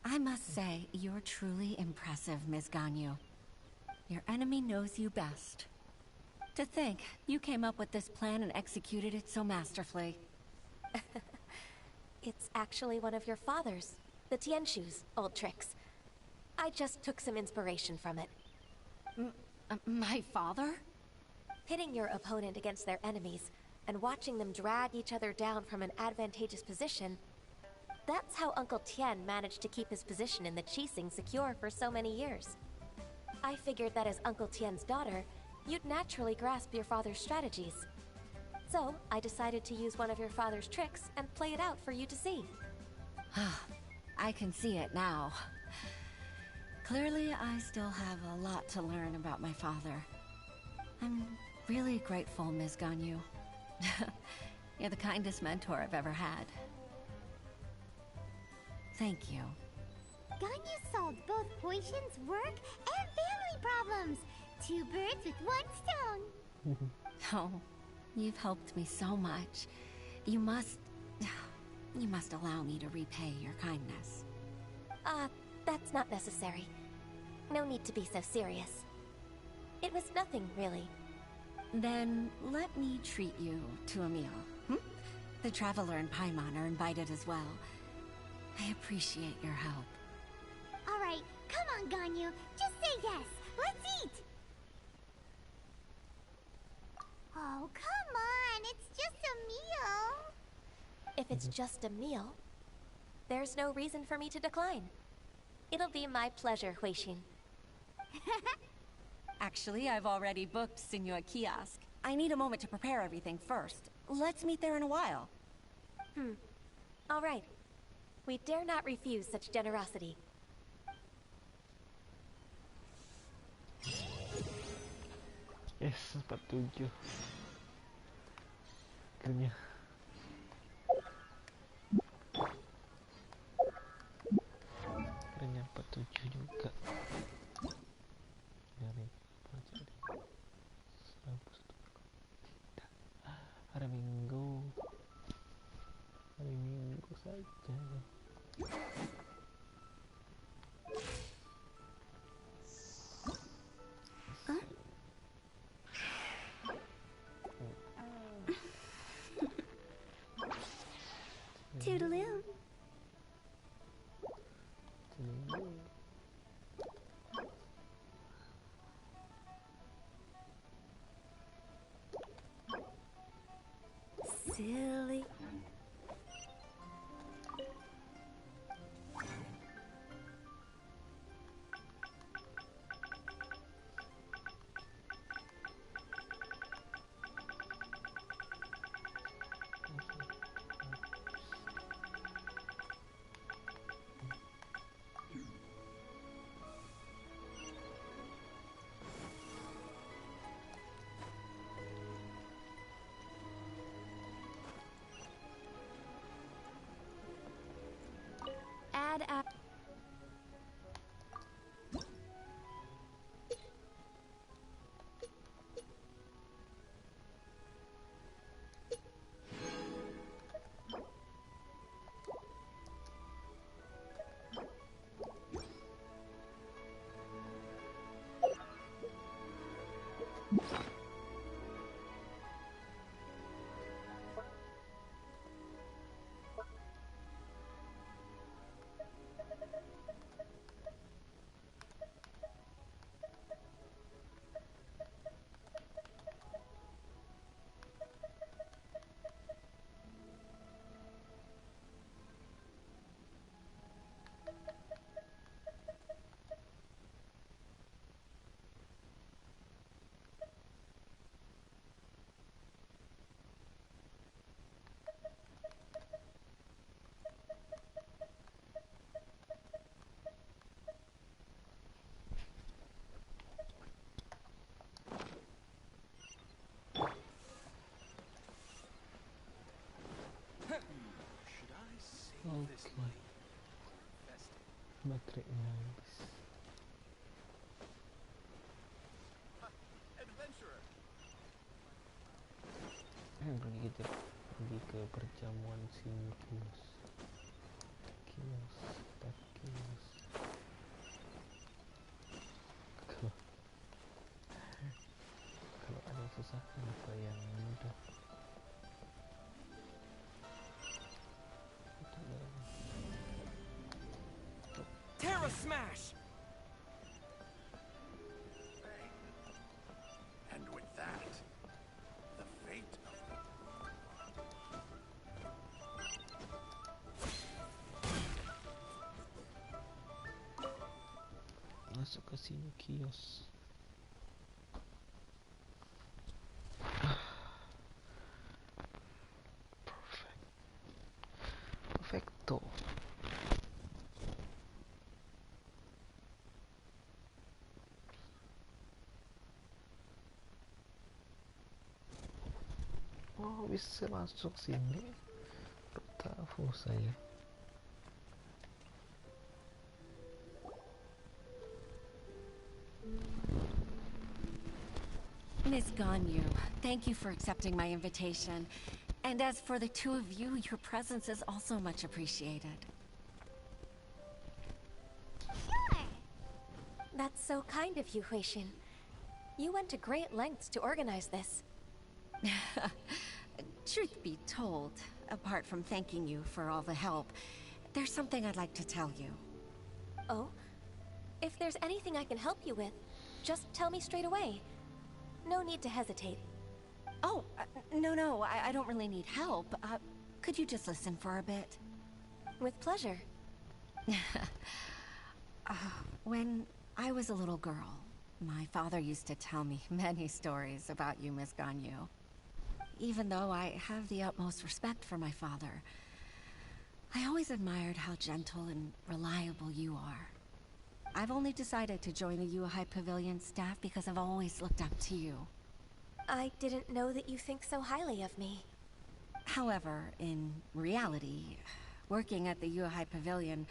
I must say, you're truly impressive, Ms. Ganyu. Your enemy knows you best. To think, you came up with this plan and executed it so masterfully. It's actually one of your father's, the Tianshu's, old tricks. I just took some inspiration from it. My father? Pitting your opponent against their enemies, and watching them drag each other down from an advantageous position, that's how Uncle Tian managed to keep his position in the Qixing secure for so many years. I figured that as Uncle Tian's daughter, you'd naturally grasp your father's strategies. So, I decided to use one of your father's tricks and play it out for you to see. I can see it now. Clearly, I still have a lot to learn about my father. I'm really grateful, Ms. Ganyu. You're the kindest mentor I've ever had. Thank you. Ganyu solved both Huishin's work and family problems. 2 birds with 1 stone. Oh, you've helped me so much. You must allow me to repay your kindness. That's not necessary. No need to be so serious. It was nothing, really. Then let me treat you to a meal. The Traveler and Paimon are invited as well. I appreciate your help. Alright, come on, Ganyu. Just say yes. Let's eat! Oh, come on. It's just a meal. If it's just a meal, there's no reason for me to decline. It'll be my pleasure, Huixin. Actually, I've already booked Senua Kiosk. I need a moment to prepare everything first. Let's meet there in a while. All right. We dare not refuse such generosity. Yes, 47. Akhirnya. Akhirnya 47 juga. Dari hari Minggu saja. Toodaloo. Silly. Add up. Baterainya habis. Pergi ke perjamuan sini kios. Kalau ada yang susah, kenapa yang mudah? Terra Smash! And with that, the fate of masuk ke sini kios. Perfecto. bisa masuk sini? Tahu saya. Miss Ganyu, thank you for accepting my invitation. And as for the two of you, your presence is also much appreciated. Sure! That's so kind of you, Huixin. You went to great lengths to organize this. Truth be told, apart from thanking you for all the help, there's something I'd like to tell you. Oh? If there's anything I can help you with, just tell me straight away. No need to hesitate. Oh, no, I don't really need help. Could you just listen for a bit? With pleasure. When I was a little girl, my father used to tell me many stories about you, Miss Ganyu. Even though I have the utmost respect for my father, I always admired how gentle and reliable you are. I've only decided to join the Yuehai Pavilion staff because I've always looked up to you. I didn't know that you think so highly of me. However, in reality, working at the Yuehai Pavilion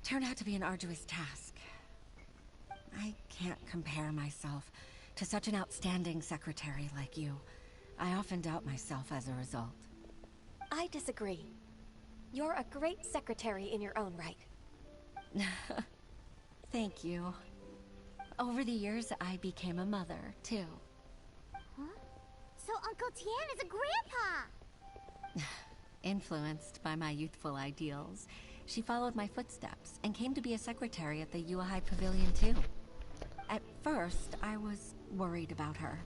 turned out to be an arduous task. I can't compare myself to such an outstanding secretary like you. I often doubt myself as a result. I disagree. You're a great secretary in your own right. Thank you. Over the years, I became a mother, too. Huh? So Uncle Tian is a grandpa! Influenced by my youthful ideals, she followed my footsteps and came to be a secretary at the Yuehai Pavilion, too. At first, I was worried about her.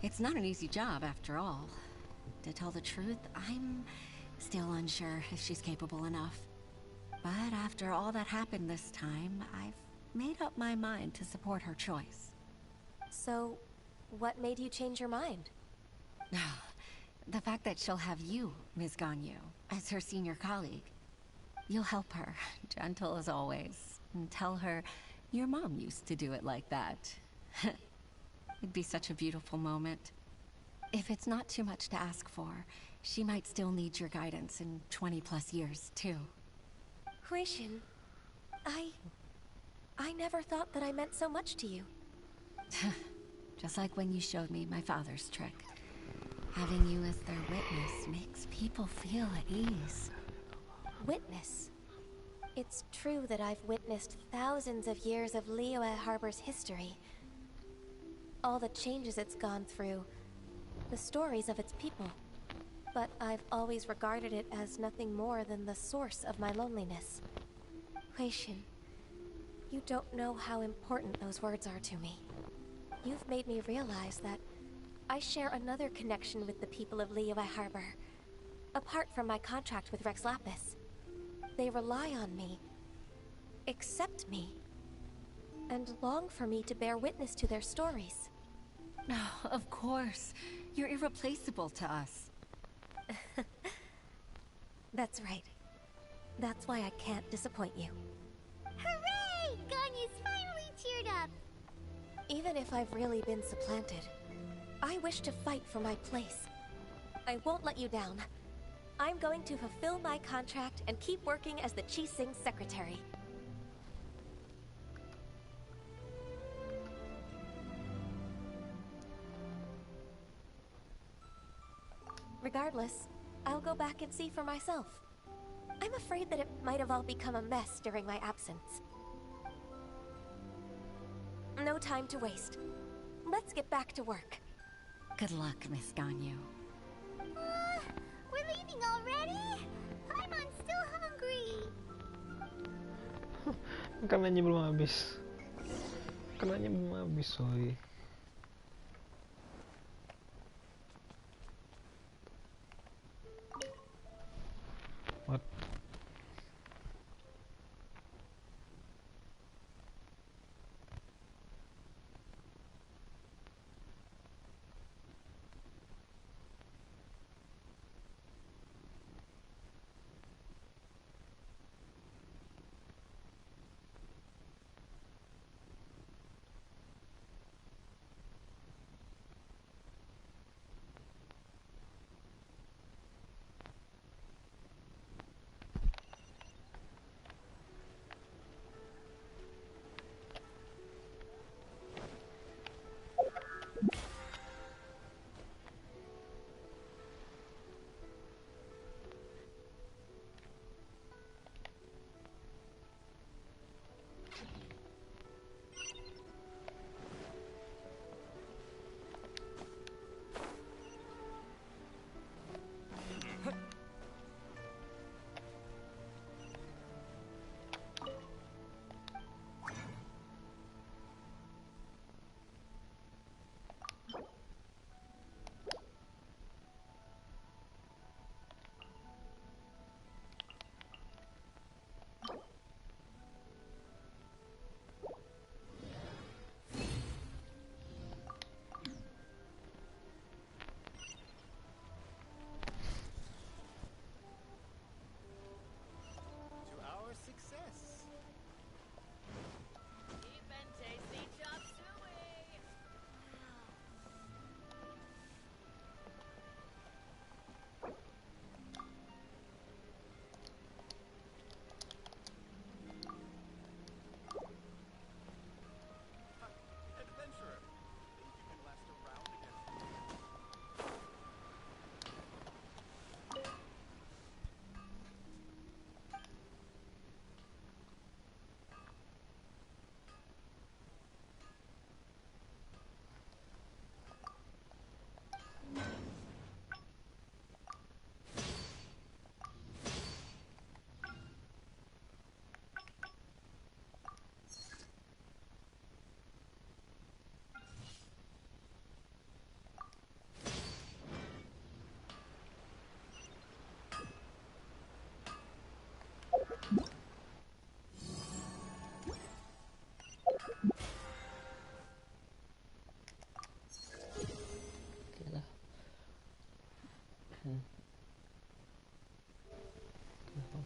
It's not an easy job, after all. To tell the truth, I'm still unsure if she's capable enough. But after all that happened this time, I've made up my mind to support her choice. So, what made you change your mind? The fact that she'll have you, Ms. Ganyu, as her senior colleague. You'll help her, gentle as always, and tell her your mom used to do it like that. It'd be such a beautiful moment. If it's not too much to ask for, she might still need your guidance in 20+ years, too. Huixin, I never thought that I meant so much to you. Just like when you showed me my father's trick. Having you as their witness makes people feel at ease. Witness? It's true that I've witnessed thousands of years of Liyue Harbor's history. All the changes it's gone through, the stories of its people. But I've always regarded it as nothing more than the source of my loneliness. Huixin, you don't know how important those words are to me. You've made me realize that I share another connection with the people of Liyue Harbor. Apart from my contract with Rex Lapis. They rely on me, accept me, and long for me to bear witness to their stories. Oh, of course. You're irreplaceable to us. That's right. That's why I can't disappoint you. Hooray! Ganyu's finally cheered up! Even if I've really been supplanted, I wish to fight for my place. I won't let you down. I'm going to fulfill my contract and keep working as the Qixing secretary. Regardless, I'll go back and see for myself. I'm afraid that it might have all become a mess during my absence. No time to waste. Let's get back to work. Good luck, Miss Ganyu. We're leaving already? Paimon's still hungry. Makanannya belum habis. Makanannya belum habis, soy. What?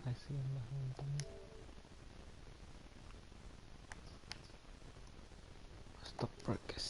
kasihan lah nonton. Stop broadcasting.